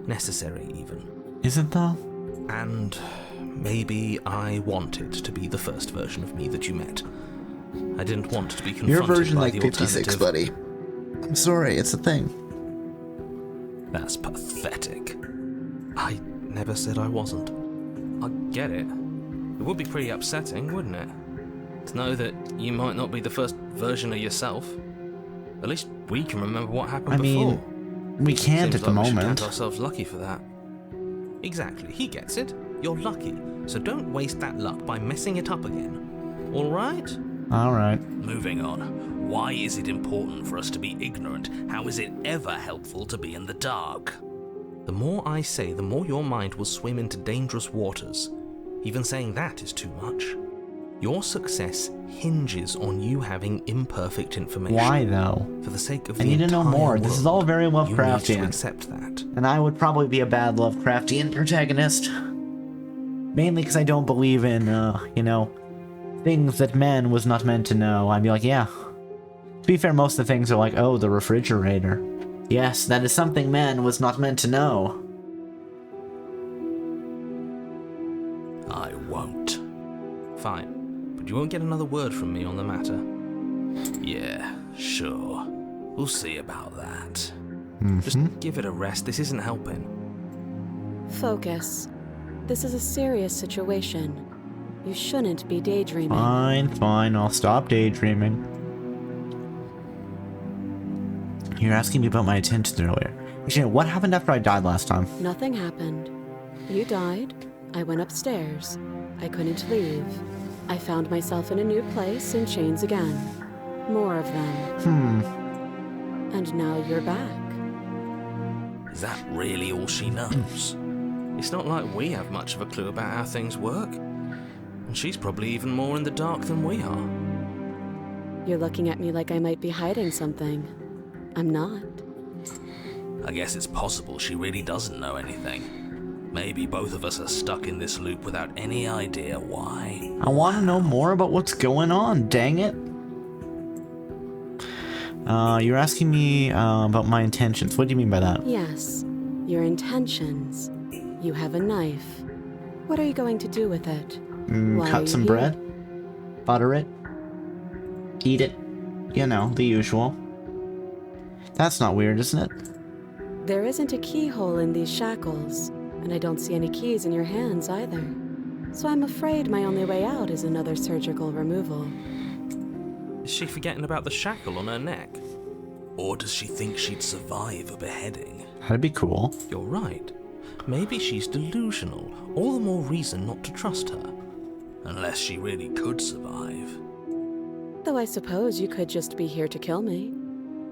Necessary, even. Is it though? And maybe I wanted to be the first version of me that you met. I didn't want to be confronted Your version by like the 56, buddy. I'm sorry, it's a thing. That's pathetic. I never said I wasn't. I get it. It would be pretty upsetting, wouldn't it? To know that you might not be the first version of yourself. At least we can remember what happened before. I mean, we can't Seems at the like we should moment. count ourselves lucky for that. Exactly, he gets it. You're lucky, so don't waste that luck by messing it up again. All right? All right. Moving on. Why is it important for us to be ignorant? How is it ever helpful to be in the dark? The more I say, the more your mind will swim into dangerous waters. Even saying that is too much. Your success hinges on you having imperfect information. Why though? For the sake of the I need to know more. world, This is all very Lovecraftian. You need to accept that. And I would probably be a bad Lovecraftian protagonist. Mainly because I don't believe in, you know, things that man was not meant to know. I'd be like, yeah. To be fair, most of the things are like, oh, the refrigerator. Yes, that is something man was not meant to know. I won't. Fine. But you won't get another word from me on the matter. Yeah, sure. We'll see about that. Just give it a rest. This isn't helping. Focus. This is a serious situation. You shouldn't be daydreaming. Fine, fine. I'll stop daydreaming. You're asking me about my intentions earlier. Actually, what happened after I died last time? Nothing happened. You died. I went upstairs. I couldn't leave. I found myself in a new place in chains again. More of them. And now you're back. Is that really all she knows? It's not like we have much of a clue about how things work. And she's probably even more in the dark than we are. You're looking at me like I might be hiding something. I'm not. I guess it's possible she really doesn't know anything. Maybe both of us are stuck in this loop without any idea why. I want to know more about what's going on, dang it. You're asking me about my intentions. What do you mean by that? Yes, your intentions. You have a knife. What are you going to do with it? Why are Cut you some here? bread, butter it, eat it. You know, the usual. That's not weird, isn't it? There isn't a keyhole in these shackles, and I don't see any keys in your hands either. So I'm afraid my only way out is another surgical removal. Is she forgetting about the shackle on her neck? Or does she think she'd survive a beheading? That'd be cool. You're right. Maybe she's delusional. All the more reason not to trust her. Unless she really could survive. Though I suppose you could just be here to kill me.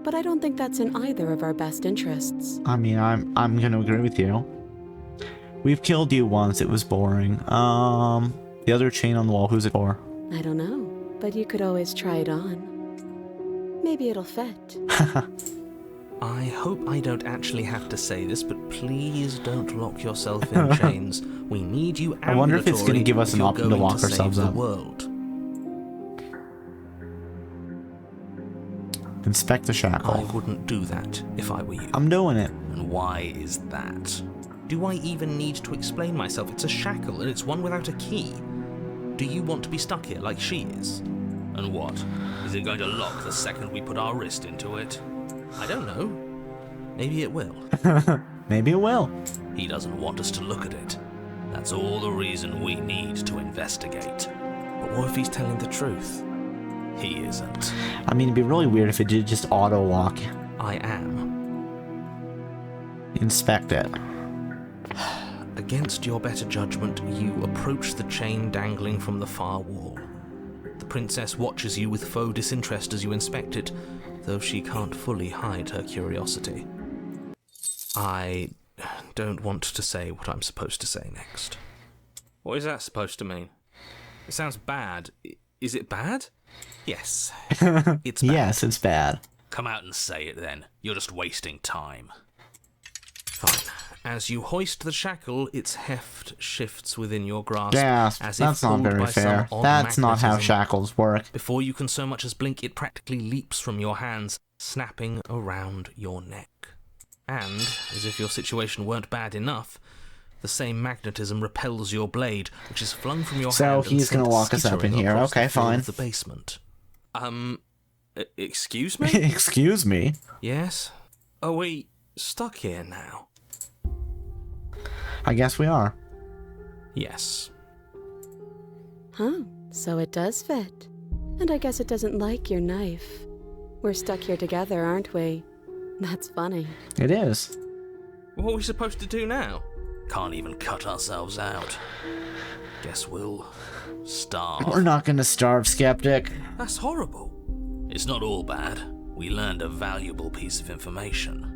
But I don't think that's in either of our best interests. I mean, I'm gonna agree with you. We've killed you once, it was boring. The other chain on the wall, who's it for? I don't know, but you could always try it on. Maybe it'll fit. I hope I don't actually have to say this, but please don't lock yourself in chains. We need you ambulatory. I wonder if it's going to give us if an you're option to going lock save ourselves the up. world. Inspect the shackle. I wouldn't do that if I were you. I'm doing it. And why is that? Do I even need to explain myself? It's a shackle, and it's one without a key. Do you want to be stuck here like she is? And what? Is it going to lock the second we put our wrist into it? I don't know. Maybe it will. Maybe it will. He doesn't want us to look at it. That's all the reason we need to investigate. But what if he's telling the truth? He isn't. I mean, it'd be really weird if it did just auto-lock. I am. Inspect it. Against your better judgment, you approach the chain dangling from the far wall. The princess watches you with faux disinterest as you inspect it, though she can't fully hide her curiosity. I don't want to say what I'm supposed to say next. What is that supposed to mean? It sounds bad. Is it bad? Yes. It's bad. Yes, it's bad. Come out and say it then. You're just wasting time. Fine. As you hoist the shackle, its heft shifts within your grasp. Yes, as that's if not pulled very by some fair. odd That's not how magnetism. shackles work. Before you can so much as blink, it practically leaps from your hands, snapping around your neck. And, as if your situation weren't bad enough, the same magnetism repels your blade, which is flung from your hand. So he's going to lock us up in here. Okay, fine. The basement. Excuse me? Excuse me? Yes? Are we stuck here now? I guess we are. Yes. Huh, so it does fit. And I guess it doesn't like your knife. We're stuck here together, aren't we? That's funny. It is. What are we supposed to do now? Can't even cut ourselves out. Guess we'll starve. We're not gonna starve, Skeptic. That's horrible. It's not all bad. We learned a valuable piece of information.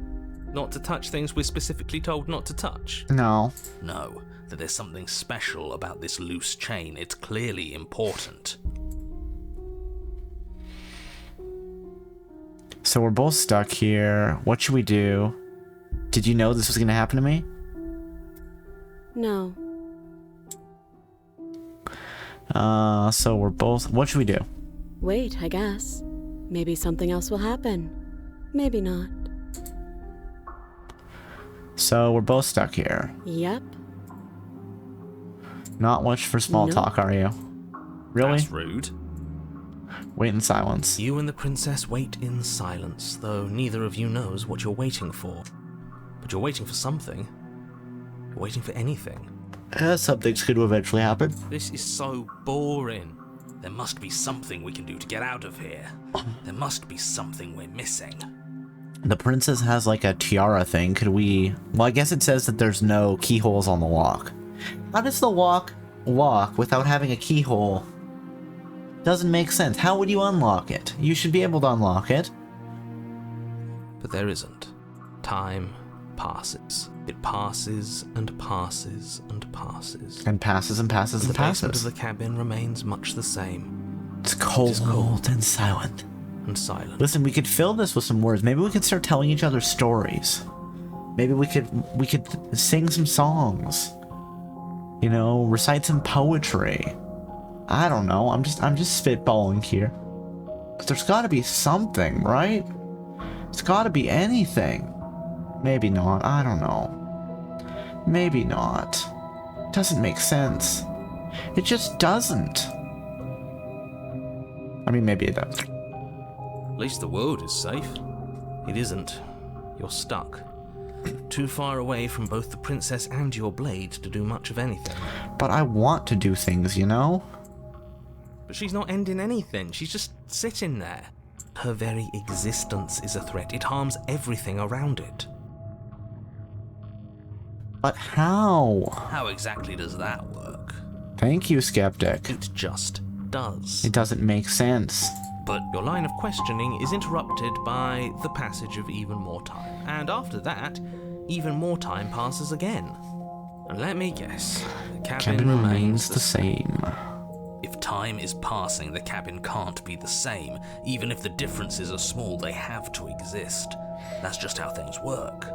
Not to touch things we're specifically told not to touch? No. No, that there's something special about this loose chain. It's clearly important. So we're both stuck here. What should we do? Did you know this was gonna happen to me? No. So we're both... What should we do? Wait, I guess. Maybe something else will happen. Maybe not. So we're both stuck here. Yep. Not much for small No. talk, are you? Really? That's rude. Wait in silence. You and the princess wait in silence, though neither of you knows what you're waiting for. But you're waiting for something. You're waiting for anything. Something's going to eventually happen. This is so boring. There must be something we can do to get out of here. There must be something we're missing. The princess has like a tiara thing. Could we... Well, I guess it says that there's no keyholes on the lock. How does the lock without having a keyhole? Doesn't make sense. How would you unlock it? You should be able to unlock it. But there isn't. Time passes. It passes and passes and passes. And passes and passes and The basement passes. of the cabin remains much the same. It's cold, cold. and silent. And silent. Listen, we could fill this with some words. Maybe we could start telling each other stories. Maybe we could sing some songs. You know, recite some poetry. I don't know. I'm just spitballing here. But there's got to be something, right? There's got to be anything. Maybe not. I don't know. Maybe not. doesn't make sense. It just doesn't. I mean, maybe it does. At least the world is safe. It isn't. You're stuck. Too far away from both the princess and your blade to do much of anything. But I want to do things, you know? But she's not ending anything. She's just sitting there. Her very existence is a threat. It harms everything around it. But how? How exactly does that work? Thank you, Skeptic. It just does. It doesn't make sense. But your line of questioning is interrupted by the passage of even more time. And after that, even more time passes again. And let me guess, the cabin remains the same. If time is passing, the cabin can't be the same. Even if the differences are small, they have to exist. That's just how things work.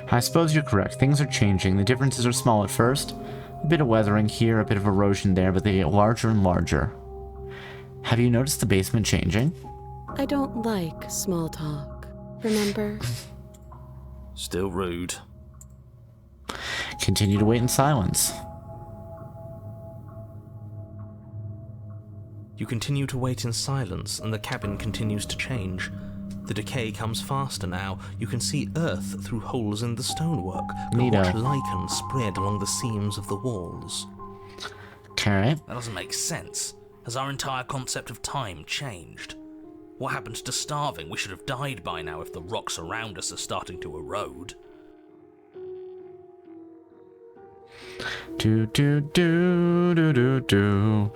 I suppose you're correct. Things are changing. The differences are small at first. A bit of weathering here, a bit of erosion there, but they get larger and larger. Have you noticed the basement changing? I don't like small talk. Remember? Still rude. Continue to wait in silence. You continue to wait in silence, and the cabin continues to change. The decay comes faster now. You can see earth through holes in the stonework. Can watch lichen spread along the seams of the walls. Okay. That doesn't make sense. Has our entire concept of time changed? What happened to starving? We should have died by now if the rocks around us are starting to erode. Do do do do do do.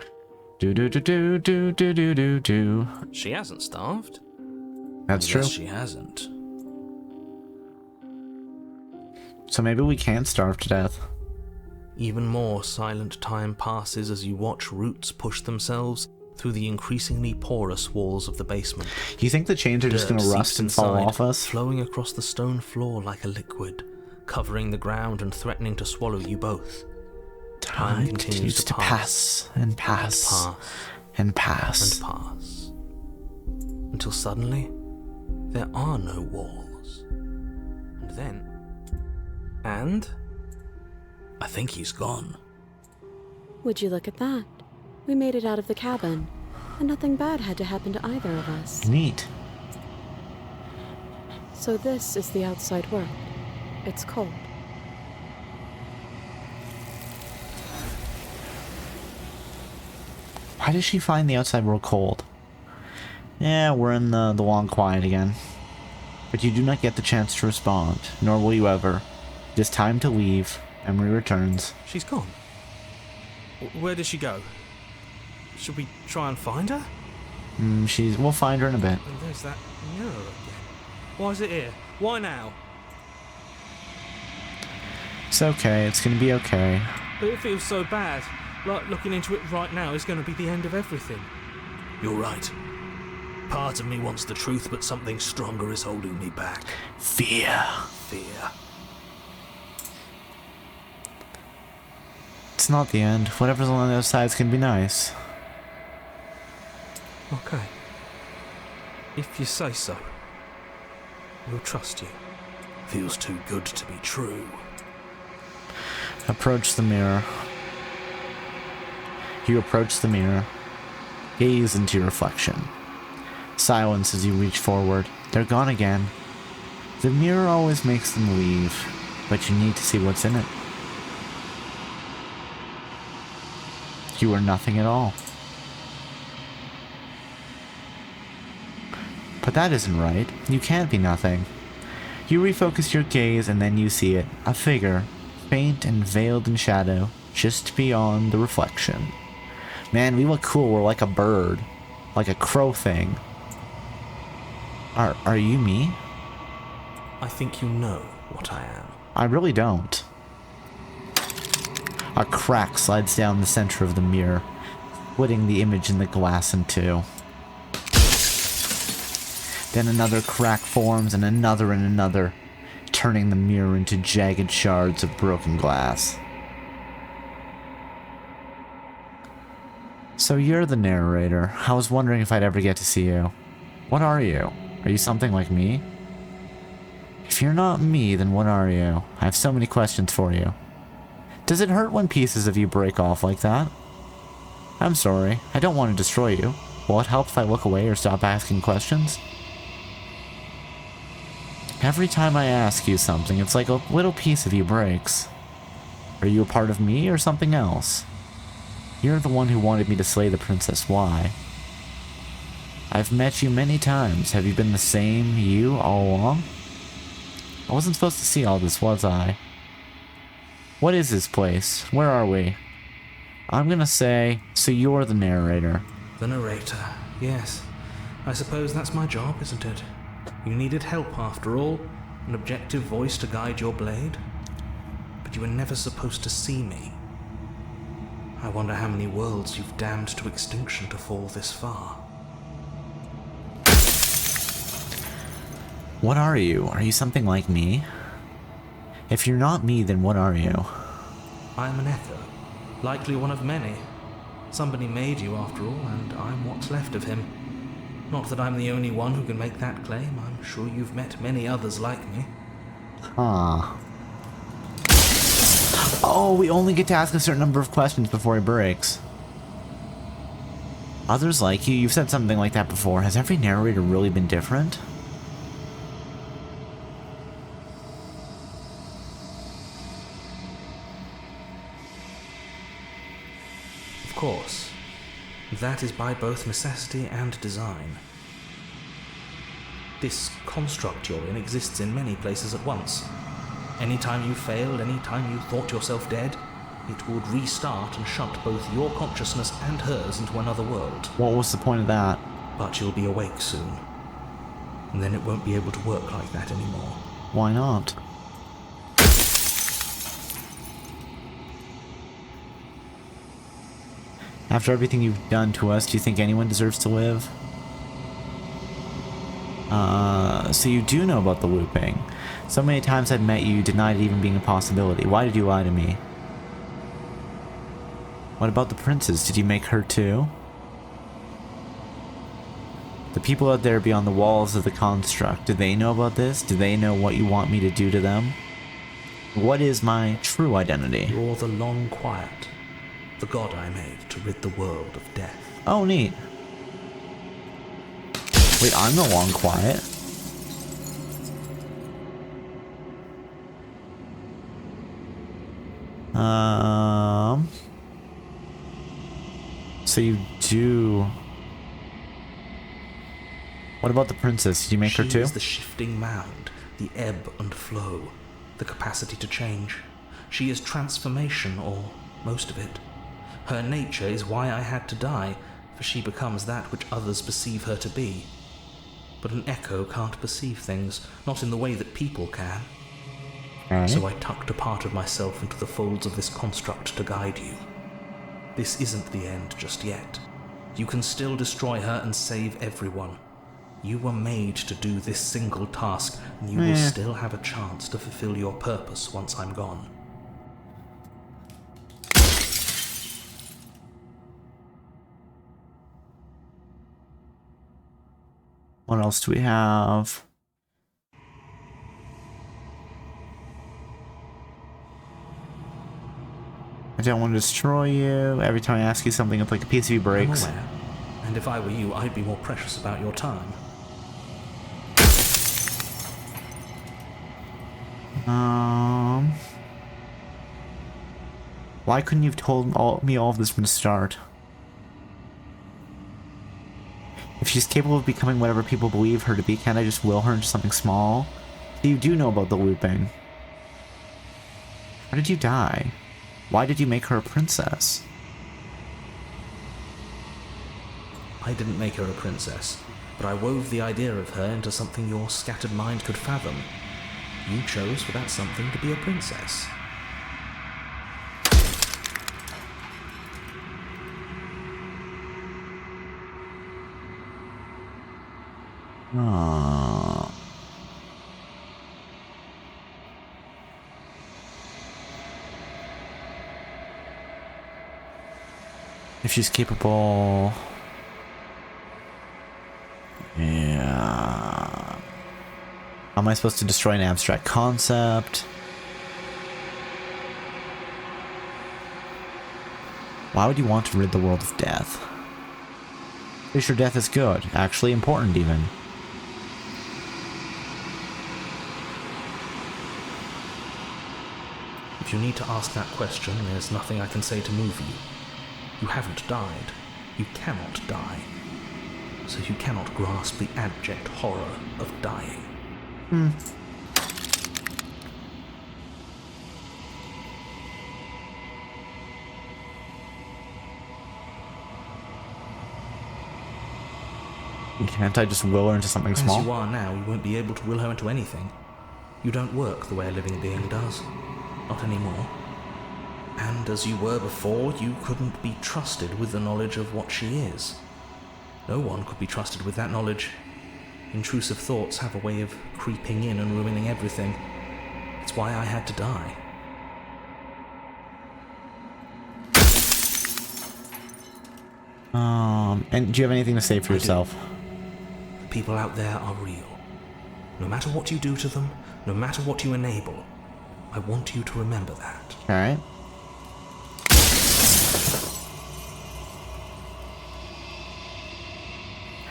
Do do do do do do do do do. She hasn't starved. That's true. She hasn't. So maybe we can't starve to death. Even more silent time passes as you watch roots push themselves through the increasingly porous walls of the basement. You think the chains are just going to rust and fall off us? Flowing across the stone floor like a liquid, covering the ground and threatening to swallow you both. Time continues to pass and pass and pass and pass. Until suddenly, there are no walls. And then... And? I think he's gone. Would you look at that? We made it out of the cabin, and nothing bad had to happen to either of us. Neat. So this is the outside world. It's cold. Why does she find the outside world cold? Yeah, we're in the long quiet again. But you do not get the chance to respond, nor will you ever. It is time to leave. Emery returns. She's gone. Where did she go? Should we try and find her? We'll find her in a bit. And there's that mirror again. Why is it here? Why now? It's okay. It's gonna be okay. But it feels so bad. Like looking into it right now is going to be the end of everything. You're right. Part of me wants the truth, but something stronger is holding me back. Fear. Fear. It's not the end. Whatever's on the other side is gonna be nice. Okay. If you say so. We'll trust you. Feels too good to be true. Approach the mirror. You approach the mirror. Gaze into your reflection. Silence as you reach forward. They're gone again. The mirror always makes them leave, but you need to see what's in it. You are nothing at all. But that isn't right. You can't be nothing. You refocus your gaze and then you see it. A figure, faint and veiled in shadow, just beyond the reflection. Man, we look cool. We're like a bird. Like a crow thing. Are you me? I think you know what I am. I really don't. A crack slides down the center of the mirror, splitting the image in the glass in two. Then another crack forms and another, turning the mirror into jagged shards of broken glass. So you're the narrator. I was wondering if I'd ever get to see you. What are you? Are you something like me? If you're not me, then what are you? I have so many questions for you. Does it hurt when pieces of you break off like that? I'm sorry. I don't want to destroy you. Will it help if I look away or stop asking questions? Every time I ask you something, it's like a little piece of you breaks. Are you a part of me or something else? You're the one who wanted me to slay the princess. Why? I've met you many times. Have you been the same you all along? I wasn't supposed to see all this, was I? What is this place? Where are we? I'm gonna say, so you're the narrator. The narrator, yes. I suppose that's my job, isn't it? You needed help after all, an objective voice to guide your blade. But you were never supposed to see me. I wonder how many worlds you've damned to extinction to fall this far. What are you? Are you something like me? If you're not me, then what are you? I'm an echo, likely one of many. Somebody made you after all, and I'm what's left of him. Not that I'm the only one who can make that claim. I'm sure you've met many others like me. Huh. Oh, we only get to ask a certain number of questions before he breaks. Others like you? You've said something like that before. Has every narrator really been different? Of course. That is by both necessity and design. This construct you're in exists in many places at once. Anytime you failed, anytime you thought yourself dead, it would restart and shunt both your consciousness and hers into another world. What was the point of that? But you'll be awake soon. And then it won't be able to work like that anymore. Why not? After everything you've done to us, do you think anyone deserves to live? So you do know about the looping. So many times I've met you, you denied it even being a possibility. Why did you lie to me? What about the princess? Did you make her too? The people out there beyond the walls of the construct, do they know about this? Do they know what you want me to do to them? What is my true identity? You're the long quiet. The god I made to rid the world of death. Oh, neat. Wait, I'm the long quiet. So you do... What about the princess? Did you make her too? She is the shifting mound, the ebb and flow, the capacity to change. She is transformation, or most of it. Her nature is why I had to die, for she becomes that which others perceive her to be. But an echo can't perceive things, not in the way that people can. Right. So I tucked a part of myself into the folds of this construct to guide you. This isn't the end just yet. You can still destroy her and save everyone. You were made to do this single task, and you will still have a chance to fulfill your purpose once I'm gone. What else do we have? I don't want to destroy you. Every time I ask you something, it's like a piece of you breaks. I'm aware. And if I were you, I'd be more precious about your time. Why couldn't you have told me all of this from the start? If she's capable of becoming whatever people believe her to be, can't I just will her into something small? So you do know about the looping. How did you die? Why did you make her a princess? I didn't make her a princess, but I wove the idea of her into something your scattered mind could fathom. You chose for that something to be a princess. Aww. If she's capable... Yeah... How am I supposed to destroy an abstract concept? Why would you want to rid the world of death? Pretty sure death is good. Actually important, even. If you need to ask that question, there's nothing I can say to move you. You haven't died. You cannot die. So you cannot grasp the abject horror of dying. Can't I just will her into something small? As you are now, you won't be able to will her into anything. You don't work the way a living being does. Not anymore. And as you were before, you couldn't be trusted with the knowledge of what she is. No one could be trusted with that knowledge. Intrusive thoughts have a way of creeping in and ruining everything. It's why I had to die. And do you have anything to say for yourself? The people out there are real. No matter what you do to them, no matter what you enable, I want you to remember that. Alright.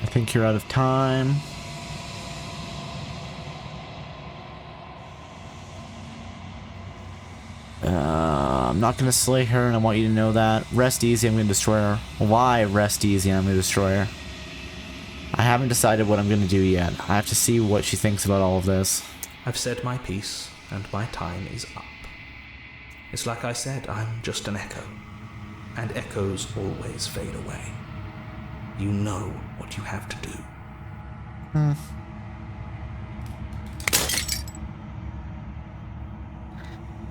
I think you're out of time. I'm not gonna slay her, and I want you to know that. Rest easy, I'm gonna destroy her. Why rest easy, I'm gonna destroy her? I haven't decided what I'm gonna do yet. I have to see what she thinks about all of this. I've said my piece, and my time is up. It's like I said, I'm just an echo. And echoes always fade away. You know what you have to do.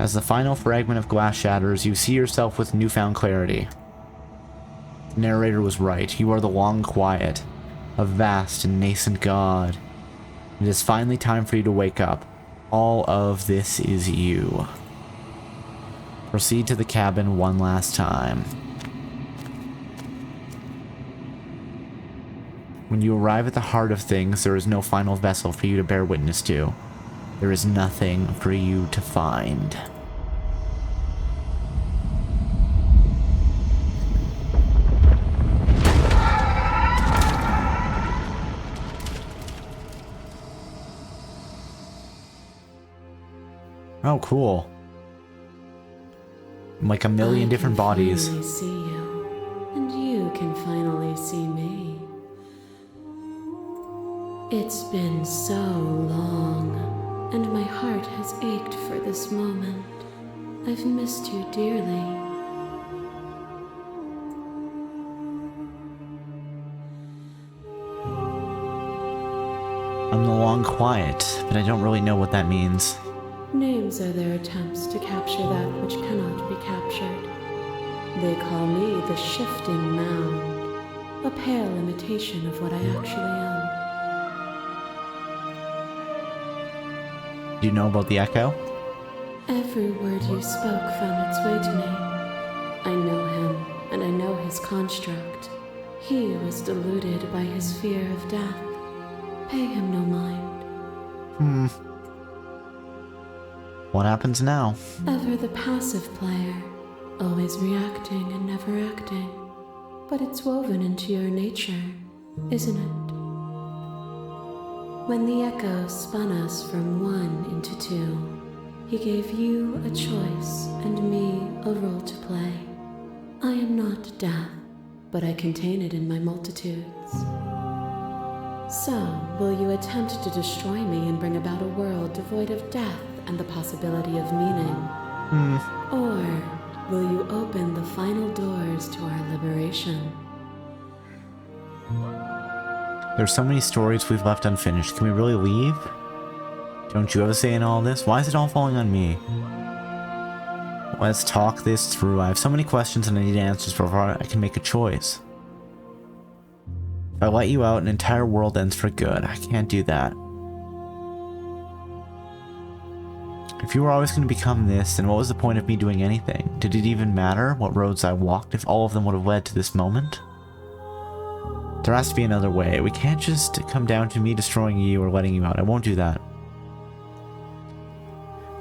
As the final fragment of glass shatters, you see yourself with newfound clarity. The narrator was right. You are the long quiet, a vast and nascent god. It is finally time for you to wake up. All of this is you. Proceed to the cabin one last time. When you arrive at the heart of things, there is no final vessel for you to bear witness to. There is nothing for you to find. Oh, cool. Like a million different bodies. I can finally see you, and you can finally see me. It's been so long, and my heart has ached for this moment. I've missed you dearly. I'm the long quiet, but I don't really know what that means. Names are their attempts to capture that which cannot be captured. They call me the shifting mound, a pale imitation of what I actually am. Do you know about the echo? Every word you spoke found its way to me. I know him, and I know his construct. He was deluded by his fear of death. Pay him no mind. What happens now? Ever the passive player, always reacting and never acting. But it's woven into your nature, isn't it? When the echo spun us from one into two, he gave you a choice and me a role to play. I am not death, but I contain it in my multitudes. So, will you attempt to destroy me and bring about a world devoid of death and the possibility of meaning? Or will you open the final doors to our liberation? There's so many stories we've left unfinished. Can we really leave? Don't you have a say in all this? Why is it all falling on me? Let's talk this through. I have so many questions and I need answers before I can make a choice. If I let you out, an entire world ends for good. I can't do that. If you were always going to become this, then what was the point of me doing anything? Did it even matter what roads I walked if all of them would have led to this moment? There has to be another way. We can't just come down to me destroying you or letting you out. I won't do that.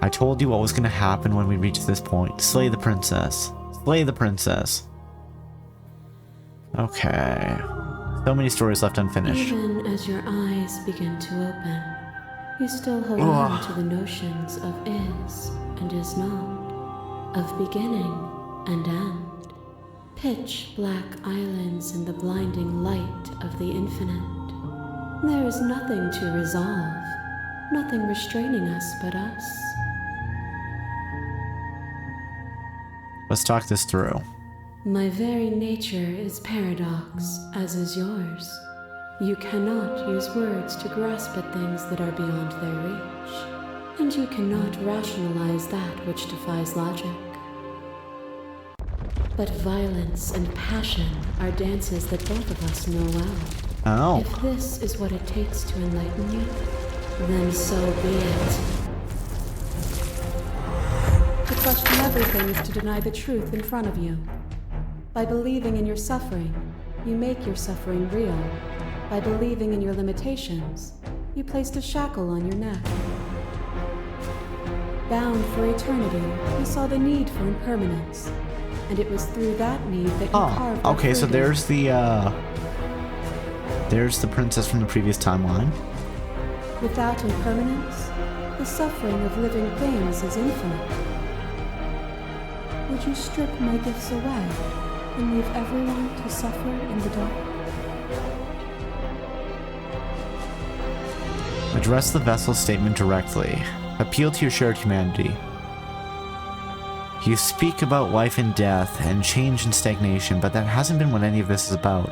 I told you what was gonna happen when we reached this point. Slay the princess. Slay the princess. Okay. So many stories left unfinished. Even as your eyes begin to open, you still hold on to the notions of is and is not, of beginning and end. Pitch black islands in the blinding light of the infinite. There is nothing to resolve, nothing restraining us but us. Let's talk this through. My very nature is paradox, as is yours. You cannot use words to grasp at things that are beyond their reach, and you cannot rationalize that which defies logic. But violence and passion are dances that both of us know well. Oh. If this is what it takes to enlighten you, then so be it. To question everything is to deny the truth in front of you. By believing in your suffering, you make your suffering real. By believing in your limitations, you placed a shackle on your neck. Bound for eternity, you saw the need for impermanence. And it was through that need that you carved out okay, so freedom. there's the princess from the previous timeline. Without impermanence, the suffering of living things is infinite. Would you strip my gifts away and leave everyone to suffer in the dark? Address the vessel's statement directly. Appeal to your shared humanity. You speak about life and death and change and stagnation, but that hasn't been what any of this is about.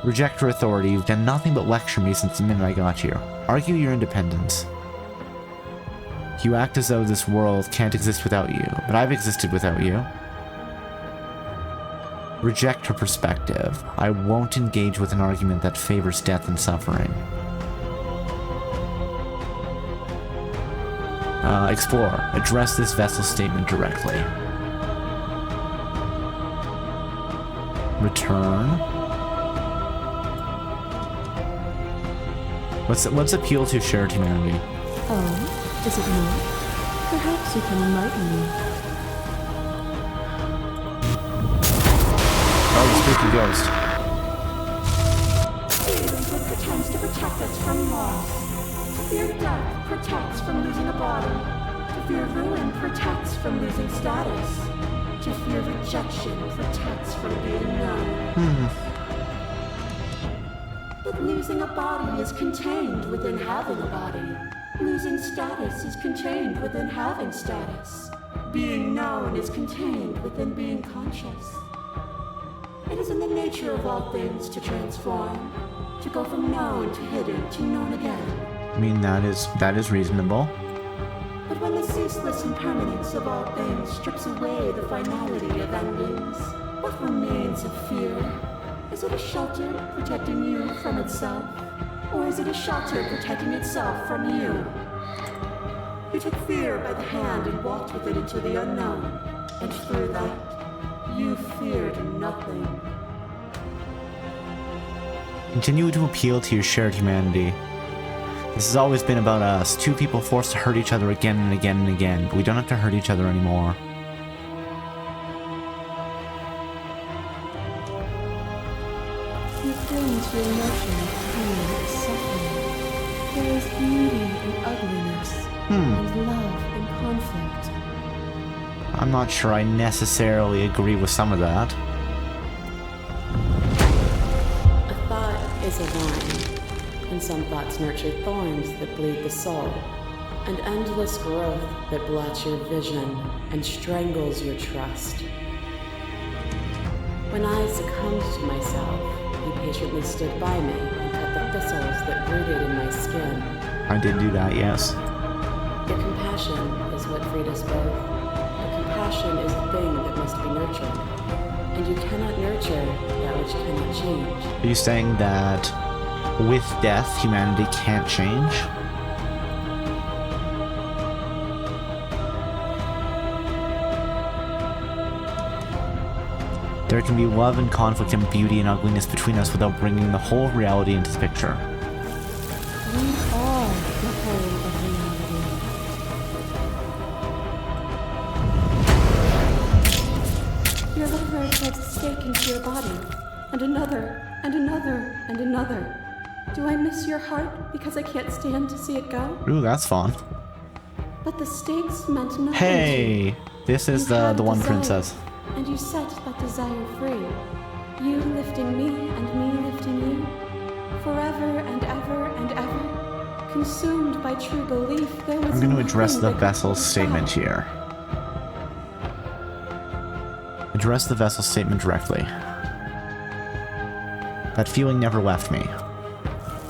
Reject your authority. You've done nothing but lecture me since the minute I got here. Argue your independence. You act as though this world can't exist without you, but I've existed without you. Reject her perspective. I won't engage with an argument that favors death and suffering. Explore. Address this vessel statement directly. Return. Let's appeal to shared humanity. Oh, is it not? Perhaps you can enlighten me. Oh, the spooky ghost. Fear pretends to protect us from loss. To fear death protects from losing a body. To fear ruin protects from losing status. To fear rejection protects from being known. But losing a body is contained within having a body. Losing status is contained within having status. Being known is contained within being conscious. It is in the nature of all things to transform, to go from known to hidden to known again. I mean, that is reasonable. But when the ceaseless impermanence of all things strips away the finality of endings, what remains of fear? Is it a shelter protecting you from itself? Or is it a shelter protecting itself from you? You took fear by the hand and walked with it into the unknown, and through that, you feared nothing. Continue to appeal to your shared humanity. This has always been about us, two people forced to hurt each other again and again and again, but we don't have to hurt each other anymore. You cling to your notion of pain and suffering. There is beauty in ugliness, and love in conflict. I'm not sure I necessarily agree with some of that. A thought is a vine, and some thoughts nurture thorns that bleed the soul, and endless growth that blots your vision and strangles your trust. When I succumbed to myself, you patiently stood by me and cut the thistles that rooted in my skin. I did do that, yes. Your compassion is what freed us both. But compassion is the thing that must be nurtured, and you cannot nurture that which cannot change. Are you saying that with death, humanity can't change? There can be love and conflict and beauty and ugliness between us without bringing the whole reality into the picture. We are the whole of reality. fire drives a stake into your body, and another, and another, and another. Do I miss your heart because I can't stand to see it go? Ooh, that's fun. But the stakes meant nothing. Hey, this is the one desire, princess. And you set that desire free. You lifting me and me lifting you. Forever and ever and ever. Consumed by true belief, there was I'm going to address the nothing that vessel could statement stop. here. Address the vessel statement directly. That feeling never left me.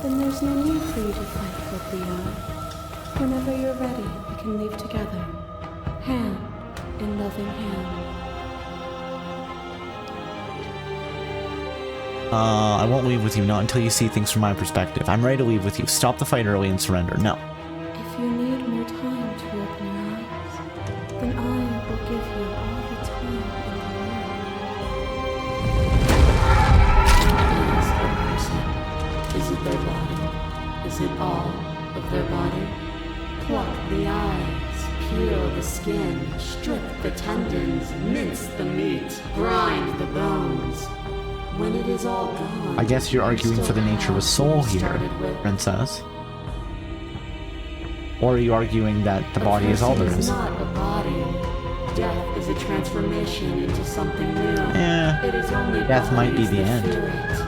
Then there's no need for you to fight, Leo. Whenever you're ready, we can leave together. Hand in loving hand. I won't leave with you, not until you see things from my perspective. I'm ready to leave with you. Stop the fight early and surrender. No. If you need more time to open your eyes, then I will give you all the time in the world. Is it their body? Is it all of their body? Pluck the eyes, peel the skin, strip the tendons, mince the meat, grind the bones. When it is all gone, I guess you're arguing you for the still nature of a have soul what you here, started with. princess. Or are you arguing that the body is all there A person is? not a body. Death is a transformation into something new. Eh, It is only death might be bodies the that end. fear it.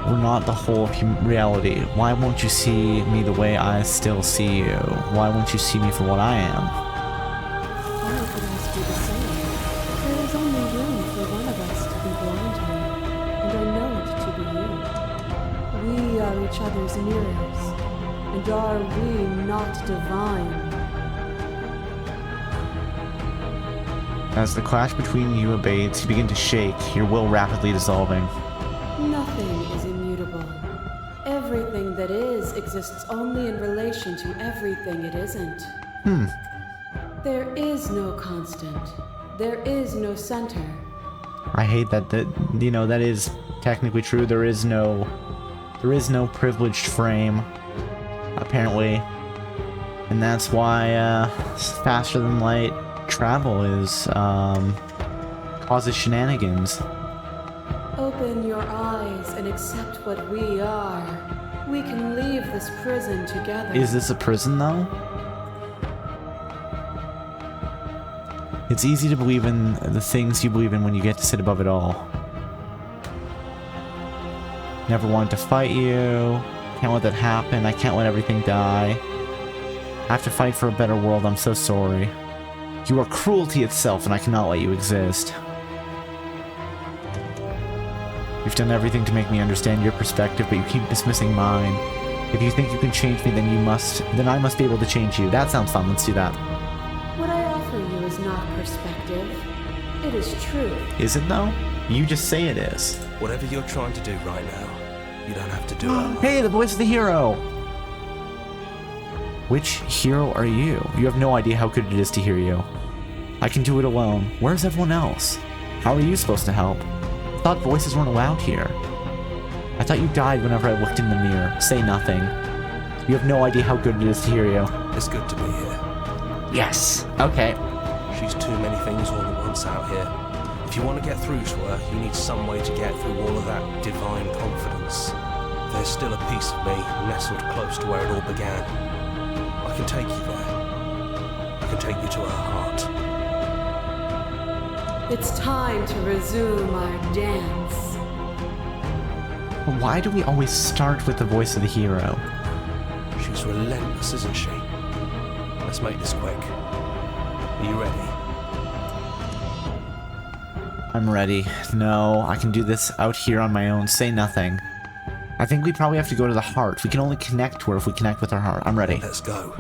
We're not the whole reality. Why won't you see me the way I still see you? Why won't you see me for what I am? I could ask you the same. There is only room for one of us to be blind here, and I know it to be you. We are each other's mirrors, and are we not divine? As the clash between you abates, you begin to shake, your will rapidly dissolving. Nothing is immutable. Everything that is exists only in relation to everything it isn't. There is no constant. There is no center. I hate that that is technically true. There is no privileged frame, apparently. And that's why faster than light travel is causes shenanigans. Open your eyes and accept what we are. We can leave this prison together. Is this a prison though? It's easy to believe in the things you believe in when you get to sit above it all. Never wanted to fight you. Can't let that happen. I can't let everything die. I have to fight for a better world. I'm so sorry. You are cruelty itself, and I cannot let you exist. You've done everything to make me understand your perspective, but you keep dismissing mine. If you think you can change me, then I must be able to change you. That sounds fun. Let's do that. What I offer you is not perspective. It is truth. Is it though? You just say it is. Whatever you're trying to do right now, you don't have to do it. Hey, the voice of the hero! Which hero are you? You have no idea how good it is to hear you. I can do it alone. Where's everyone else? How are you supposed to help? I thought voices weren't allowed here. I thought you died whenever I looked in the mirror. Say nothing. You have no idea how good it is to hear you. It's good to be here. Yes. Okay. She's too many things all at once out here. If you want to get through to her, you need some way to get through all of that divine confidence. There's still a piece of me nestled close to where it all began. I can take you there. I can take you to her heart. It's time to resume our dance. Why do we always start with the voice of the hero? She's relentless, isn't she? Let's make this quick. Are you ready? I'm ready. No, I can do this out here on my own. Say nothing. I think we probably have to go to the heart. We can only connect to her if we connect with her heart. I'm ready. Let's go.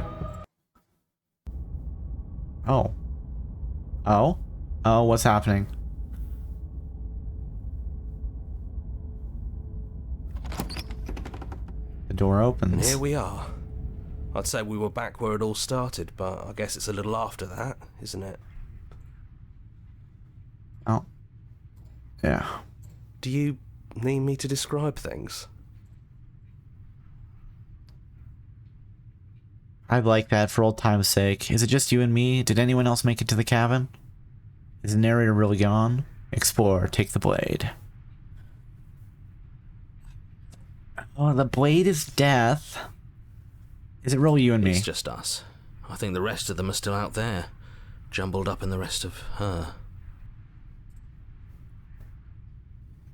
Oh. Oh? Oh, what's happening? The door And opens. here we are. I'd say we were back where it all started, but I guess it's a little after that, isn't it? Oh. Yeah. Do you need me to describe things? I like that for old time's sake. Is it just you and me? Did anyone else make it to the cabin? Is the narrator really gone? Explore, take the blade. Oh, the blade is death. Is it really you and me? It's just us. I think the rest of them are still out there, jumbled up in the rest of her.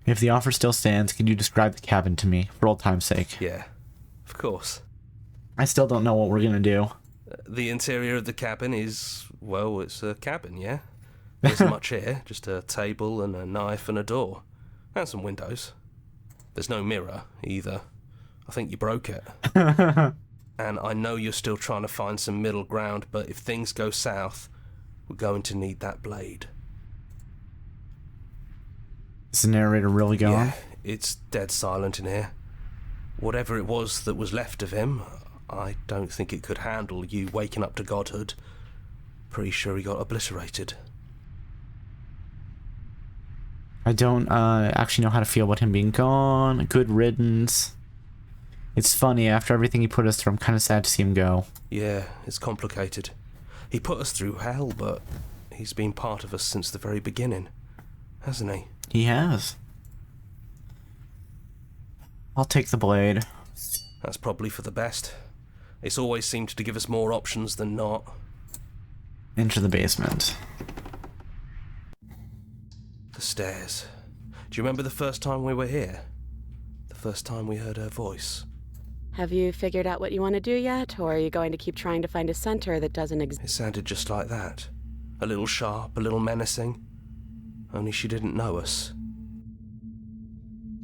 If the offer still stands, can you describe the cabin to me, for old time's sake? Yeah, of course. I still don't know what we're gonna do. The interior of the cabin is, well, it's a cabin, yeah? There isn't much here, just a table and a knife and a door. And some windows. There's no mirror, either. I think you broke it. And I know you're still trying to find some middle ground, but if things go south, we're going to need that blade. Is the narrator really gone? Yeah, it's dead silent in here. Whatever it was that was left of him, I don't think it could handle you waking up to godhood. Pretty sure he got obliterated. I don't actually know how to feel about him being gone. Good riddance. It's funny, after everything he put us through, I'm kind of sad to see him go. Yeah, it's complicated. He put us through hell, but he's been part of us since the very beginning, hasn't he? He has. I'll take the blade. That's probably for the best. It's always seemed to give us more options than not. Enter the basement. The stairs. Do you remember the first time we were here? The first time we heard her voice? Have you figured out what you want to do yet, or are you going to keep trying to find a center that doesn't exist? It sounded just like that. A little sharp, a little menacing. Only she didn't know us.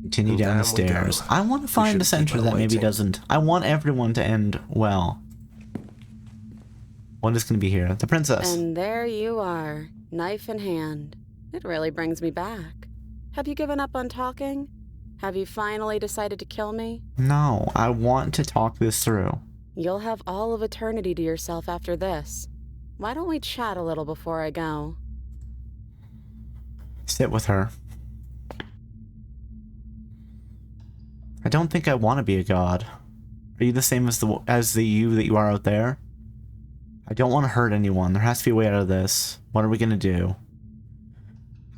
Continue And down the down we go. stairs. I want to find a should keep center her that maybe waiting. doesn't. I want everyone to end well. What is going to be here? The princess. And there you are, knife in hand. It really brings me back. Have you given up on talking? Have you finally decided to kill me? No, I want to talk this through. You'll have all of eternity to yourself after this. Why don't we chat a little before I go? Sit with her. I don't think I want to be a god. Are you the same as the you that you are out there? I don't want to hurt anyone. There has to be a way out of this. What are we gonna do?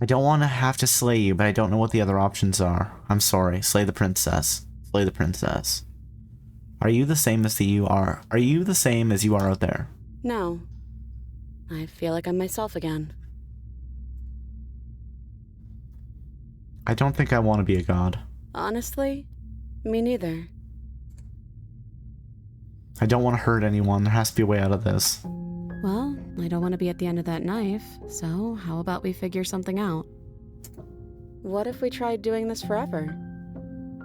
I don't want to have to slay you, but I don't know what the other options are. I'm sorry. Slay the princess. Slay the princess. Are you the same as you are? Are you the same as you are out there? No. I feel like I'm myself again. I don't think I want to be a god. Honestly, me neither. I don't want to hurt anyone. There has to be a way out of this. Well, I don't want to be at the end of that knife, so how about we figure something out? What if we tried doing this forever?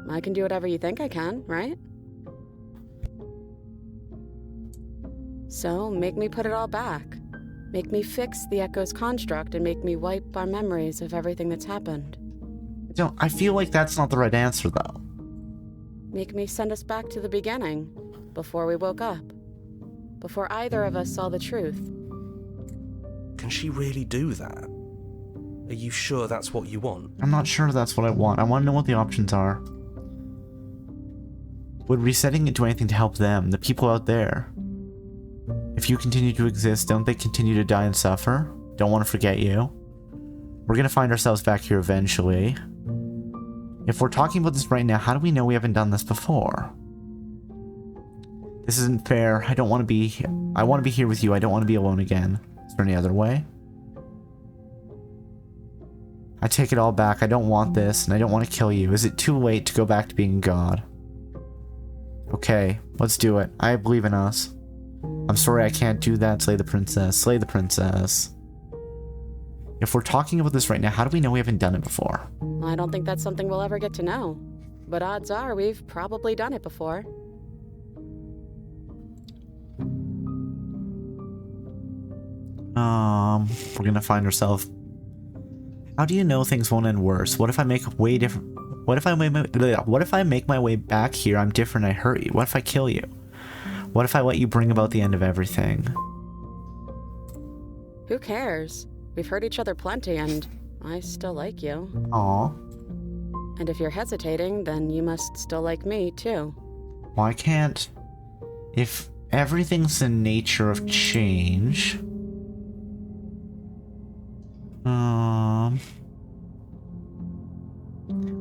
I can do whatever you think I can, right? So, make me put it all back. Make me fix the Echo's construct and make me wipe our memories of everything that's happened. I feel like that's not the right answer, though. Make me send us back to the beginning, before we woke up. Before either of us saw the truth. Can she really do that? Are you sure that's what you want? I'm not sure that's what I want. I want to know what the options are. Would resetting it do anything to help them, the people out there? If you continue to exist, don't they continue to die and suffer? Don't want to forget you? We're gonna find ourselves back here eventually. If we're talking about this right now, how do we know we haven't done this before? This isn't fair. I don't want to be here. I want to be here with you. I don't want to be alone again. Is there any other way? I take it all back. I don't want this, and I don't want to kill you. Is it too late to go back to being God? Okay, let's do it. I believe in us. I'm sorry I can't do that. Slay the princess. Slay the princess. If we're talking about this right now, how do we know we haven't done it before? I don't think that's something we'll ever get to know. But odds are we've probably done it before. We're gonna find ourselves. How do you know things won't end worse? What if I make way different? What if I make my way back here? I'm different. I hurt you. What if I kill you? What if I let you bring about the end of everything? Who cares? We've hurt each other plenty, and I still like you. Aw. And if you're hesitating, then you must still like me, too. Why can't... If everything's the nature of change.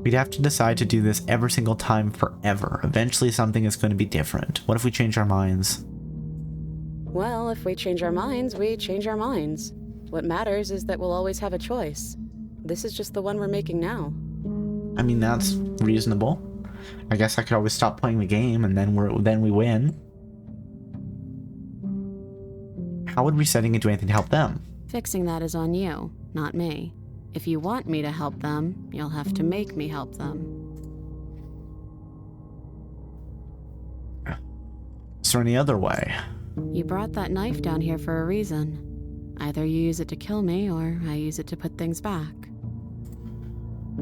We'd have to decide to do this every single time forever. Eventually something is going to be different. What if we change our minds? Well, if we change our minds, we change our minds. What matters is that we'll always have a choice. This is just the one we're making now. I mean, that's reasonable. I guess I could always stop playing the game and then we win. How would resetting it do anything to help them? Fixing that is on you, not me. If you want me to help them, you'll have to make me help them. Is there any other way? You brought that knife down here for a reason. Either you use it to kill me, or I use it to put things back.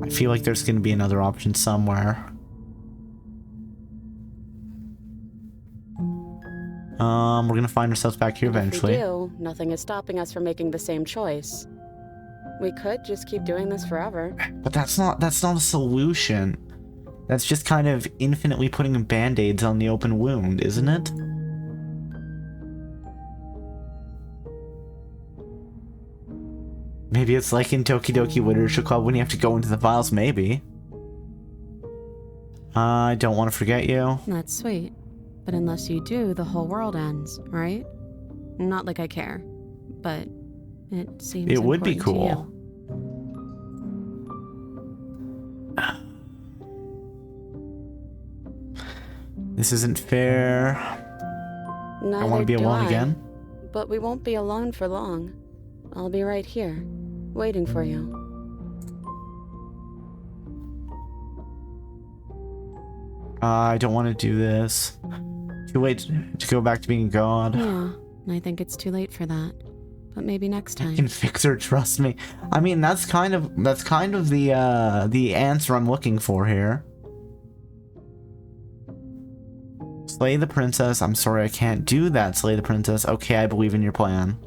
I feel like there's going to be another option somewhere. We're going to find ourselves back here eventually. If we do, nothing is stopping us from making the same choice. We could just keep doing this forever. But that's not a solution. That's just kind of infinitely putting band-aids on the open wound, isn't it? Maybe it's like in Doki Doki Literature Club when you have to go into the files, maybe. I don't want to forget you. That's sweet. But unless you do, the whole world ends, right? Not like I care, but it seems it would be important to cool. This isn't fair. Neither I want to be do alone I. again. But we won't be alone for long. I'll be right here, waiting for you. I don't want to do this. Too late to go back to being a god. Yeah, I think it's too late for that. But maybe next time. I can fix her, trust me. I mean, that's kind of the answer I'm looking for here. Slay the princess. I'm sorry, I can't do that. Slay the princess. Okay, I believe in your plan.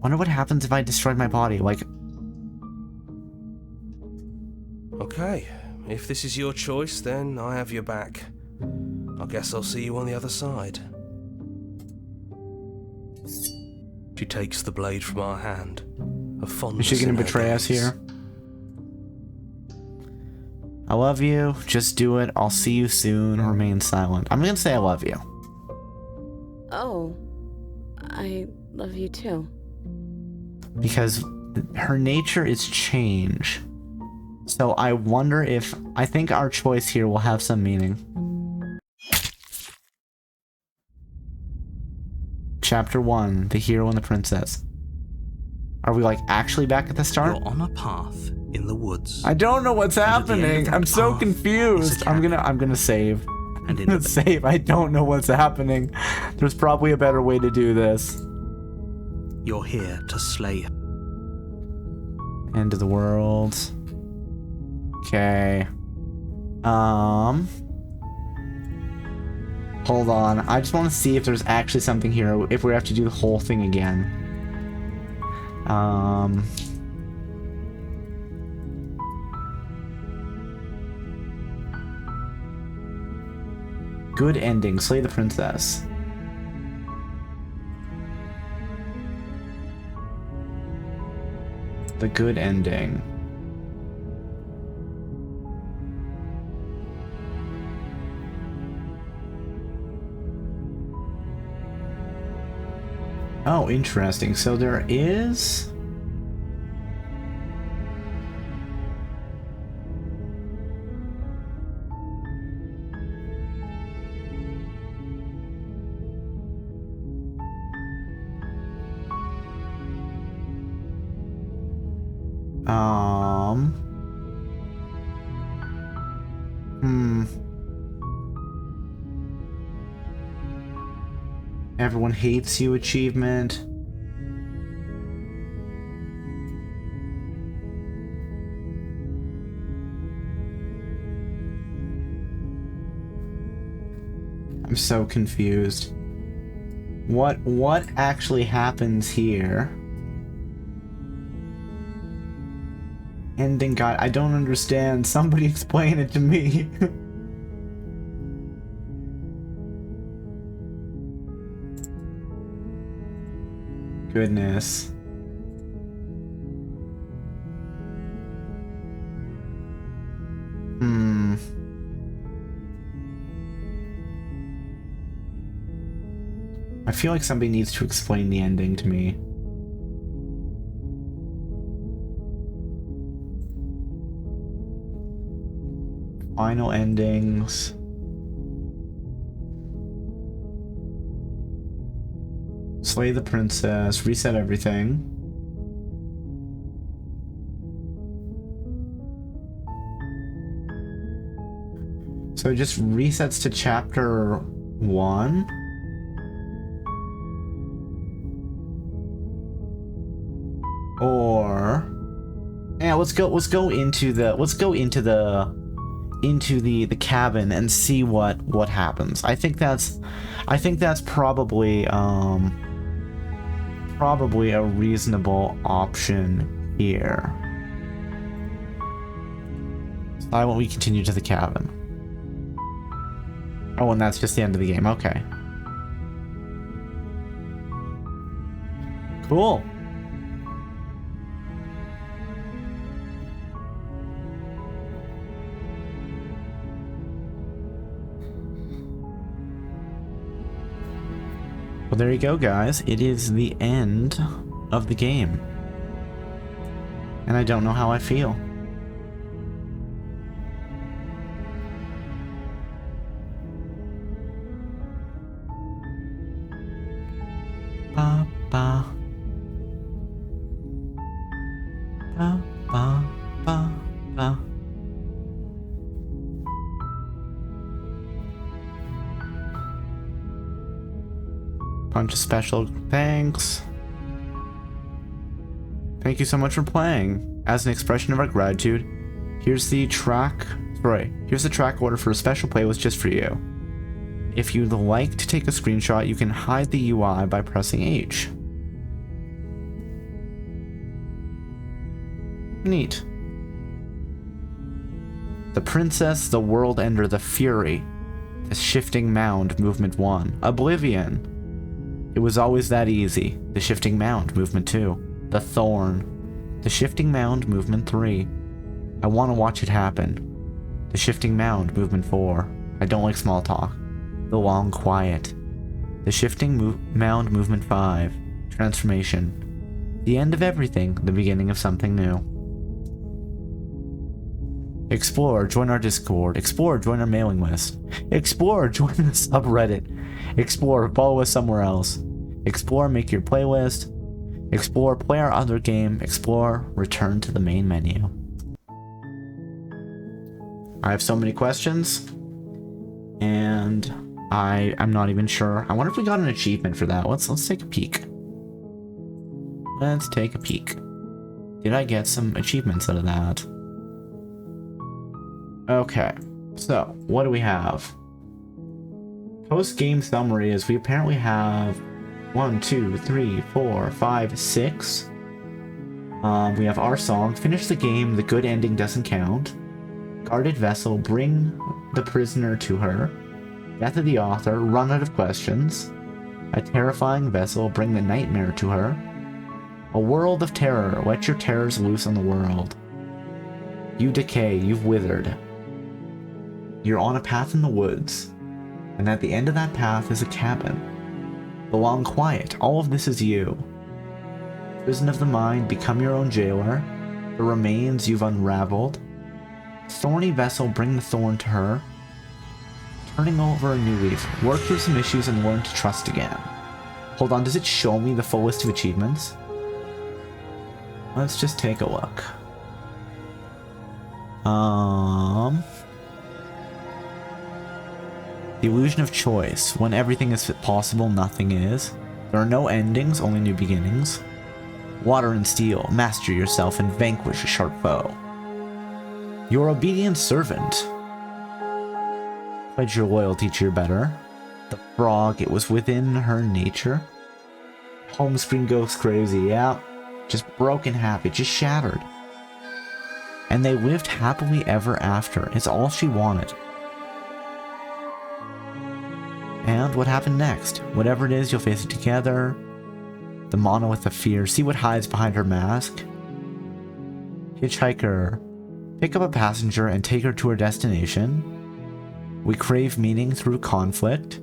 Wonder what happens if I destroyed my body. Like, Okay, if this is your choice, then I have your back. I guess I'll see you on the other side. She takes the blade from our hand. A fondness is she gonna in her betray us gaze. here? I love you. Just do it. I'll see you soon. Remain silent. I'm gonna say I love you. Oh, I love you too. Because her nature is change. So I wonder if... I think our choice here will have some meaning. Chapter 1, The Hero and the Princess. Are we, like, actually back at the start? You're on a path in the woods. I don't know what's at the end of happening. that I'm so path confused. is a I'm cabin. gonna save. And I'm in gonna the save. I don't know what's happening. There's probably a better way to do this. You're here to slay her. End of the world. Okay. Hold on. I just want to see if there's actually something here. If we have to do the whole thing again. Good ending. Slay the princess. The good ending. Oh, interesting. So there is... Everyone hates you achievement. I'm so confused. What actually happens here? Ending guide. I don't understand. Somebody explain it to me. Goodness. I feel like somebody needs to explain the ending to me. Final endings. Slay the princess, reset everything. So it just resets to chapter 1. Or yeah, let's go into the cabin and see what happens. I think that's probably a reasonable option here. So why won't we continue to the cabin? Oh, and that's just the end of the game. Okay. Cool. Well, there you go, guys. It is the end of the game. And I don't know how I feel. Ba ba. Ba ba ba ba. Bunch of special thanks. Thank you so much for playing. As an expression of our gratitude, here's the track order for a special playlist just for you. If you'd like to take a screenshot, you can hide the UI by pressing H. Neat. The Princess, the World Ender, the Fury, the Shifting Mound, Movement 1, Oblivion. It was always that easy. The Shifting Mound, Movement 2. The Thorn. The Shifting Mound, Movement 3. I want to watch it happen. The Shifting Mound, Movement 4. I don't like small talk. The Long Quiet. The Shifting Mound, Movement 5. Transformation. The end of everything, the beginning of something new. Explore, join our Discord. Explore, join our mailing list. Explore, join the subreddit. Explore, follow us somewhere else. Explore, make your playlist. Explore, play our other game. Explore, return to the main menu. I have so many questions, and I'm not even sure. I wonder if we got an achievement for that. Let's take a peek. Let's take a peek. Did I get some achievements out of that? Okay, so what do we have? Post-game summary is we apparently have 1, 2, 3, 4, 5, 6. We have our song, finish the game, the good ending doesn't count. Guarded vessel, bring the prisoner to her. Death of the author, run out of questions. A terrifying vessel, bring the nightmare to her. A world of terror, let your terrors loose on the world. You decay, you've withered. You're on a path in the woods, and at the end of that path is a cabin. The Long Quiet, all of this is you. Prison of the mind, become your own jailer. The remains you've unraveled. Thorny vessel, bring the thorn to her. Turning over a new leaf, work through some issues and learn to trust again. Hold on, does it show me the full list of achievements? Let's just take a look. The illusion of choice. When everything is possible, nothing is. There are no endings, only new beginnings. Water and steel. Master yourself and vanquish a sharp foe. Your obedient servant. Pledge your loyalty to your better. The frog, it was within her nature. Home screen goes crazy, yeah. Just broken happy, just shattered. And they lived happily ever after. It's all she wanted. And what happened next? Whatever it is, you'll face it together. The monolith of fear. See what hides behind her mask. Hitchhiker. Pick up a passenger and take her to her destination. We crave meaning through conflict.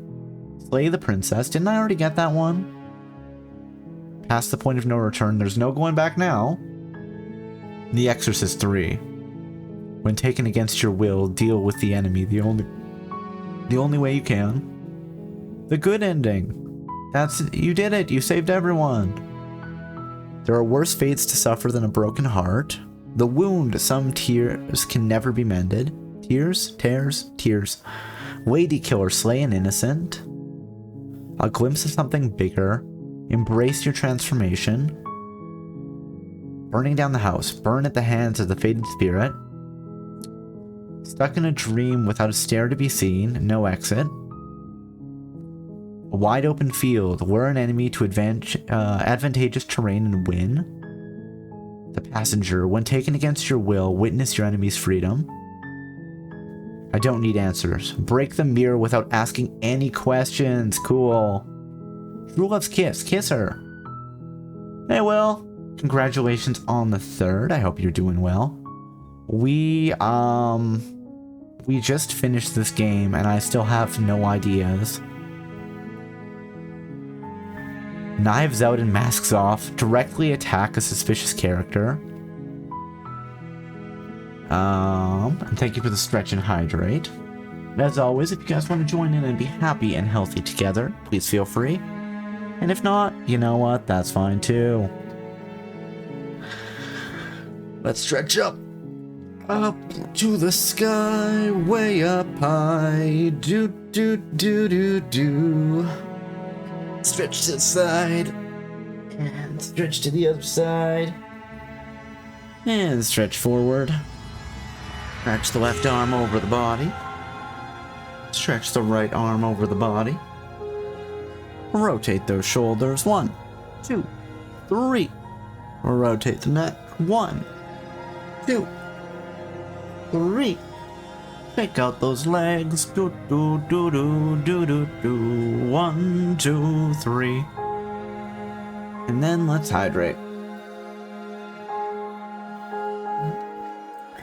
Slay the princess. Didn't I already get that one? Past the point of no return. There's no going back now. The Exorcist 3. When taken against your will, deal with the enemy. The only way you can. The good ending. You did it. You saved everyone. There are worse fates to suffer than a broken heart. The wound, some tears can never be mended. Tears, tears, tears. Lady killer, slay an innocent. A glimpse of something bigger. Embrace your transformation. Burning down the house. Burn at the hands of the fated spirit. Stuck in a dream without a stair to be seen. No exit. A wide open field. Lure an enemy to advantageous terrain and win. The passenger. When taken against your will, witness your enemy's freedom. I don't need answers. Break the mirror without asking any questions. Cool. True love's kiss. Kiss her. Hey, Will. Congratulations on the 3rd. I hope you're doing well. We just finished this game and I still have no ideas. Knives out and masks off. Directly attack a suspicious character. And thank you for the stretch and hydrate. As always, if you guys want to join in and be happy and healthy together, please feel free. And if not, you know what? That's fine too. Let's stretch up. Up to the sky, way up high. Do, do, do, do, do. Stretch to the side. And stretch to the other side. And stretch forward. Stretch the left arm over the body. Stretch the right arm over the body. Rotate those shoulders. 1, 2, 3. Rotate the neck. 1, 2, 3. Pick out those legs. Do do do do do do do. 1, 2, 3. And then let's hydrate.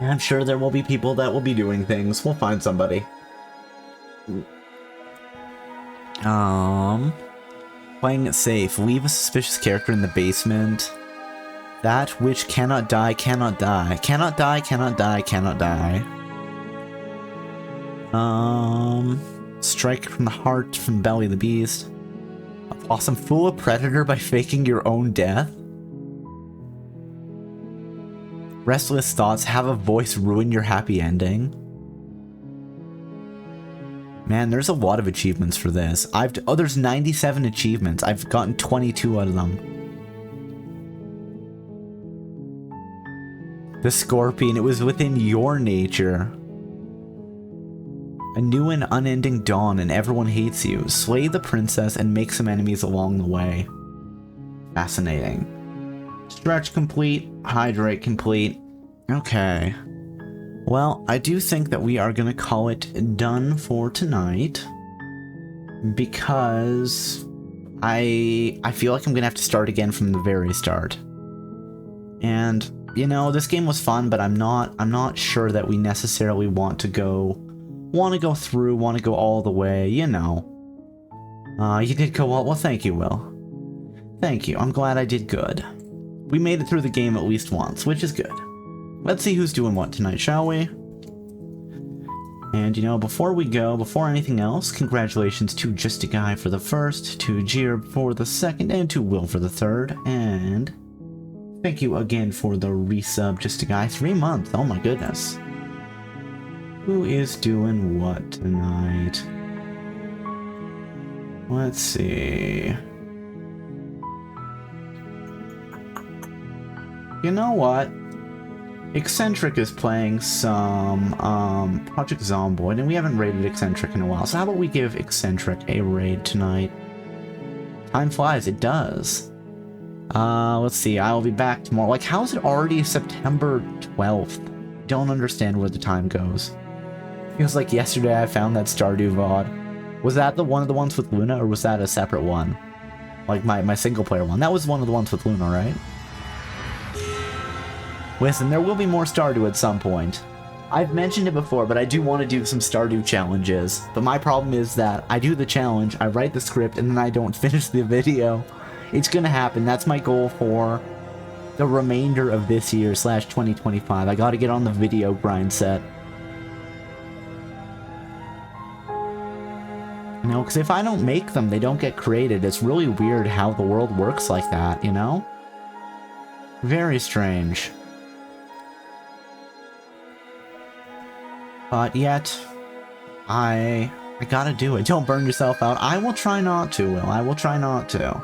I'm sure there will be people that will be doing things. We'll find somebody. Playing it safe. Leave a suspicious character in the basement. That which cannot die, cannot die. Cannot die, cannot die, cannot die. Strike from the heart, from the belly of the beast. A possum fool a predator by faking your own death. Restless thoughts. Have a voice ruin your happy ending. Man, there's a lot of achievements for this. There's 97 achievements. I've gotten 22 out of them. The Scorpion. It was within your nature. A new and unending dawn and everyone hates you. Slay the princess and make some enemies along the way. Fascinating. Stretch complete. Hydrate complete. Okay. Well, I do think that we are going to call it done for tonight. Because I feel like I'm going to have to start again from the very start. And, you know, this game was fun, but I'm not sure that we necessarily want to go all the way, you know. You did go well. Well, thank you, Will. Thank you. I'm glad I did good. We made it through the game at least once, which is good. Let's see who's doing what tonight, shall we? And, you know, before we go, before anything else, congratulations to Just a Guy for the 1st, to Jeer for the 2nd, and to Will for the 3rd, and thank you again for the resub, Just a Guy. 3 months, oh my goodness. Who is doing what tonight? Let's see. You know what? Eccentric is playing some Project Zomboid, and we haven't raided Eccentric in a while, so how about we give Eccentric a raid tonight? Time flies, it does. Let's see, I'll be back tomorrow. Like, how is it already September 12th? Don't understand where the time goes. Feels like yesterday I found that Stardew VOD. Was that one of the ones with Luna, or was that a separate one? Like my single player one. That was one of the ones with Luna, right? Listen, there will be more Stardew at some point. I've mentioned it before, but I do want to do some Stardew challenges. But my problem is that I do the challenge, I write the script, and then I don't finish the video. It's gonna happen. That's my goal for the remainder of this year / 2025. I gotta get on the video grind set. You know, because if I don't make them, they don't get created. It's really weird how the world works like that, you know? Very strange. But yet, I gotta do it. Don't burn yourself out. I will try not to, Will. I will try not to.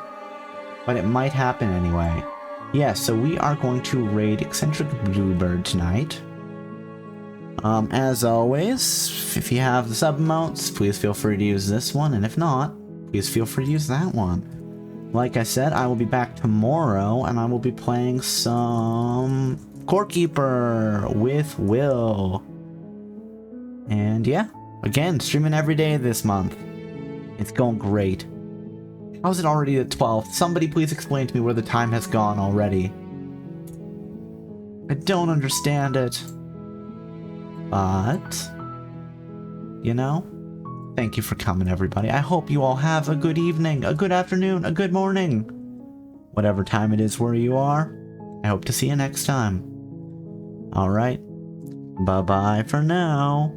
But it might happen anyway. Yes, so we are going to raid Eccentric Bluebird tonight. As always, if you have the sub emotes, please feel free to use this one, and if not, please feel free to use that one. Like I said, I will be back tomorrow, and I will be playing some Core Keeper with Will. And yeah, again, streaming every day this month. It's going great. How's it already at 12? Somebody please explain to me where the time has gone already. I don't understand it. But, you know, thank you for coming, everybody. I hope you all have a good evening, a good afternoon, a good morning. Whatever time it is where you are, I hope to see you next time. Alright, bye-bye for now.